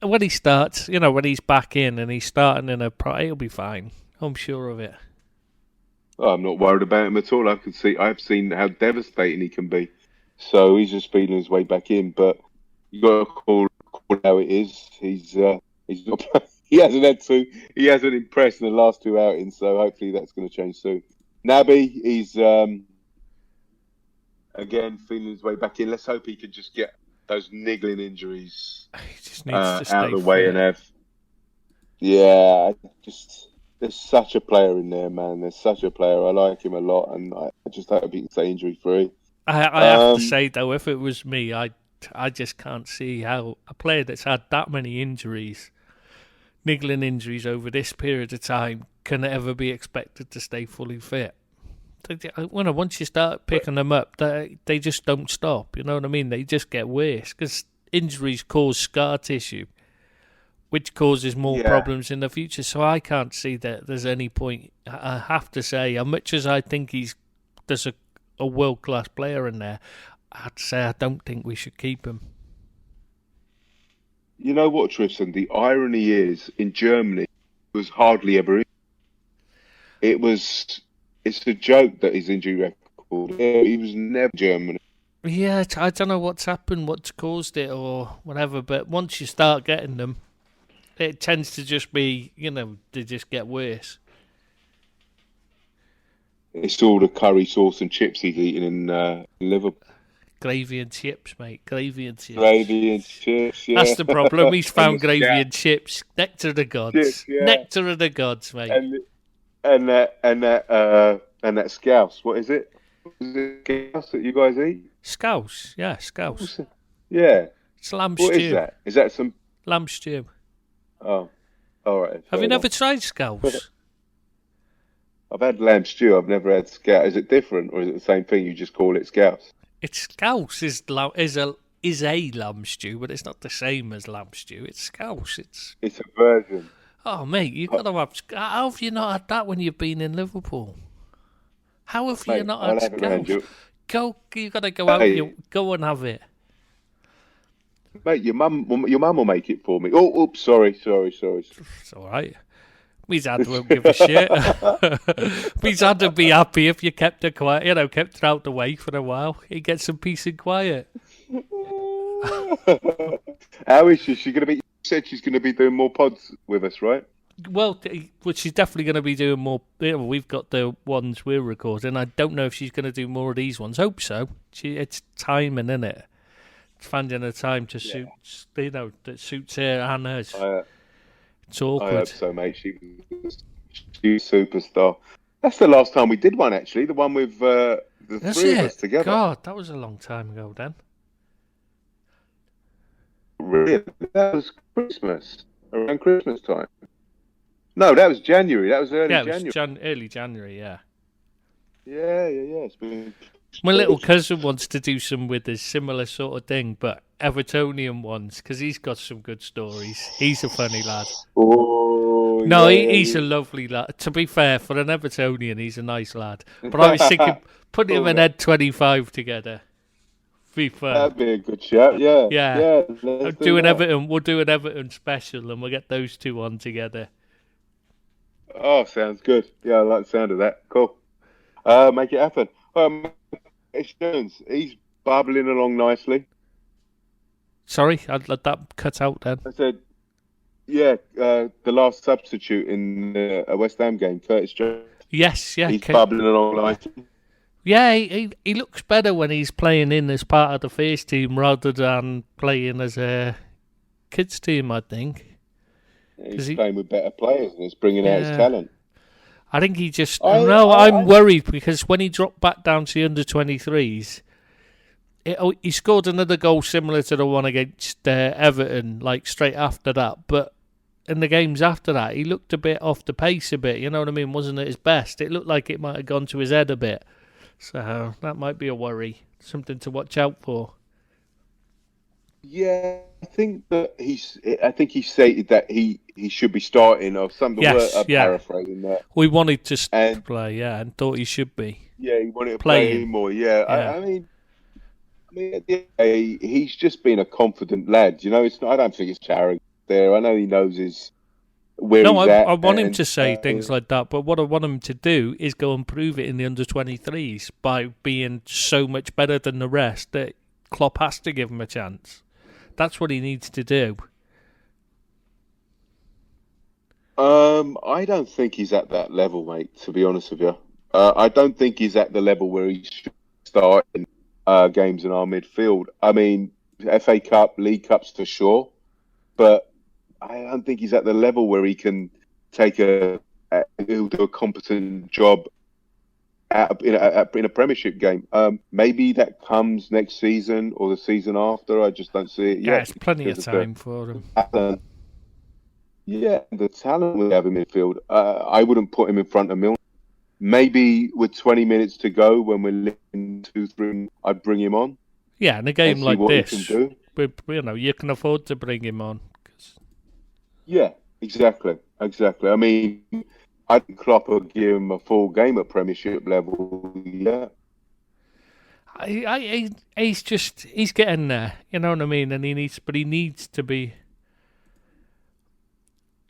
When he starts, when he's back in and he's starting in he'll be fine. I'm sure of it. Oh, I'm not worried about him at all. I've seen how devastating he can be. So he's just feeling his way back in. But you got to call it how it is. He's not. He hasn't impressed in the last two outings. So hopefully that's going to change soon. Naby, he's again feeling his way back in. Let's hope he can just get those niggling injuries He just needs to stay out of the way fit. and have. Yeah, there's such a player in there, man. There's such a player. I like him a lot, and I just hope he can stay injury free. I have to say though, if it was me, I just can't see how a player that's had that many injuries, niggling injuries over this period of time, can ever be expected to stay fully fit. Once you start picking them up, they just don't stop. You know what I mean? They just get worse because injuries cause scar tissue, which causes more problems in the future. So I can't see that there's any point. I have to say, as much as I think there's a world-class player in there, I'd say I don't think we should keep him. You know what, Tristan? The irony is, in Germany, it was hardly ever. It's a joke that his injury record. He was never German. Yeah, I don't know what's happened, what's caused it, or whatever. But once you start getting them, it tends to just be, they just get worse. It's all the curry sauce and chips he's eating in Liverpool. Gravy and chips, mate. Gravy and chips. Gravy and chips, yeah. That's the problem. He's found And the gravy and chips. Nectar of the gods. chips, yeah. Nectar of the gods, mate. And that scouse. What is it? Is it scouse that you guys eat? Scouse, yeah, scouse. Yeah. It's lamb What stew. is that? Is that some? Lamb stew. Oh, all right. Have you never tried scouse? I've had lamb stew. I've never had scouse. Is it different, or is it the same thing? You just call it scouse? It's scouse is a lamb stew, but it's not the same as lamb stew. It's scouse. It's a version. Oh, mate, you've got to have. How have you not had that when you've been in Liverpool? How have you not had scouse? You got to go out. Go and have it. Mate, your mum will make it for me. Oh, oops, sorry. It's all right. My dad won't give a shit. My dad would be happy if you kept her quiet, kept her out the way for a while. He'd get some peace and quiet. How is she? She going to be? You said she's going to be doing more pods with us, right? Well, she's definitely going to be doing more. We've got the ones we're recording. I don't know if she's going to do more of these ones. Hope so. It's timing, isn't it? Finding a time to suit, that suits her and hers. It's awkward. I hope so, mate. She's a superstar. That's the last time we did one, actually. The one with the three of us together. God, that was a long time ago, then. Really? That was Christmas. Around Christmas time. No, that was January. That was early January. Early January, yeah. Yeah. It's been... My little cousin wants to do some with a similar sort of thing, but Evertonian ones, because he's got some good stories. He's a funny lad. Oh, no, he's a lovely lad. To be fair, for an Evertonian, he's a nice lad. But I was thinking, putting him and Ed001 together. Be fun. That'd be a good shout, yeah. Yeah. We'll do an Everton special, and we'll get those two on together. Oh, sounds good. Yeah, I like the sound of that. Cool. Make it happen. It's Jones. He's bubbling along nicely. Sorry, I'd let that cut out then. I said, yeah, the last substitute in a West Ham game, Curtis Jones. Yes, yeah. He's bubbling along nicely. Yeah, he looks better when he's playing in as part of the first team rather than playing as a kids team, I think. He's playing with better players and he's bringing out his talent. I think he just... I'm worried because when he dropped back down to the under-23s, he scored another goal similar to the one against Everton, like straight after that. But in the games after that, he looked a bit off the pace a bit, you know what I mean? Wasn't at his best. It looked like it might have gone to his head a bit. So that might be a worry. Something to watch out for. Yeah, I think he stated that he should be starting or something. Yes, paraphrasing that. We wanted to play, and thought he should be. Yeah, he wanted to play more. Yeah, yeah. I mean, at the end of the day, he's just been a confident lad. You know, I don't think it's arrogant there. I know he knows where he's at. I want him to say things like that, but what I want him to do is go and prove it in the under-23s by being so much better than the rest that Klopp has to give him a chance. That's what he needs to do. I don't think he's at that level, mate, to be honest with you. I don't think he's at the level where he should start in games in our midfield. I mean, FA Cup, League Cups for sure, but I don't think he's at the level where he can he'll do a competent job in a Premiership game. Maybe that comes next season or the season after. I just don't see it yet. Yeah, it's plenty of time for him. Yeah, the talent we have in midfield. I wouldn't put him in front of Milner. Maybe with 20 minutes to go, when we're leading 2-3, I'd bring him on. Yeah, in a game like this, you can afford to bring him on. Yeah, exactly. I mean, I think Klopp will give him a full game at Premiership level. Yeah. He's getting there. You know what I mean? And he needs to be.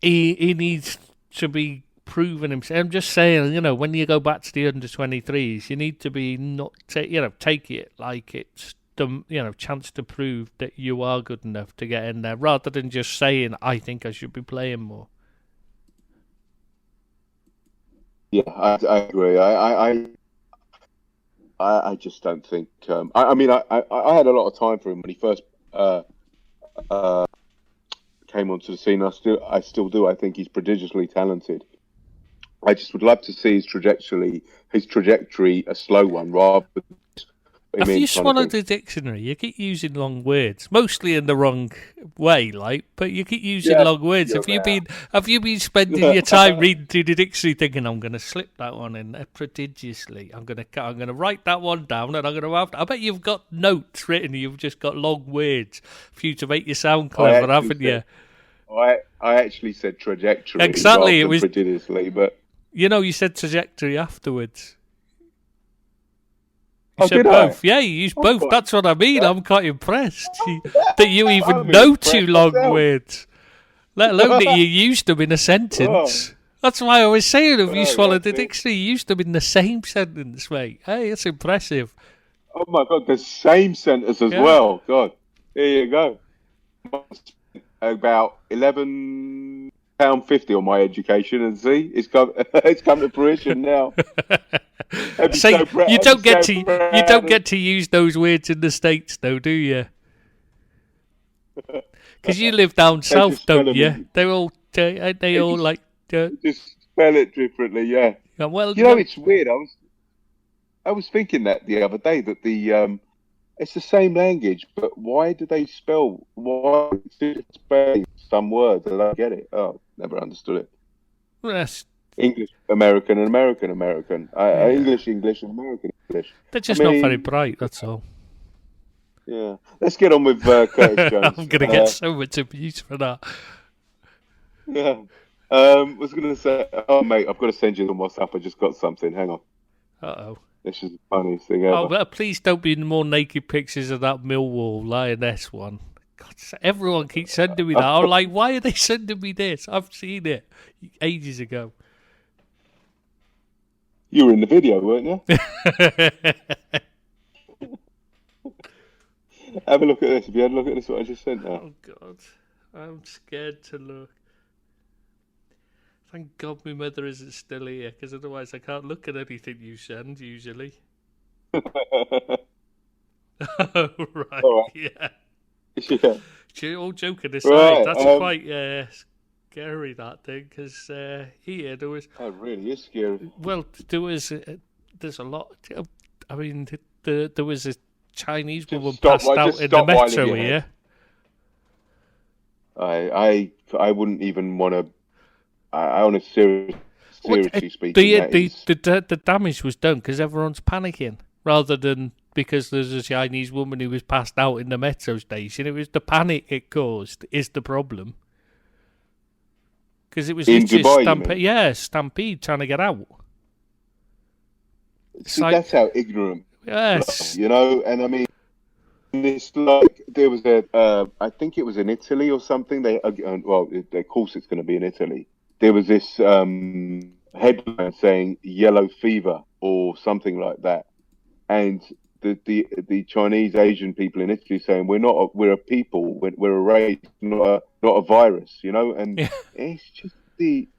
He needs to be proving himself. I'm just saying, when you go back to the under-23s, you need to be take it like it's the chance to prove that you are good enough to get in there, rather than just saying, I think I should be playing more. Yeah, I agree. I just don't think. I mean, I had a lot of time for him when he first uh, came onto the scene. I still do. I think he's prodigiously talented. I just would love to see his trajectory a slow one rather than Have you swallowed the dictionary? You keep using long words, mostly in the wrong way, but you keep using long words. Have you been spending your time reading through the dictionary, thinking I'm going to slip that one in there prodigiously? I'm going to write that one down, and I'm going to have. I bet you've got notes written. You've just got long words for you to make you sound clever, haven't you? I actually said trajectory. Exactly, it was prodigiously, but you said trajectory afterwards. You said both. Yeah, you used both. That's what I mean. I'm quite impressed that you even know two long words, let alone that you used them in a sentence. That's why I was saying, if you swallowed the dictionary, you used them in the same sentence, mate. Hey, that's impressive. Oh my God, the same sentence as well. God, there you go. About £11.50 on my education, and see, it's come to fruition now. So you don't get to use those words in the States, though, do you? Because you live down south, don't you? They're all like just spell it differently, yeah. Well, it's weird. I was thinking that the other day that it's the same language, but why do they spell some words? I don't get it. Oh, never understood it. Yes. English, American, and American, American. English, English, and American, English. They're just not very bright, that's all. Yeah. Let's get on with Curtis Jones. I'm going to get so much abuse for that. Yeah. I was going to say, oh, mate, I've got to send you on WhatsApp. I just got something. Hang on. Uh-oh. This is the funniest thing ever. Oh, well, please don't be more naked pictures of that Millwall Lioness one. God, everyone keeps sending me that. I'm like, why are they sending me this? I've seen it ages ago. You were in the video, weren't you? Have a look at this. Have you had a look at this, what I just sent now? Oh, God. I'm scared to look. Thank God my mother isn't still here, because otherwise I can't look at anything you send, usually. Oh, right. Yeah. All joking aside, that's quite scary, that thing, because here there was... That really is scary. Well, there's a lot... I mean, there was a Chinese woman passed out in the metro here. I wouldn't even want to... I want to seriously speak. The damage was done because everyone's panicking, rather than because there's a Chinese woman who was passed out in the metro station. It was the panic it caused is the problem. Because it was in Dubai, stampede trying to get out. See, that's how ignorant. Yes, and I mean, it's like there was I think it was in Italy or something. Of course, it's going to be in Italy. There was this headline saying yellow fever or something like that, and the Chinese Asian people in Italy saying we're a people, we're a race, not a virus, and it's just the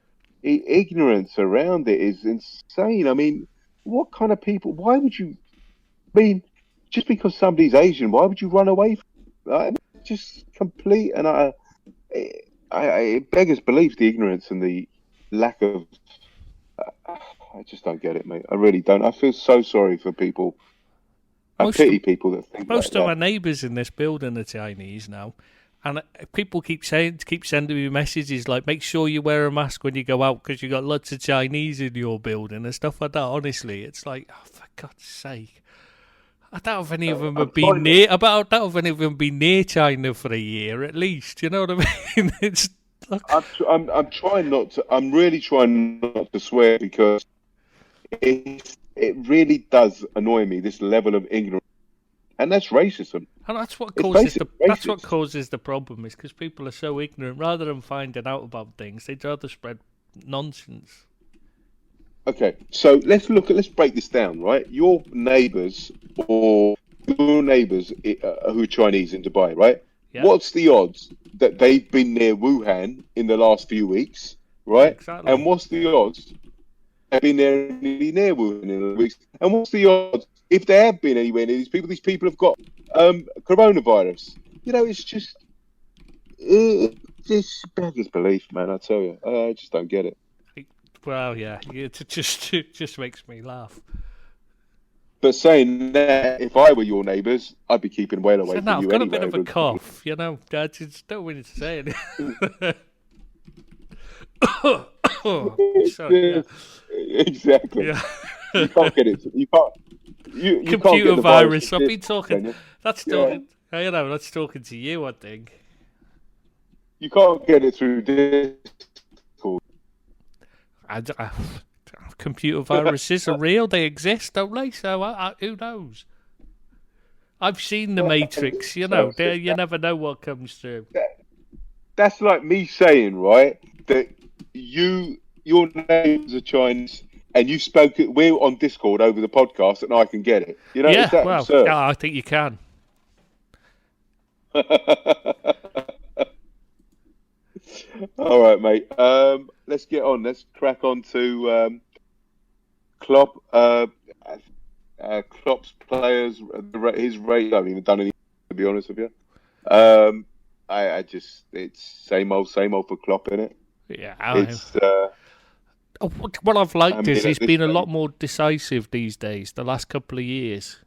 ignorance around it is insane. I mean, what kind of people? Why would you? I mean, just because somebody's Asian, why would you run away from it? Just complete and it beggars belief, the ignorance and the lack of... I just don't get it, mate. I really don't. I feel so sorry for people. I pity people that think most of my neighbours in this building are Chinese now, and people keep sending me messages like, make sure you wear a mask when you go out because you got lots of Chinese in your building and stuff like that. Honestly, it's like, oh, for God's sake. I doubt if any of them have been near. I doubt if any of them been near China for a year at least. You know what I mean? It's. I'm trying not to. I'm really trying not to swear because it really does annoy me. This level of ignorance, and that's racism. And that's what causes the problem. Is because people are so ignorant. Rather than finding out about things, they'd rather spread nonsense. Okay, so let's break this down, right? Your neighbours who are Chinese in Dubai, right? Yeah. What's the odds that they've been near Wuhan in the last few weeks, right? Exactly. And what's the odds been there anywhere near within weeks. And what's the odds if they have been anywhere near these people? These people have got coronavirus. You know, it's just beggars belief, man. I tell you, I just don't get it. Well, yeah, it just makes me laugh. But saying that, if I were your neighbours, I'd be keeping well away So from now I've you got anyway. a bit of a cough, you know. I just don't want to say it. Sorry, yeah. Exactly. Yeah. You can't get it. You can't. You Computer can't get the virus. I've this, been talking. That's talking. You know, that's talking to you. I think. You can't get it through Discord. Computer viruses are real. They exist, don't they? So who knows? I've seen the Matrix. You know, you never know what comes through. That's like me saying, right, that your neighbours are Chinese and you spoke it. We're on Discord over the podcast, and I can get it. You know, Yeah, is that well, absurd? yeah, I think you can. All right, mate. Let's get on. Let's crack on to Klopp. Klopp's players. His rate. I haven't even done anything, to be honest with you. I just it's same old for Klopp, innit? Yeah, It's what I've liked is he's been a stage. lot more decisive these days. The last couple of years,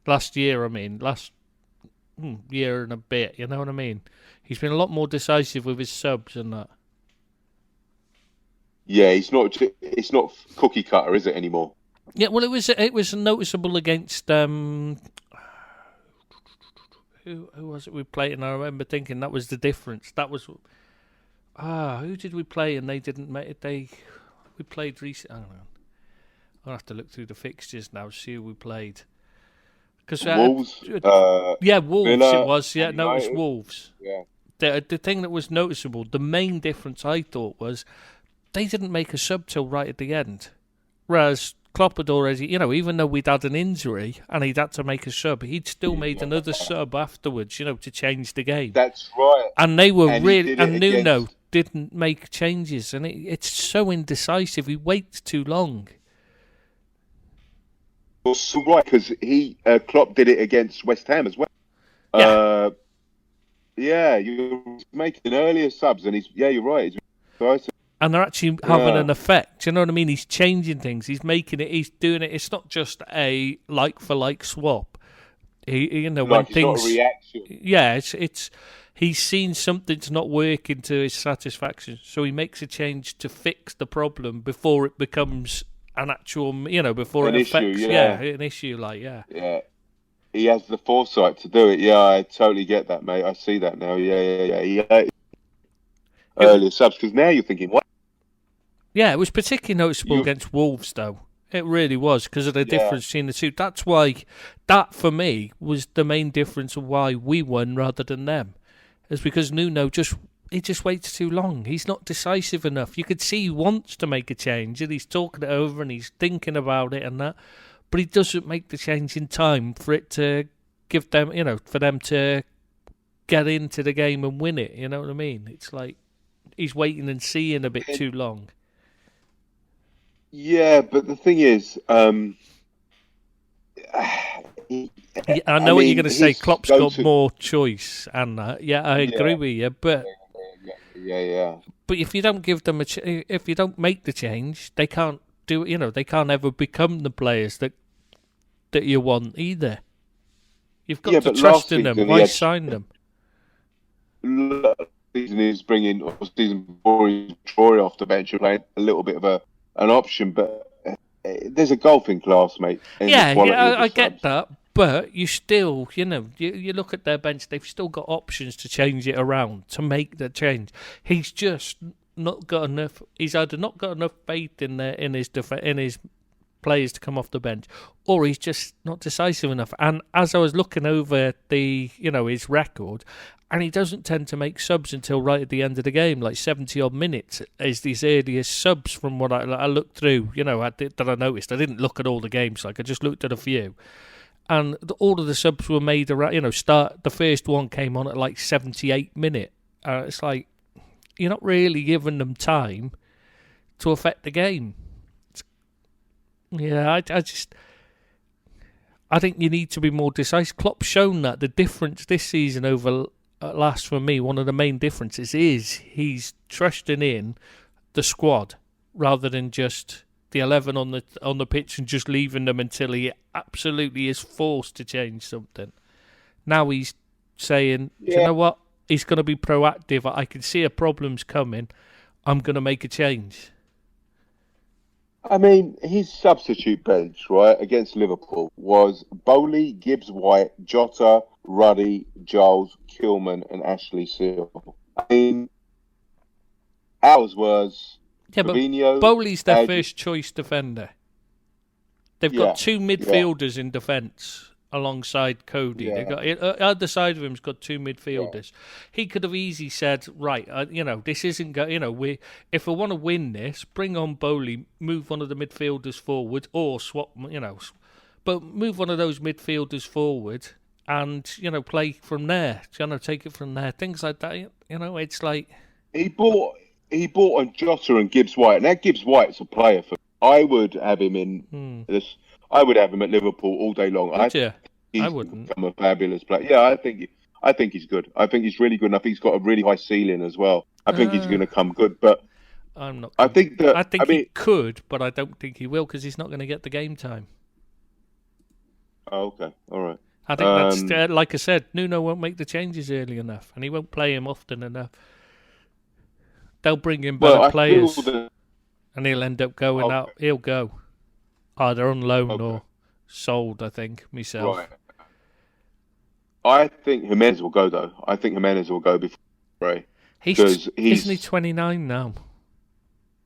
last year year and a bit. You know what I mean? He's been a lot more decisive with his subs and that. Yeah, it's not cookie cutter, is it anymore? Yeah, well, it was noticeable against who was it we played? And I remember thinking that was the difference. That was who did we play? And they didn't make it. We played recently. I don't know. I'll have to look through the fixtures now to see who we played. Because Wolves. Wolves. Villa, It was. Yeah, no, it was United. Wolves. Yeah. The thing that was noticeable, the main difference I thought was they didn't make a sub till right at the end, whereas Klopp had already, you know, even though we'd had an injury and he'd had to make a sub, he'd still made another sub afterwards, you know, to change the game. That's right. And they were And really, and Nuno against... didn't make changes, and it's so indecisive. He waits too long. Well, so right, because Klopp did it against West Ham as well. Yeah. Yeah, you're making earlier subs, and you're right. He's decisive. And they're actually having an effect. You know what I mean? He's changing things. He's making it. He's doing it. It's not just a like for like swap. You know, when things. It's not a reaction. Yeah, it's. He's seen something's not working to his satisfaction, so he makes a change to fix the problem before it becomes an actual. You know, before it affects. An issue. Yeah. He has the foresight to do it. Yeah, I totally get that, mate. I see that now. Yeah. Earlier subs, because now you're thinking, what? Yeah, it was particularly noticeable against Wolves, though. It really was, because of the difference between the two. That's why, that for me, was the main difference of why we won rather than them. Is because Nuno just waits too long. He's not decisive enough. You could see he wants to make a change, and he's talking it over, and he's thinking about it and that. But he doesn't make the change in time for it to give them, you know, for them to get into the game and win it. You know what I mean? It's like he's waiting and seeing a bit too long. Yeah, but the thing is, I know what you're going to say. Klopp's got more choice, and I agree with you. But yeah. But if you don't give them if you don't make the change, they can't do it. You know, they can't ever become the players that you want either. You've got to trust in them. Why sign them? Season is bringing, or season before he's Troy off the bench and playing a little bit of an option, but there's a golfing class, mate. I get that, but you still, you know, you look at their bench, they've still got options to change it around, to make the change. He's just not got enough. He's either not got enough faith in his players to come off the bench, or he's just not decisive enough. And as I was looking over his record, and he doesn't tend to make subs until right at the end of the game, like 70 odd minutes is these earliest subs from what I looked through, you know, that I noticed. I didn't look at all the games, like I just looked at a few. And all of the subs were made around, you know, the first one came on at like 78 minute. It's like, you're not really giving them time to affect the game. Yeah, I think you need to be more decisive. Klopp's shown that the difference this season over last, for me, one of the main differences is he's trusting in the squad rather than just the 11 on the pitch and just leaving them until he absolutely is forced to change something. Now he's saying, Do you know what? He's going to be proactive. I can see a problem's coming. I'm going to make a change. I mean, his substitute bench, right, against Liverpool was Bowley, Gibbs-White, Jota, Ruddy, Giles, Kilman, and Ashley Seal. I mean, ours was Fabinho, but Bowley's their first choice defender. They've got two midfielders in defence alongside Cody. They got either side of him's got two midfielders. He could have easily said, right, this isn't going. If we want to win this, bring on Bowley, move one of the midfielders forward, or swap. But move one of those midfielders forward and play from there. Take it from there. Things like that. It's like he bought on Jota and Gibbs-White, and that Gibbs-White's a player for. I would have him in this. I would have him at Liverpool all day long. I wouldn't. Become a fabulous player. Yeah, I think he's good. I think he's really good, and I think he's got a really high ceiling as well. I think he's going to come good, but I'm not. I think he could, but I don't think he will because he's not going to get the game time. Oh, okay, all right. I think that's like I said. Nuno won't make the changes early enough, and he won't play him often enough. They'll bring in better players, and he'll end up going out. He'll go either on loan or sold. I think myself. Right. I think Jimenez will go though. I think Jimenez will go before Ray. Isn't he 29 now?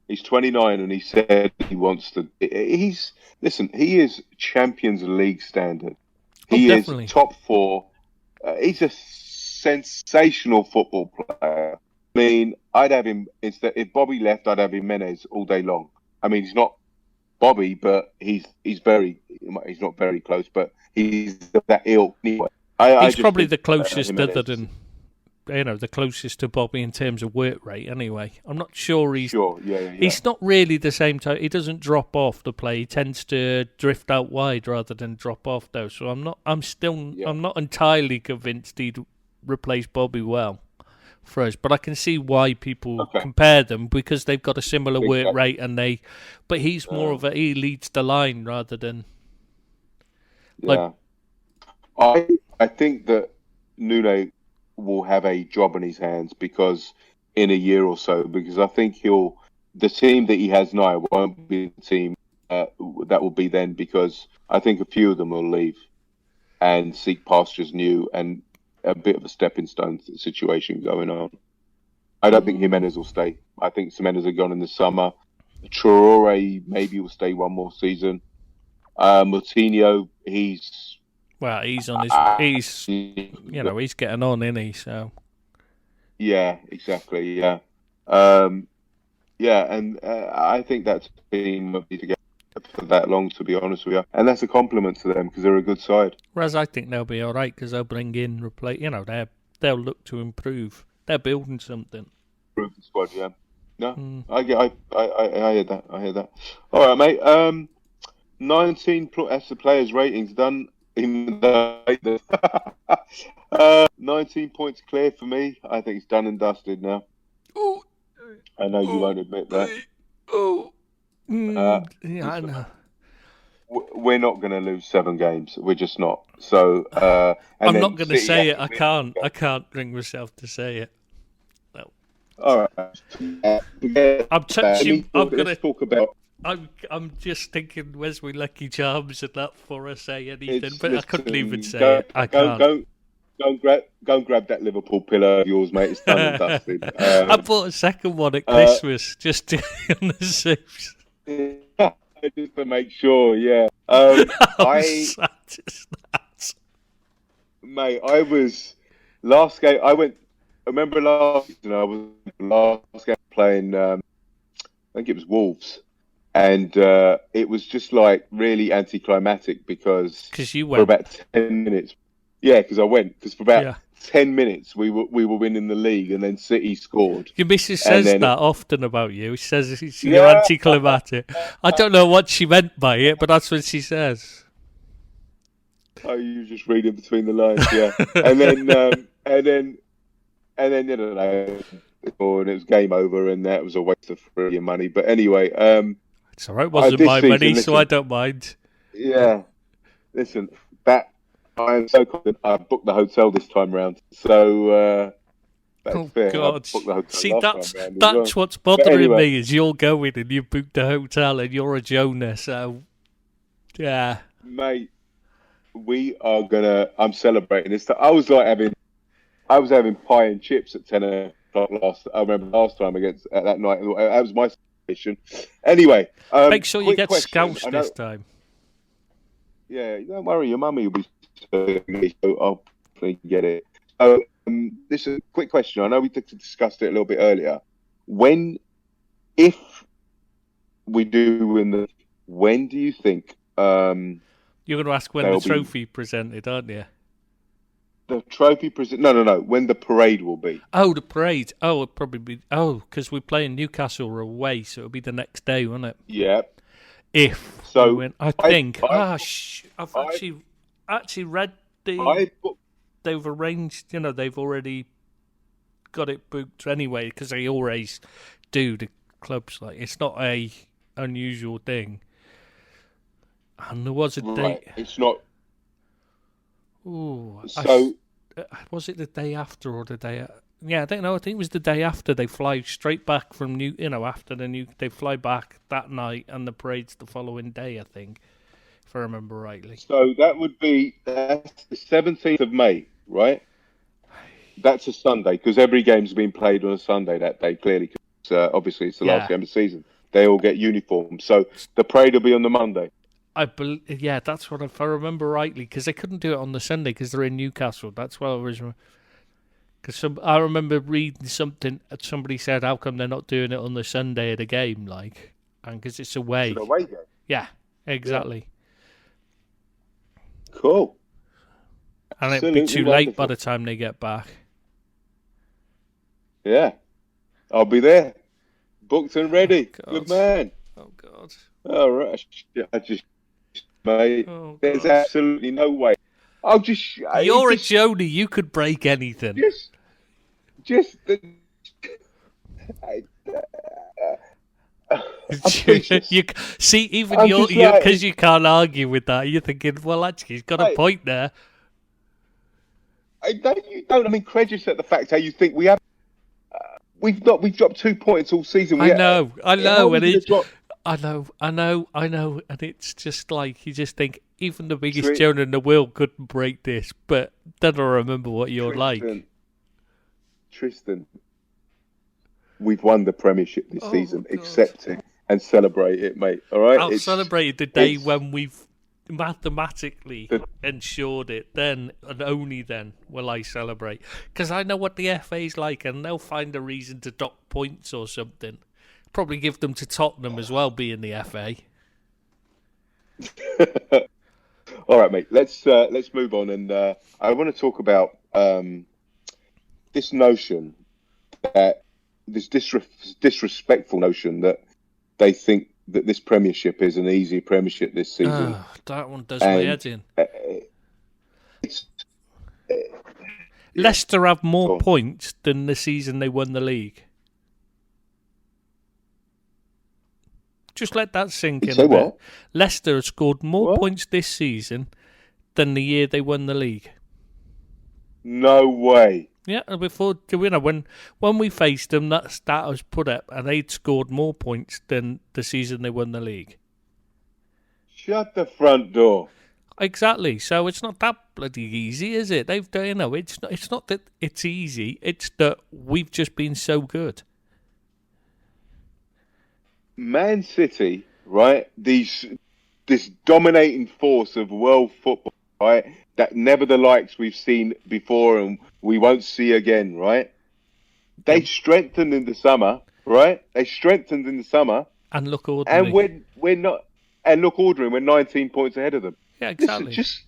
He's 29, and he said he wants to. He is Champions League standard. He is top 4. He's a sensational football player. I mean, I'd have him instead. If Bobby left, I'd have Jimenez all day long. I mean, he's not Bobby, but he's not very close, but he's that ilk anyway. He's probably the closest other than the closest to Bobby in terms of work rate. Anyway, I'm not sure he's. Sure, yeah. He's not really the same type. He doesn't drop off the play. He tends to drift out wide rather than drop off though. So I'm not entirely convinced he'd replace Bobby well for us. But I can see why people compare them because they've got a similar work rate but he's more of he leads the line rather than. I think that Nuno will have a job in his hands because in a year or so, because I think the team that he has now won't be the team that will be then, because I think a few of them will leave and seek pastures new and a bit of a stepping stone situation going on. I don't think Jimenez will stay. I think Jimenez are gone in the summer. Traore maybe will stay one more season. Moutinho, he's on his. He's getting on, isn't he? So. Yeah, exactly. Yeah, and I think that team will be together for that long, to be honest with you, and that's a compliment to them because they're a good side. Whereas I think they'll be all right because they'll bring in replace. They'll look to improve. They're building something. Improve the squad, yeah. No, I hear that. I hear that. All right, mate. 19. That's the players' ratings done. 19 points clear for me. I think it's done and dusted now. I know you won't admit that. Yeah, I know. We're not going to lose 7 games. We're just not. So I'm not going to say it. I can't bring myself to say it. No. All right. I'm touching. Let's talk about. I'm just thinking, where's my Lucky Charms and that before I say anything, but I couldn't even say it. I can't. Go and grab that Liverpool pillow of yours, mate. It's done and dusted. I bought a second one at Christmas just on the soups. Just to make sure, yeah. Mate, I was last game. I remember last season. I was last game playing. I think it was Wolves. And it was just like really anticlimactic because you went for about 10 minutes. Yeah, because I went. Because for 10 minutes we were winning the league, and then City scored. Your missus And says then that often about you. She says you're Yeah. anticlimactic. I don't know what she meant by it, but that's what she says. Oh, you just read it between the lines, yeah. And then you know, and it was game over, and that was a waste of your money. But anyway, It's all right. It wasn't my money, so I don't mind. Yeah, listen, that I am so confident. I booked the hotel this time round, so that's Oh fair. God! I booked the hotel See, last time round as that's well. what's bothering anyway. me is you're going and you booked a hotel and you're a Jonah. So yeah, Mate, I'm celebrating this. I was having pie and chips at 10 o'clock I remember last time at that night. That was my situation. Anyway, make sure you quick get question. scoused I know, this time. Yeah, don't worry, your mummy will be so I'll probably get it. So, this is a quick question. I know we discussed it a little bit earlier. If we do win when do you think You're going to ask when the there'll trophy presented, aren't you? the trophy present? No. When the parade will be? Oh, the parade. Oh, it'll probably be. Oh, because we're playing Newcastle away, so it'll be the next day, won't it? Yeah. If So we win, I think. I've I- actually read I booked. they've arranged. You know, they've already got it booked anyway because they always do. The clubs like it's not a unusual thing. And there was a Right, date. it's not. Ooh, So was it the day after or the day? Yeah, I don't know. I think it was the day after. They fly straight back from after they fly back that night, and the parade's the following day. I think, if I remember rightly. so that's the 17th of May, right? That's a Sunday because every game's been played on a Sunday that day. Clearly, because obviously it's the last game of the season. They all get uniforms, so the parade will be on the Monday. Yeah, that's what if I remember rightly, because they couldn't do it on the Sunday because they're in Newcastle. That's what I was. Because I remember reading something. Somebody said, "How come they're not doing it on the Sunday of the game?" Like, and because it's away. It's an away game. Yeah, exactly. Yeah. Cool. And it'd be too late by the time they get back. Yeah, I'll be there, booked and ready. Oh, Good man. Oh God. All right, mate. Oh, There's God. absolutely no way. I'll just. You're a Jody. You could break anything. Just. You see, even you because you can't argue with that. You're thinking, well, actually, he's got a point there. I don't. I'm incredulous at the fact how you think we have. We've dropped 2 points all season. I know, and I know, and it's just like you just think even the biggest Jonah in the world couldn't break this. But then I remember what you're like. Tristan, we've won the Premiership this season. God. Accept it and celebrate it, mate. All right. I'll celebrate the day when we've mathematically ensured it. Then and only then will I celebrate, because I know what the FA's like, and they'll find a reason to dock points or something. Probably give them to Tottenham as well, being the FA. All right, mate. Let's move on, and I want to talk about this notion that this disrespectful notion that they think that this Premiership is an easy Premiership this season. That one does my head in. Leicester have more points than the season they won the league. Just let that sink in a bit. Leicester have scored more points this season than the year they won the league. No way. Yeah, before when we faced them, that stat was put up, and they'd scored more points than the season they won the league. Shut the front door. Exactly. So it's not that bloody easy, is it? It's not that it's easy. It's that we've just been so good. Man City, right? This dominating force of world football, right? That never the likes we've seen before and we won't see again, right? They strengthened in the summer, right? And look ordinary. And we're not. And look ordinary. We're 19 points ahead of them. Yeah, exactly. Listen, just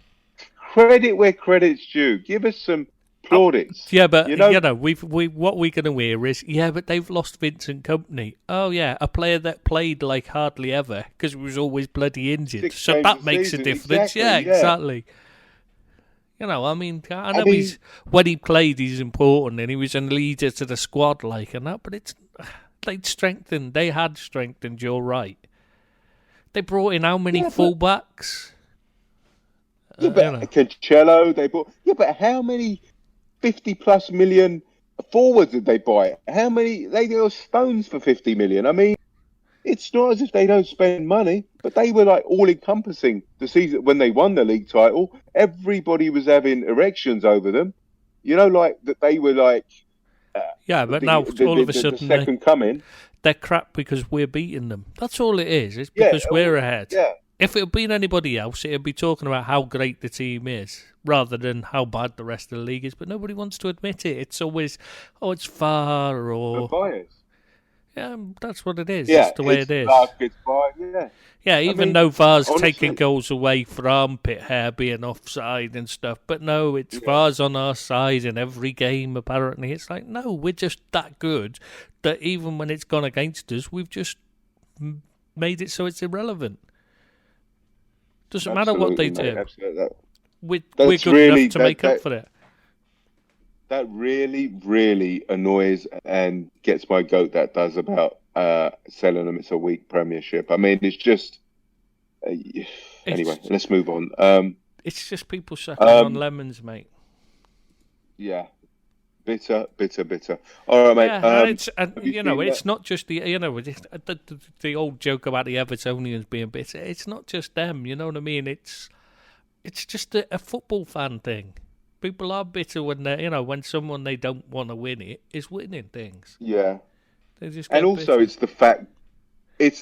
credit where credit's due. Give us some plaudits. Yeah, but you know, what we're going to hear is, yeah, but they've lost Vincent Kompany. Oh yeah, a player that played like hardly ever because he was always bloody injured. 6 So games that a makes season. a difference. Exactly, Yeah, yeah. exactly. I mean, I I know mean, when he played, he's important and he was a leader to the squad, like and that. But they had strengthened. You're right. They brought in how many yeah, but fullbacks? yeah, but Cancelo, they bought. Yeah, but how many 50+ million forwards did they buy? How many? They got stones for 50 million. I mean, it's not as if they don't spend money, but they were like all encompassing the season when they won the league title. Everybody was having erections over them. Like that they were like uh, Yeah, but now all of a the sudden second coming. they're crap because we're beating them. That's all it is. It's Yeah, because we're ahead. yeah. If it had been anybody else, it would be talking about how great the team is rather than how bad the rest of the league is. But nobody wants to admit it. It's always, it's far The or... bias. Yeah, that's what it is. Yeah, It's the way it's it is. luck, it's bias. Yeah. Yeah, I even mean, though VAR's taking honestly, goals away for armpit hair being offside and stuff. But no, it's yeah, VAR's on our side in every game, apparently. It's like, no, we're just that good that even when it's gone against us, we've just made it so it's irrelevant. Doesn't matter what they mate, do. absolutely. We're That's good really enough to make up for it. that really, really annoys and gets my goat. That does about selling them. It's a weak Premiership. I mean, it's just anyway. Let's move on. It's just people sucking on lemons, mate. Yeah, bitter. All right, mate. Yeah, it's not just the old joke about the Evertonians being bitter. It's not just them. You know what I mean? It's just a football fan thing. People are bitter when when someone they don't want to win it is winning things. Yeah, they just and also bitter. it's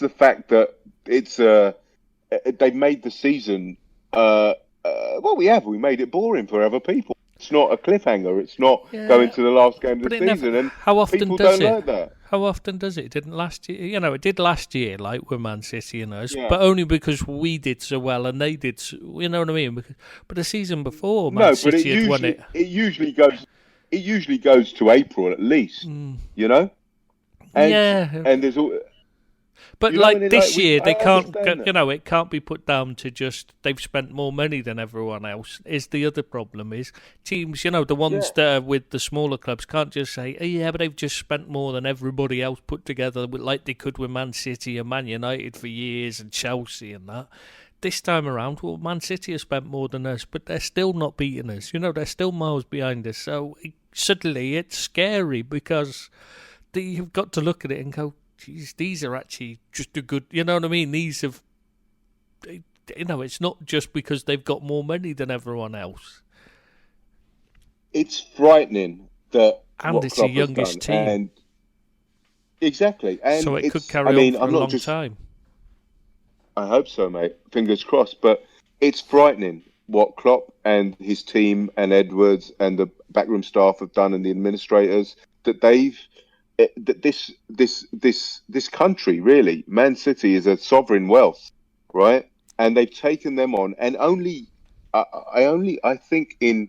the fact that it's they've made the season. We made it boring for other people. It's not a cliffhanger. It's not going to the last game of the season. And how often people does don't it? like that. How often does it? It didn't last year. It did last year, like with Man City and us, Yeah. but only because we did so well and they did. You know what I mean? But the season before, Man City had won it. It usually goes to April at least. And, and there's all. But this year, they can't. It can't be put down to just they've spent more money than everyone else. Is the other problem is teams? The ones that are with the smaller clubs can't just say, oh, yeah, but they've just spent more than everybody else put together, like they could with Man City and Man United for years and Chelsea and that. This time around, well, Man City have spent more than us, but they're still not beating us. They're still miles behind us. So suddenly, it's scary because you've got to look at it and go, geez, these are actually just a good... You know what I mean? These have... it's not just because they've got more money than everyone else. It's frightening that and it's the youngest team. And exactly. And so it could carry on for a long time. I hope so, mate. Fingers crossed. But it's frightening what Klopp and his team and Edwards and the backroom staff have done and the administrators, that they've... That this country, really, Man City is a sovereign wealth, right? And they've taken them on, and I think in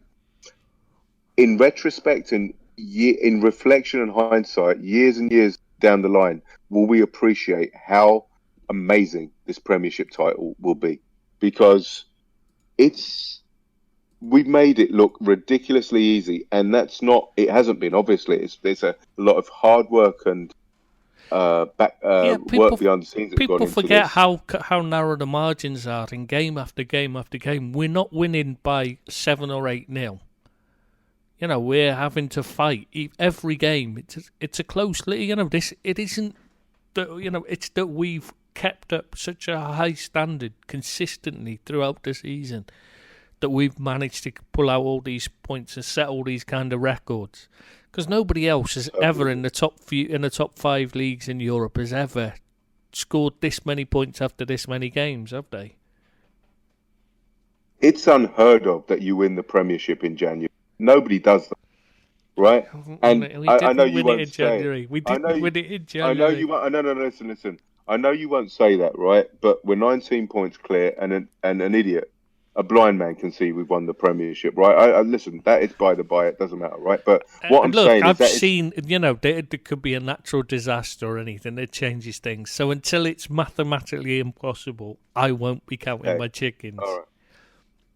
retrospect and in reflection and hindsight, years and years down the line, will we appreciate how amazing this Premiership title will be, because we've made it look ridiculously easy, and that's not. It hasn't been. Obviously, there's a lot of hard work and work behind the scenes. People forget how narrow the margins are in game after game after game. We're not winning by 7 or 8-0. We're having to fight every game. It's a close. It isn't that. It's that we've kept up such a high standard consistently throughout the season, that we've managed to pull out all these points and set all these kind of records, because nobody else has ever in the top 5 leagues in Europe has ever scored this many points after this many games, have they? It's unheard of that you win the Premiership in January. Nobody does that, right? And I know you won't say it. We didn't win it in January. I know you won't. No, listen. I know you won't say that, right? But we're 19 points clear and an idiot a blind man can see we've won the Premiership, right? I listen, that is by the by. It doesn't matter, right? But what I'm Look, saying is I've that seen, there could be a natural disaster or anything that changes things. So until it's mathematically impossible, I won't be counting my chickens. all right.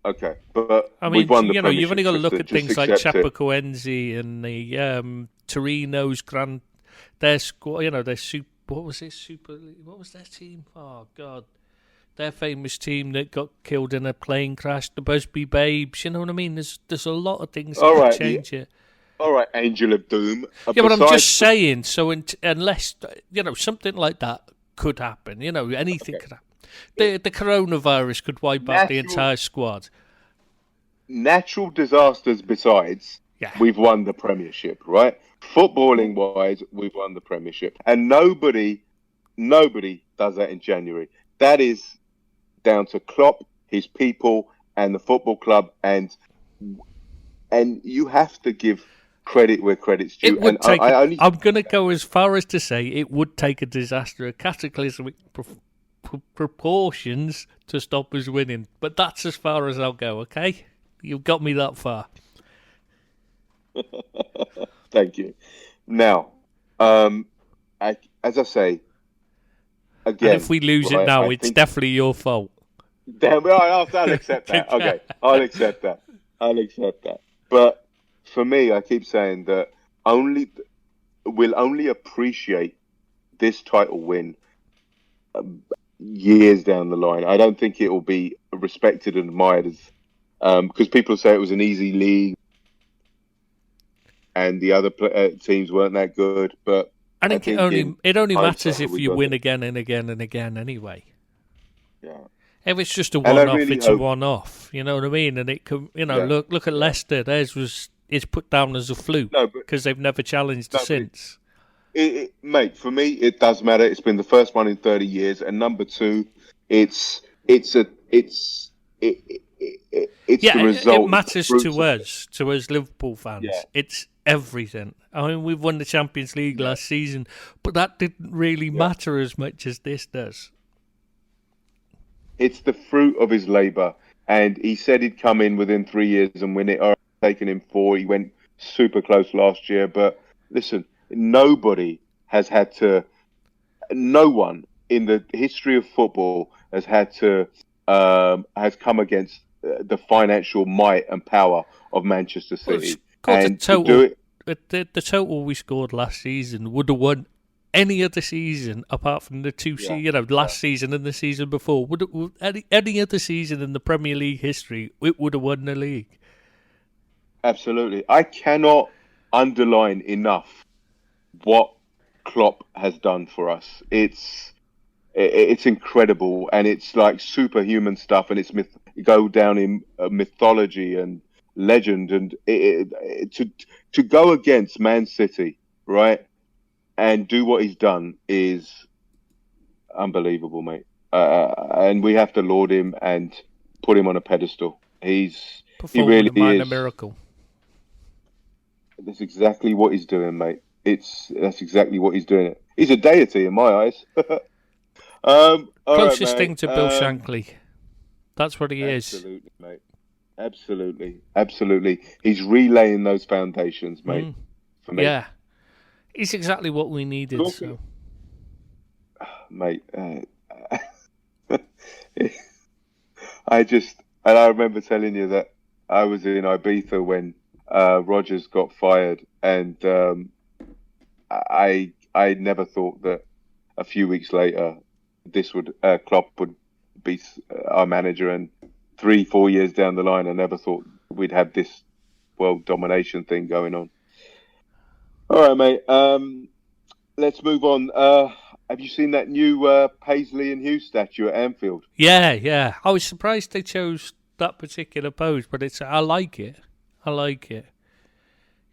Okay, but I we've mean, won the you've Premiership. only got to look at just things like accept it. Chapecoense and the Torino's their squad. Their super. What was it? What was their team? Oh God, their famous team that got killed in a plane crash. The Busby Babes. You know what I mean? There's a lot of things that All could right, change it. all right, Angel of Doom. Yeah, but I'm just saying. So unless something like that could happen. Anything could happen. The coronavirus could wipe out the entire squad. Natural disasters besides, we've won the Premiership, right? Footballing wise, we've won the Premiership, and nobody does that in January. That is down to Klopp, his people, and the football club, and you have to give credit where credit's due. It would take. I'm going to go as far as to say it would take a disaster of cataclysmic proportions to stop us winning, but that's as far as I'll go. Okay, you've got me that far. Thank you. Now, as I say, again, and if we lose it now, it's definitely your fault. Damn, I'll accept that. Okay, I'll accept that. But for me, I keep saying that we'll only appreciate this title win years down the line. I don't think it will be respected and admired as because people say it was an easy league and the other teams weren't that good. But I think it only matters if you win again and again and again anyway. Yeah. If it's just a one-off, it's a one-off. You know what I mean? And it can, look at Leicester. Theirs is put down as a fluke because they've never challenged since. Mate, for me, it does matter. It's been the first one in 30 years, and number two, it's the result. It matters to us Liverpool fans. Yeah. It's everything. I mean, we've won the Champions League last season, but that didn't really matter as much as this does. It's the fruit of his labour, and he said he'd come in within 3 years and win it. Or taken him 4. He went super close last year, but listen, no one in the history of football has has come against the financial might and power of Manchester City. The total we scored last season would have won any other season apart from the two last season and the season before. Any other season in the Premier League history, it would have won the league. Absolutely. I cannot underline enough what Klopp has done for us. It's incredible, and it's like superhuman stuff, and it's go down in mythology and legend, and to go against Man City, right, and do what he's done is unbelievable, mate. And we have to laud him and put him on a pedestal. He really is a miracle. That's exactly what he's doing, mate. That's exactly what he's doing. He's a deity in my eyes. Closest thing to Bill Shankly. That's what he is. Absolutely, mate. Absolutely. He's relaying those foundations, mate. For me. Yeah. He's exactly what we needed. Cool. So. Mate, I remember telling you that I was in Ibiza when Rodgers got fired, and I never thought that a few weeks later Klopp would be our manager, and 3-4 years down the line, I never thought we'd have this world domination thing going on. All right, mate. Let's move on. Have you seen that new Paisley and Hughes statue at Anfield? Yeah. I was surprised they chose that particular pose, but I like it.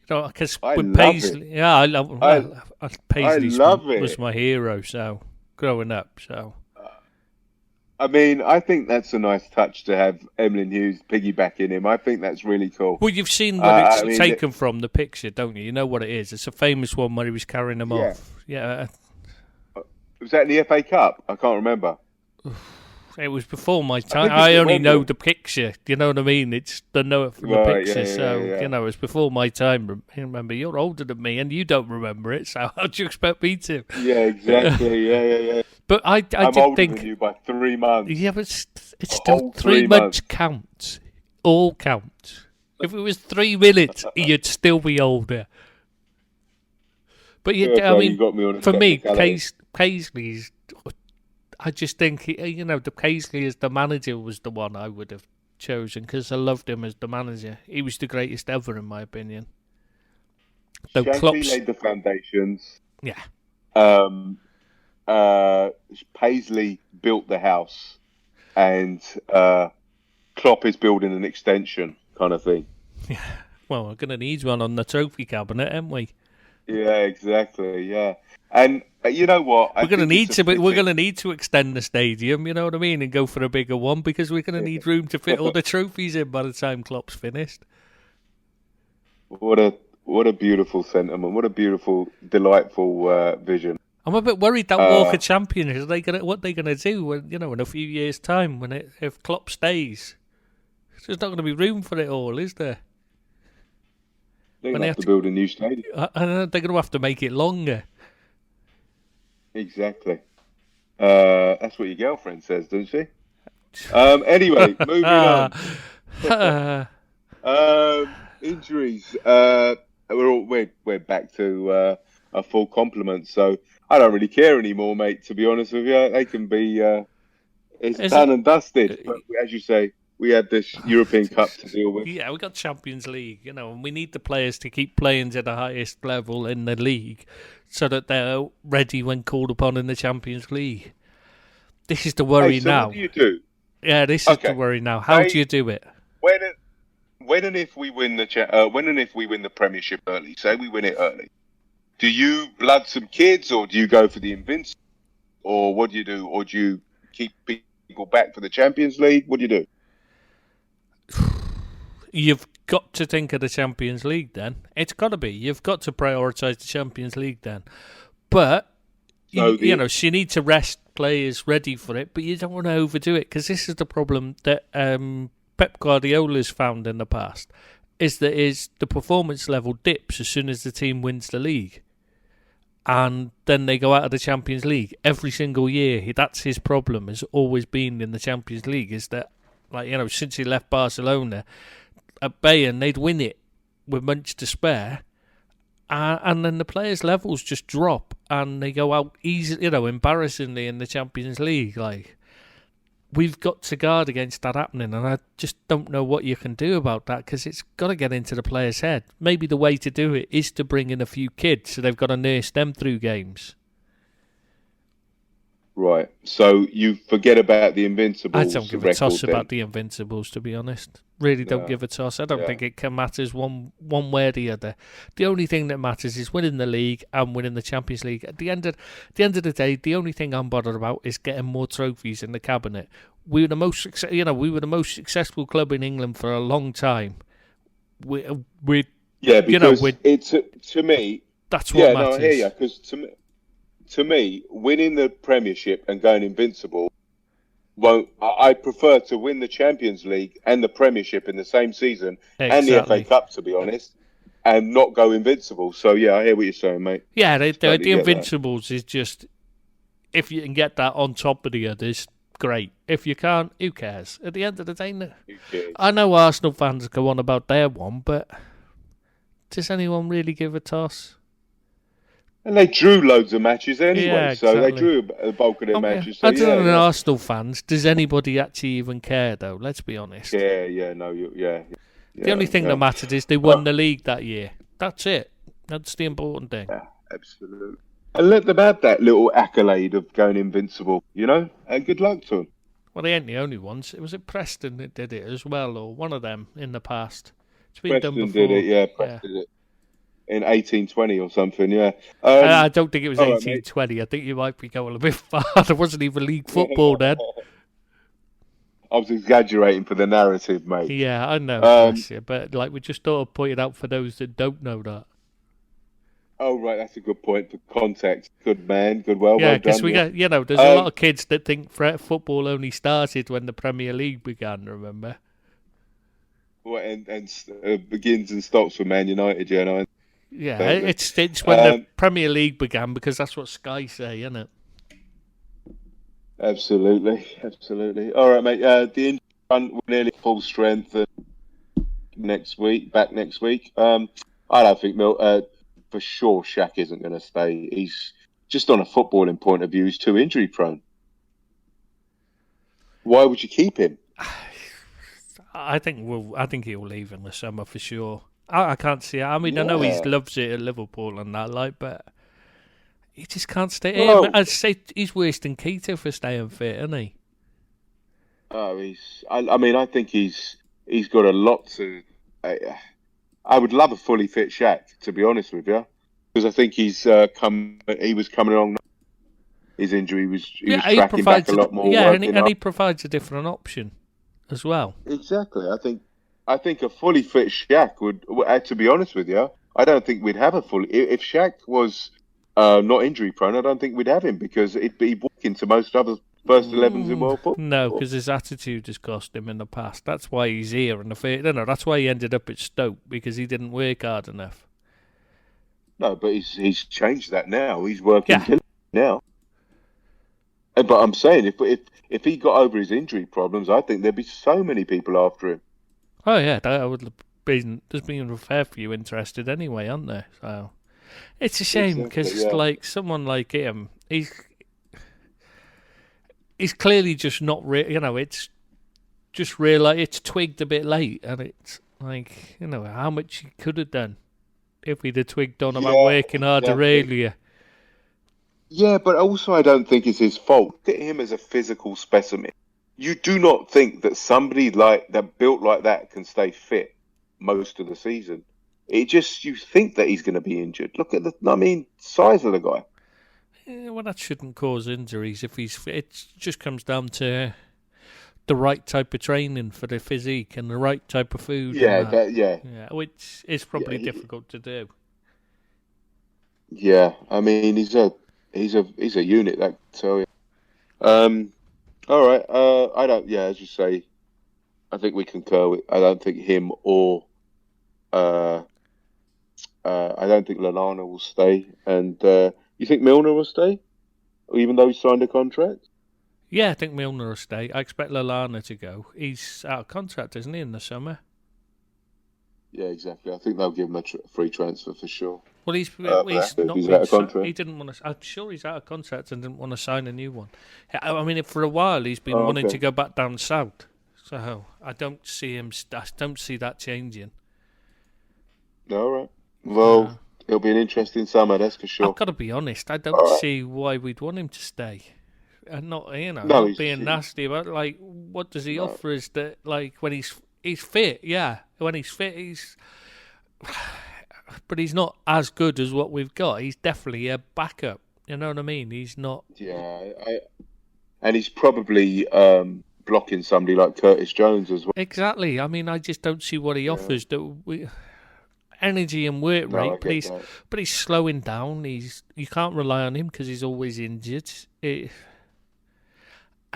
Because with Paisley, I love Paisley was my hero. So growing up, I mean, I think that's a nice touch to have Emlyn Hughes piggybacking him. I think that's really cool. Well, you've seen what it's taken from the picture, don't you? You know what it is. It's a famous one where he was carrying them off. Yeah. Was that in the FA Cup? I can't remember. It was before my time. I I only know Wembley. the picture. Do you know what I mean? It's the know it from the Right, picture. yeah, So yeah. you know, it's before my time. Remember, you're older than me, and you don't remember it. So how do you expect me to? Yeah, exactly. Yeah. But I I'm did older than think, you by 3 months. yeah, but it's A still whole 3 3 months months. counts. All counts. If it was 3 minutes, you'd still be older. But Fair I play, you mean, got me on a for me, technicality. Paisley's. I just think the Paisley as the manager was the one I would have chosen because I loved him as the manager. He was the greatest ever, in my opinion. Though Shankly Klopp's, laid the foundations. yeah, Um, uh, Paisley built the house, and Klopp is building an extension, kind of thing. well, we're gonna need one on the trophy cabinet, aren't we? Yeah, exactly. Yeah, and you know what? I We're gonna think it's need a to. We're fitting. gonna need to extend the stadium. You know what I mean, and go for a bigger one because we're gonna need room to fit all the trophies in by the time Klopp's finished. What a beautiful sentiment. What a beautiful, delightful vision. I'm a bit worried that Walker Uh, champion is what they gonna do when in a few years' time if Klopp stays. There's not going to be room for it all, is there? they're When gonna they have have to to, build a new stadium. they're going to have to make it longer. Exactly. That's what your girlfriend says, doesn't she? Anyway, moving on. Injuries. We're back to a full complement. So I don't really care anymore, mate. To be honest with you, they can be. It's Is done it? and dusted. But as you say, we had this European Cup to deal with. Yeah, we got Champions League, and we need the players to keep playing to the highest level in the league, so that they're ready when called upon in the Champions League. This is the Hey, worry so what now. do you do? Yeah, this is the Okay, worry now. How do say you do it? when when and if we win when and if we win the Premiership early. Say we win it early. Do you blood some kids, or do you go for the invincible, or what do you do, or do you keep people back for the Champions League? What do you do? You've got to think of the Champions League then. It's got to be. You've got to prioritise the Champions League then. But, So the you need to rest players ready for it, but you don't want to overdo it because this is the problem that Pep Guardiola's found in the past, is that the performance level dips as soon as the team wins the league. And then they go out of the Champions League every single year. That's his problem, has always been in the Champions League, is that, since he left Barcelona, at Bayern, they'd win it with much to spare, and then the players' levels just drop, and they go out easily, embarrassingly in the Champions League. We've got to guard against that happening, and I just don't know what you can do about that because it's got to get into the player's head. Maybe the way to do it is to bring in a few kids, so they've got to nurse them through games. right. So you forget about the Invincibles I don't give a record toss then. about the Invincibles, to be honest. Really don't No. give a toss. I don't Yeah. think it matters one way or the other. The only thing that matters is winning the league and winning the Champions League. At the end of the day, the only thing I'm bothered about is getting more trophies in the cabinet. We were the most successful club in England for a long time. We Yeah, because we it's to me. that's what Yeah, matters. no, I hear you. Because to me, winning the Premiership and going invincible won't. I prefer to win the Champions League and the Premiership in the same season and the FA Exactly. Cup, to be honest, and not go invincible. So yeah, I hear what you're saying, mate. Yeah, the Totally get that. Invincibles is just, if you can get that on top of the others, great. If you can't, who cares? At the end of the day, no. Who cares? I know Arsenal fans go on about their one, but does anyone really give a toss? And they drew loads of matches anyway, Yeah, so they exactly. drew a bulk of their matches. So Other than yeah. Arsenal fans, does anybody actually even care, though? Let's be honest. Yeah, no, yeah. The only thing that mattered is they won the league that year. That's it. That's the important thing. Yeah, absolutely. And let them have that little accolade of going invincible, and good luck to them. Well, they ain't the only ones. It was at Preston that did it as well, or one of them in the past. It's been done Preston before. did it, yeah. Preston did it in 1820 or something, yeah. I don't think it was all right, 1820. I think you might be going a bit far. There wasn't even league football then. I was exaggerating for the narrative, mate. Yeah, I know, bless you. But we just thought of pointing out for those that don't know that. Oh, right, that's a good point for context. Good man, well Yeah, because done. we Yeah. got there's a lot of kids that think football only started when the Premier League began. Remember? Begins and stops for Man United. Yeah, no, Yeah, totally. it's when the Premier League began because that's what Sky say, isn't it? Absolutely. All right, mate. The injury front we're nearly full strength back next week. I don't think for sure Shaq isn't going to stay. He's just on a footballing point of view. He's too injury prone. Why would you keep him? I think he'll leave in the summer for sure. I can't see it. I mean, I know he Yeah. loves it at Liverpool and that, like, but he just can't stay. Well, I'd say he's worse than Keita for staying fit, isn't he? I mean, I think he's got a lot to. I would love a fully fit Shaq, to be honest with you, because I think he was coming along. His injury he was tracking back a lot more. Yeah, and he provides a different option as well. Exactly. I think a fully fit Shaq would. To be honest with you, I don't think we'd have a fully. If Shaq was not injury prone, I don't think we'd have him because he'd walk into most other first 11s in world football. No, because his attitude has cost him in the past. That's why he's here. That's why he ended up at Stoke, because he didn't work hard enough. No, but he's changed that now. He's working now. But I'm saying if he got over his injury problems, I think there'd be so many people after him. Oh yeah, that would have been. There's been a fair few interested anyway, aren't there? So it's a shame because like someone like him, he's clearly just not it's just it's twigged a bit late, and it's like how much he could have done if he'd have twigged on about working harder earlier. Yeah, but also I don't think it's his fault. Look at him as a physical specimen. You do not think that somebody built like that can stay fit most of the season. You think that he's going to be injured. Look at the size of the guy. Yeah, well, that shouldn't cause injuries if he's fit. It just comes down to the right type of training for the physique and the right type of food. Which is probably difficult to do. Yeah, I mean he's a unit, that I tell you. All right. I don't. Yeah, as you say, I think we concur with. I don't think him or I don't think Lallana will stay. And you think Milner will stay, even though he signed a contract? Yeah, I think Milner will stay. I expect Lallana to go. He's out of contract, isn't he, in the summer? Yeah, exactly. I think they'll give him a free transfer for sure. Well, he's not been out of contract. He didn't want to. I'm sure he's out of contract and didn't want to sign a new one. I mean, for a while he's been wanting to go back down south. So I don't see him. I don't see that changing. All right. Well, it'll be an interesting summer, that's for sure. I've got to be honest. I don't see why we'd want him to stay. And not not being nasty about what does he offer? Is that when he's fit? Yeah, when he's fit, he's. But he's not as good as what we've got. He's definitely a backup. You know what I mean? He's not. Yeah, and he's probably blocking somebody like Curtis Jones as well. Exactly. I mean, I just don't see what he offers. Energy and work rate, but he's slowing down. You can't rely on him because he's always injured. And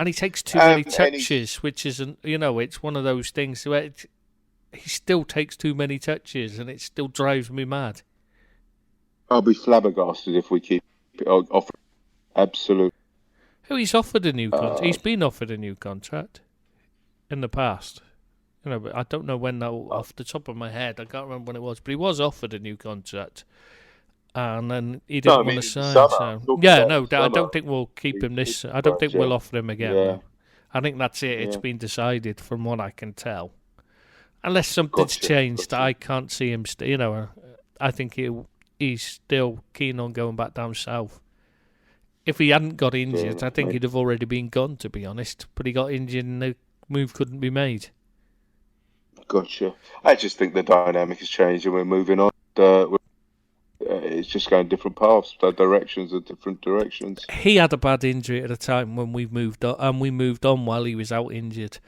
he takes too many touches, which isn't. It's one of those things where. He still takes too many touches, and it still drives me mad. I'll be flabbergasted if we keep it offered. Absolutely. He's offered a new contract. He's been offered a new contract in the past. But I don't know when though. Off the top of my head, I can't remember when it was. But he was offered a new contract, and then he didn't want to sign. I don't think we'll keep him this. I don't think we'll offer him again. Yeah. I think that's it. It's been decided from what I can tell. Unless something's changed, I can't see him. I think he's still keen on going back down south. If he hadn't got injured, I think he'd have already been gone, to be honest. But he got injured and the move couldn't be made. Gotcha. I just think the dynamic has changed and we're moving on. It's just going different paths, different directions. He had a bad injury at a time when we moved on, and we moved on while he was out injured.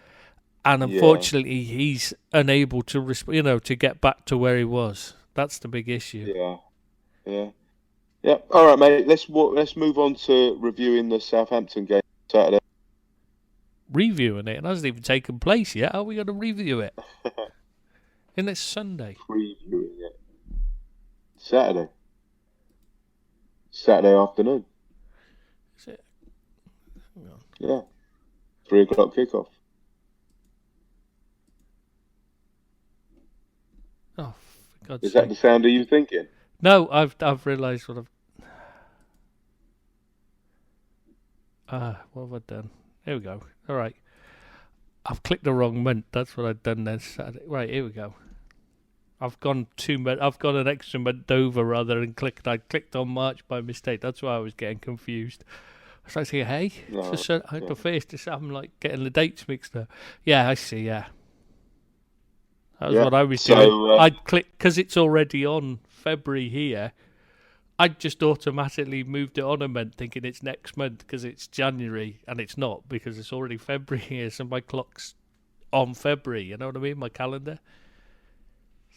And unfortunately, he's unable to, to get back to where he was. That's the big issue. Yeah. Yeah. All right, mate. Let's move on to reviewing the Southampton game Saturday. Reviewing it, it hasn't even taken place yet. How are we going to review it? And it's Sunday. Previewing it Saturday afternoon. Is it? Hang on. Yeah, 3 o'clock kickoff. Oh, for God's Is that sake. the sound of you thinking? No, I've realised what what have I done? Here we go. All right. I've clicked the wrong month. That's what I've done then. Saturday. Right, here we go. I've gone an extra month over rather than clicked. I clicked on March by mistake. That's why I was getting confused. I was like, hey, No. I had to face this. I'm like getting the dates mixed up. Yeah, I see. Yeah, that was what I was doing. I'd click because it's already on February here. I just automatically moved it on a month, thinking it's next month because it's January, and it's not because it's already February here. So my clock's on February. You know what I mean? My calendar.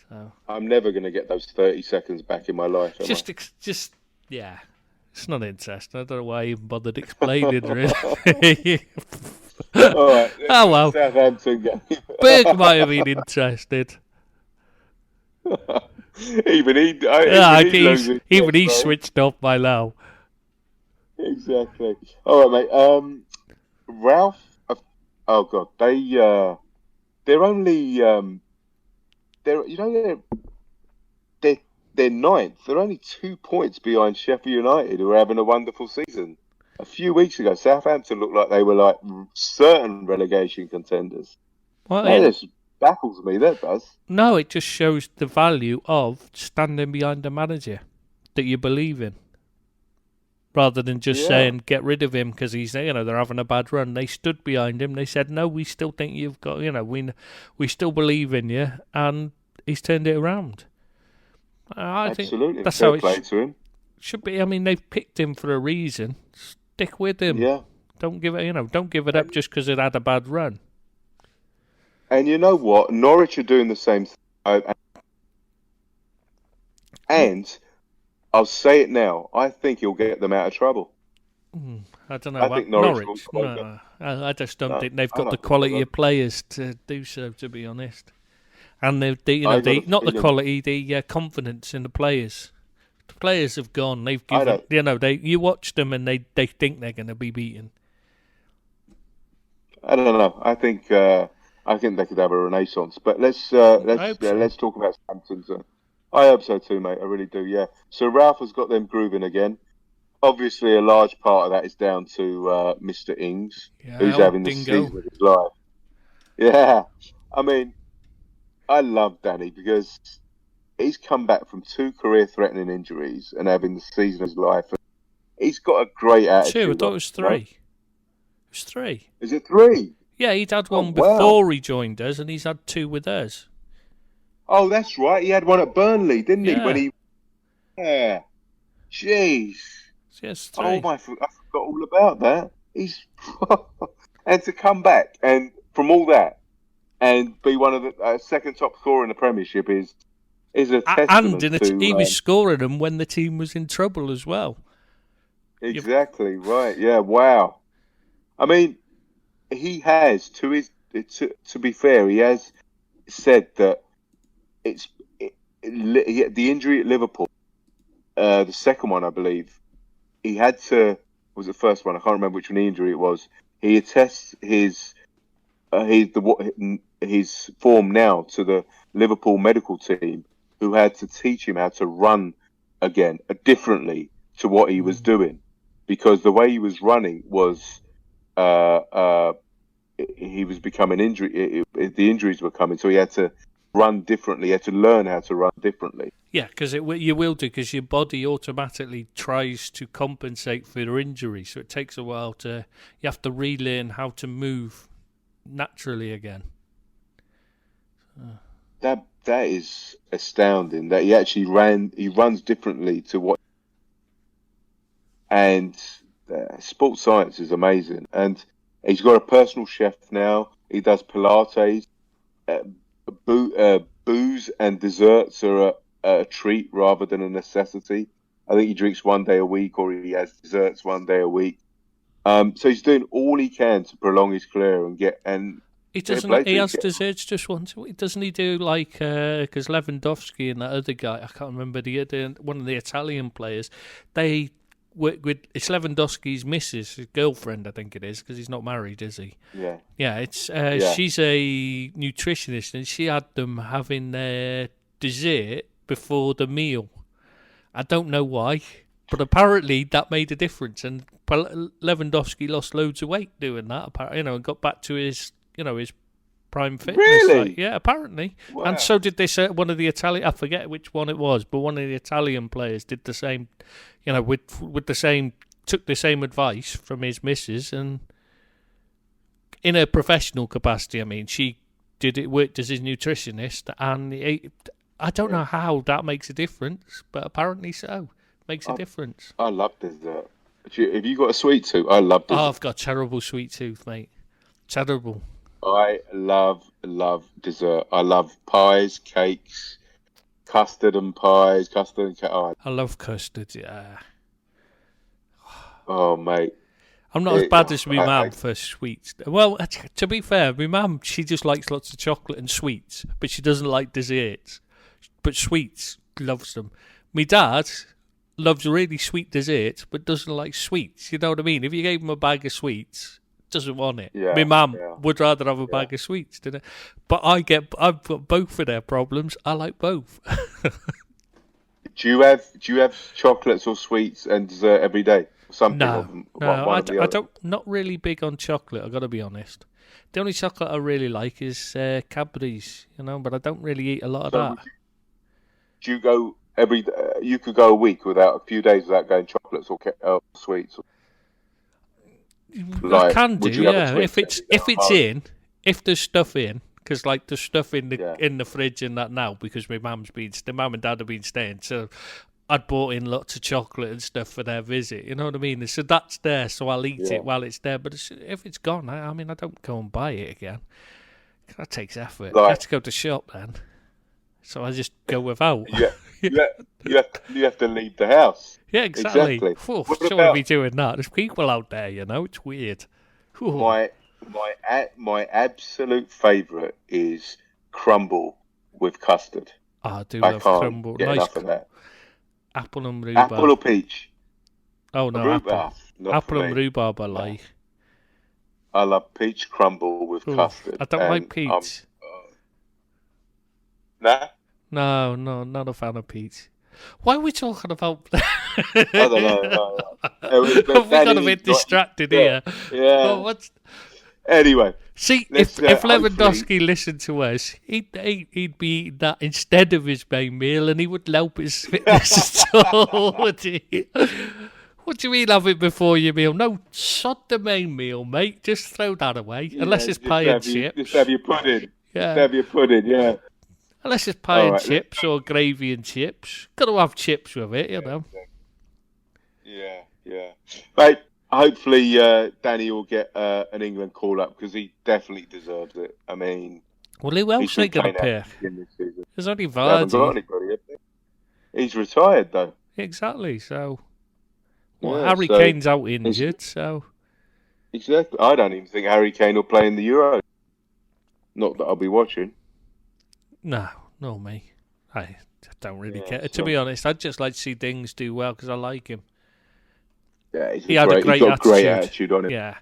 So I'm never going to get those 30 seconds back in my life. just yeah, it's not interesting. I don't know why I even bothered explaining. Really. All right. Oh well. Southampton game. Berg might have been interested. even he's switched off by now. Exactly. All right, mate. Ralph. Oh God, they're only they're ninth. They're only 2 points behind Sheffield United, who are having a wonderful season. A few weeks ago, Southampton looked like they were like certain relegation contenders. Well, That just baffles me. That does. No, it just shows the value of standing behind a manager that you believe in, rather than just saying get rid of him because he's they're having a bad run. They stood behind him. They said no, we still think you've got we still believe in you, and he's turned it around. I Absolutely. think that's Fair how it play to him. should be. I mean, they've picked him for a reason. Stick with him. Yeah. Don't give it up just because it had a bad run. And you know what? Norwich are doing the same thing. And I'll say it now. I think he'll get them out of trouble. I don't know. I think Norwich will no, I just don't think they've got the quality of players to do so. To be honest, and not the quality, the confidence in the players. The players have gone. They've given. You watch them and they think they're going to be beaten. I don't know. I think they could have a renaissance. But let's talk about Southampton's. I hope so too, mate. I really do. Yeah. So Ralph has got them grooving again. Obviously, a large part of that is down to Mr. Ings, who's having the season of his life. Yeah. I mean, I love Danny because he's come back from 2 career-threatening injuries and having the season of his life. He's got a great attitude. 2. I thought it was 3. Right? It was 3. Is it 3? Yeah, he'd had one before he joined us, and he's had 2 with us. Oh, that's right. He had one at Burnley, didn't he? Yeah. Jeez. Yes, 3. Oh my! I forgot all about that. He's and to come back and from all that and be one of the second top scorer in the Premiership is a testament to. He was scoring them when the team was in trouble as well. Exactly right. Yeah. Wow. I mean, he has to be fair. He has said that the injury at Liverpool, the second one, I believe. He had to. Was the first one? I can't remember which one the injury it was. He attests his form now to the Liverpool medical team, who had to teach him how to run again differently to what he was doing, because the way he was running was he was becoming injury. The injuries were coming, so he had to run differently. He had to learn how to run differently. Yeah, because you will do, because your body automatically tries to compensate for your injury, so it takes a while you have to relearn how to move naturally again. That is astounding. That he runs differently to what, and sports science is amazing. And he's got a personal chef now. He does Pilates. Booze and desserts are a treat rather than a necessity. I think he drinks 1 day a week, or he has desserts 1 day a week. So he's doing all he can to prolong his career and get and. He doesn't. He has desserts just once a week. Doesn't he do like because Lewandowski and that other guy, I can't remember one of the Italian players. They work with it's Lewandowski's missus, his girlfriend, I think it is, because he's not married, is he? Yeah. Yeah. It's she's a nutritionist, and she had them having their dessert before the meal. I don't know why, but apparently that made a difference, and Lewandowski lost loads of weight doing that. And got back to his. His prime fitness. Really? Yeah, apparently. Wow. And so did this one of the Italian. I forget which one it was, but one of the Italian players did the same. With the same, took the same advice from his missus, and in a professional capacity. I mean, she worked as his nutritionist, and I don't know how that makes a difference, but apparently so. Makes a difference. I love dessert. Have you got a sweet tooth? I love dessert. Oh, I've got a terrible sweet tooth, mate. Terrible. I love dessert. I love pies, cakes, custard and pies, custard and cake. Oh, I love custard, yeah. Oh, mate. I'm not as bad as my mum for sweets. Well, to be fair, my mum, she just likes lots of chocolate and sweets, but she doesn't like desserts. But sweets, loves them. My dad loves really sweet desserts, but doesn't like sweets. You know what I mean? If you gave him a bag of sweets, doesn't want it. Yeah, my mum would rather have a bag of sweets, didn't it? But I've got both of their problems. I like both. Do you have chocolates or sweets and dessert every day? No, I don't. Not really big on chocolate. I've got to be honest. The only chocolate I really like is Cadbury's, but I don't really eat a lot of that. Do you go every? You could go a few days without going chocolates or sweets. I can do, yeah. If there's stuff in, because like there's stuff in the fridge and that now, because my mum and dad have been staying, so I'd bought in lots of chocolate and stuff for their visit. You know what I mean? So that's there, so I'll eat it while it's there. But if it's gone, I don't go and buy it again. That takes effort. I have to go to shop then, so I just go without. Yeah, you have to leave the house. Yeah, exactly. Shouldn't be doing that. There's people out there, it's weird. My absolute favourite is crumble with custard. I do love crumble. Get enough of that. Apple and rhubarb. Apple or peach? Oh no, apple and rhubarb I like. I love peach crumble with custard. I don't like peach. Nah? No, not a fan of peach. Why are we talking about that? I don't know. We got a bit distracted here. Yeah. Well, anyway. See, if Lewandowski listened to us, he'd be eating that instead of his main meal, and he wouldn't help his fitness at all, would he? What do you mean have it before your meal? No, sod the main meal, mate. Just throw that away. Unless it's pie and chips. Just have your pudding. Yeah. Just have your pudding, yeah. Unless it's pie and chips or gravy and chips. Got to have chips with it, Yeah. Mate, hopefully Danny will get an England call-up because he definitely deserves it. I mean... Well, who else are they going to pick? There's only Vardy. Haven't got anybody, he's retired, though. Exactly, so... Well, Harry Kane's out injured, so... Exactly. I don't even think Harry Kane will play in the Euro. Not that I'll be watching. No, me. I don't really care. To be honest, I'd just like to see Dings do well because I like him. Yeah, he had a great attitude on him. Yeah.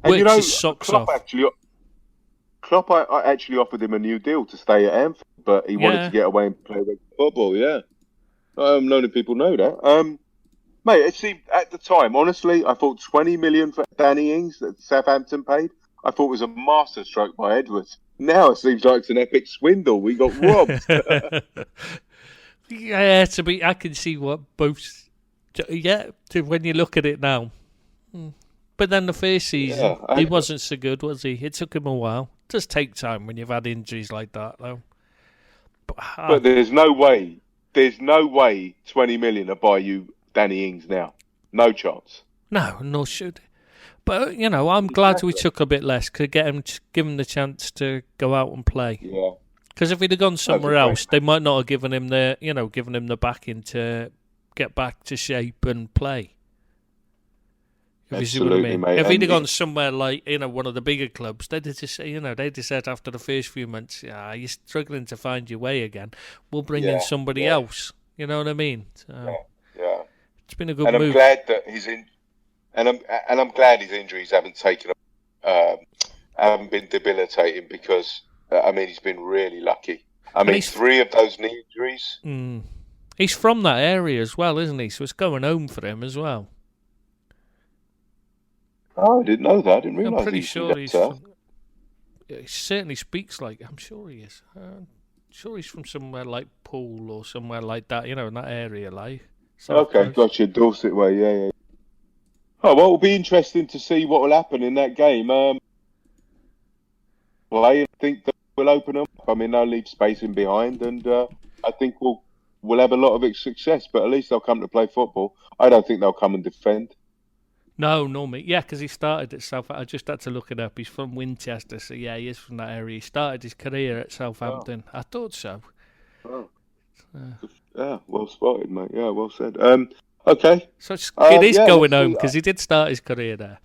And works his socks off. Klopp actually offered him a new deal to stay at Anfield, but he wanted to get away and play football, yeah. Loads of people know that. Mate, it seemed, at the time, honestly, I thought 20 million for Danny Ings that Southampton paid, I thought was a masterstroke by Edwards. Now it seems like it's an epic swindle. We got robbed. Yeah, I can see what both. Yeah, when you look at it now. But then the first season, he wasn't so good, was he? It took him a while. It does take time when you've had injuries like that, though. But there's no way 20 million will buy you Danny Ings now. No chance. No, nor should. But, I'm glad we took a bit less to give him the chance to go out and play. Yeah. Because if he'd have gone somewhere else, they might not have given him the backing to get back to shape and play. If you see what I Absolutely, mean. mate. If he'd have And gone somewhere like, one of the bigger clubs, they'd have just, they'd have said after the first few months, you're struggling to find your way again. We'll bring in somebody else. You know what I mean? So, yeah. it's been a good And move. I'm glad that I'm glad his injuries haven't been debilitating because he's been really lucky. He's 3 of those knee injuries. He's from that area as well, isn't he? So it's going home for him as well. Oh, I didn't know that. I didn't realise. I'm pretty sure he's from. He certainly speaks like. I'm sure he is. I'm sure he's from somewhere like Poole or somewhere like that. In that area, like. Okay, gotcha. Dorset way, yeah. Oh, well, it'll be interesting to see what will happen in that game. I think that we'll open them up. They'll leave space in behind, and I think we'll have a lot of success. But at least they'll come to play football. I don't think they'll come and defend. No, mate. Yeah, because he started at Southampton. I just had to look it up. He's from Winchester, so yeah, he is from that area. He started his career at Southampton. I thought so. Oh. Yeah, well spotted, mate. Yeah, well said. Okay. So it is going home because he did start his career there.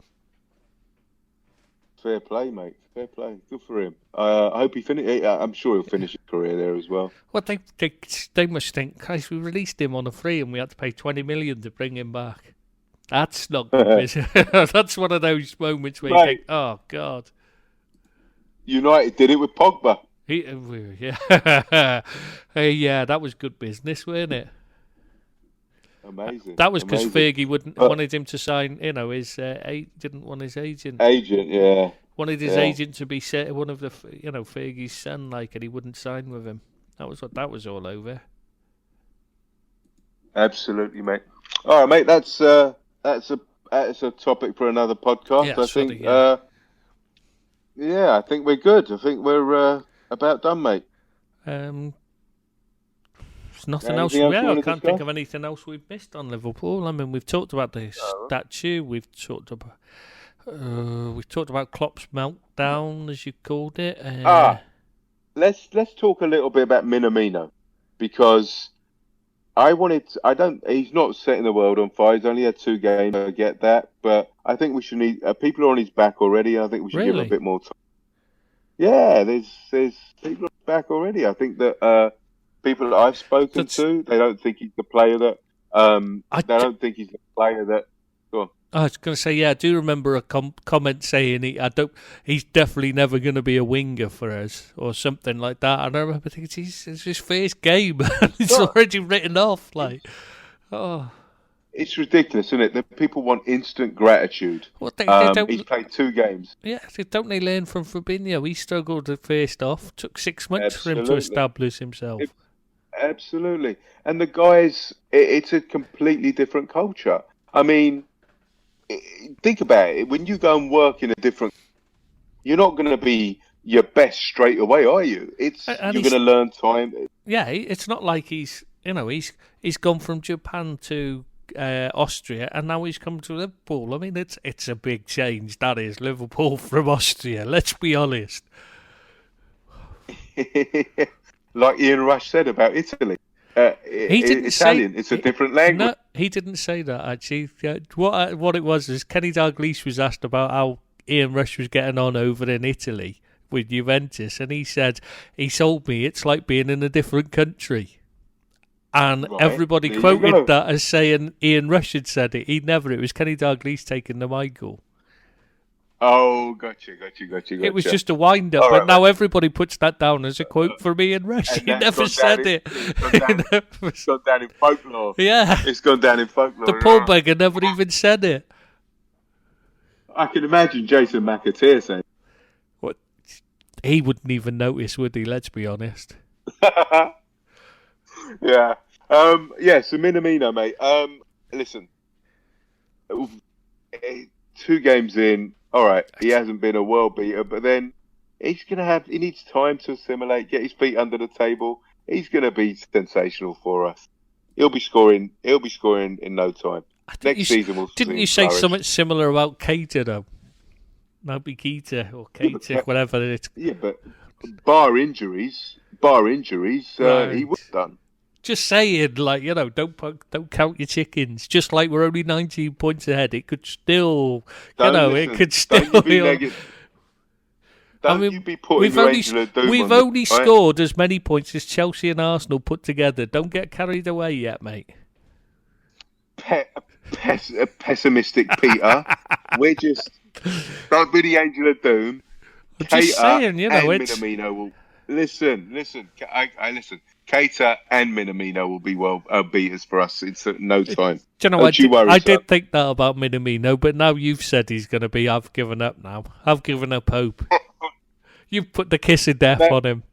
Fair play, mate. Fair play. Good for him. I hope he finish. I'm sure he'll finish his career there as well. Well, they must think, Christ, we released him on a free and we had to pay 20 million to bring him back. That's not good business. That's one of those moments where you think, oh, God. United did it with Pogba. Yeah, that was good business, wasn't it? Amazing. That was because Fergie wanted him to sign. Didn't want his agent. Wanted his agent to be one of the, Fergie's son, and he wouldn't sign with him. That was what that was all over. Absolutely, mate. All right, mate. That's a topic for another podcast. Yeah, I think. I think we're good. I think we're about done, mate. There's nothing else. I can't think of anything else we've missed on Liverpool. We've talked about the statue. We've talked about Klopp's meltdown, as you called it. Let's talk a little bit about Minamino, because he's not setting the world on fire. He's only had 2 games. I get that, but I think we should people are on his back already. I think we should give him a bit more time. Yeah, there's people on his back already. I think that people that I've spoken to, they don't think he's the player that. They don't think he's the player that. Go on. I was going to say, I do remember a comment saying he's definitely never going to be a winger for us or something like that. And I remember thinking, it's his first game. It's already written off. It's ridiculous, isn't it? That people want instant gratitude. Well, they don't, he's played 2 games. Yeah, don't they learn from Fabinho? He struggled at first off. Took 6 months for him to establish himself. Absolutely. And the guys, it's a completely different culture. Think about it. When you go and work in a different, you're not going to be your best straight away, are you? You're going to learn time. Yeah, it's not like he's gone from Japan to Austria, and now he's come to Liverpool. It's a big change. That is Liverpool from Austria. Let's be honest. Like Ian Rush said about Italy. He didn't Italian. It's a different language. No, he didn't say that, actually. What it was is Kenny Dalglish was asked about how Ian Rush was getting on over in Italy with Juventus, and he said, he told me it's like being in a different country. And everybody quoted that as saying Ian Rush had said it. It was Kenny Dalglish taking the Michael. Oh, gotcha. It was just a wind-up, but now everybody puts that down as a quote from Ian Rush. He never said it. It's gone down in folklore. Yeah. It's gone down in folklore. The poor beggar never even said it. I can imagine Jason McAteer saying what? He wouldn't even notice, would he? Let's be honest. Yeah. So Minamino, mate. Listen. 2 games in. All right, he hasn't been a world beater, but then he needs time to assimilate, get his feet under the table. He's going to be sensational for us. He'll be scoring in no time. Next season we'll see. Didn't you say something similar about Keita, though? Maybe Keita or Keita, whatever it is. Yeah, but bar injuries, he would have done. Just saying, like, don't count your chickens. Just like we're only 19 points ahead, it could still, it could still. Don't you be negative. Don't you be putting your angel of doom we've on only this, right? scored as many points as Chelsea and Arsenal put together. Don't get carried away yet, mate. Pessimistic Peter. We're just don't be the angel of doom. I'm just saying, and Minamino will listen. I listen. Cater and Minamino will be beaters for us in no time. Do you know, I did think that about Minamino, but now you've said he's going to be. I've given up now. I've given up hope. You've put the kiss of death on him.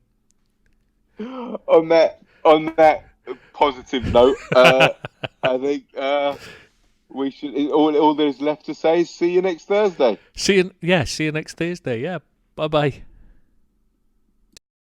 On that positive note, I think we should. All there's left to say is see you next Thursday. See you next Thursday. Yeah. Bye bye.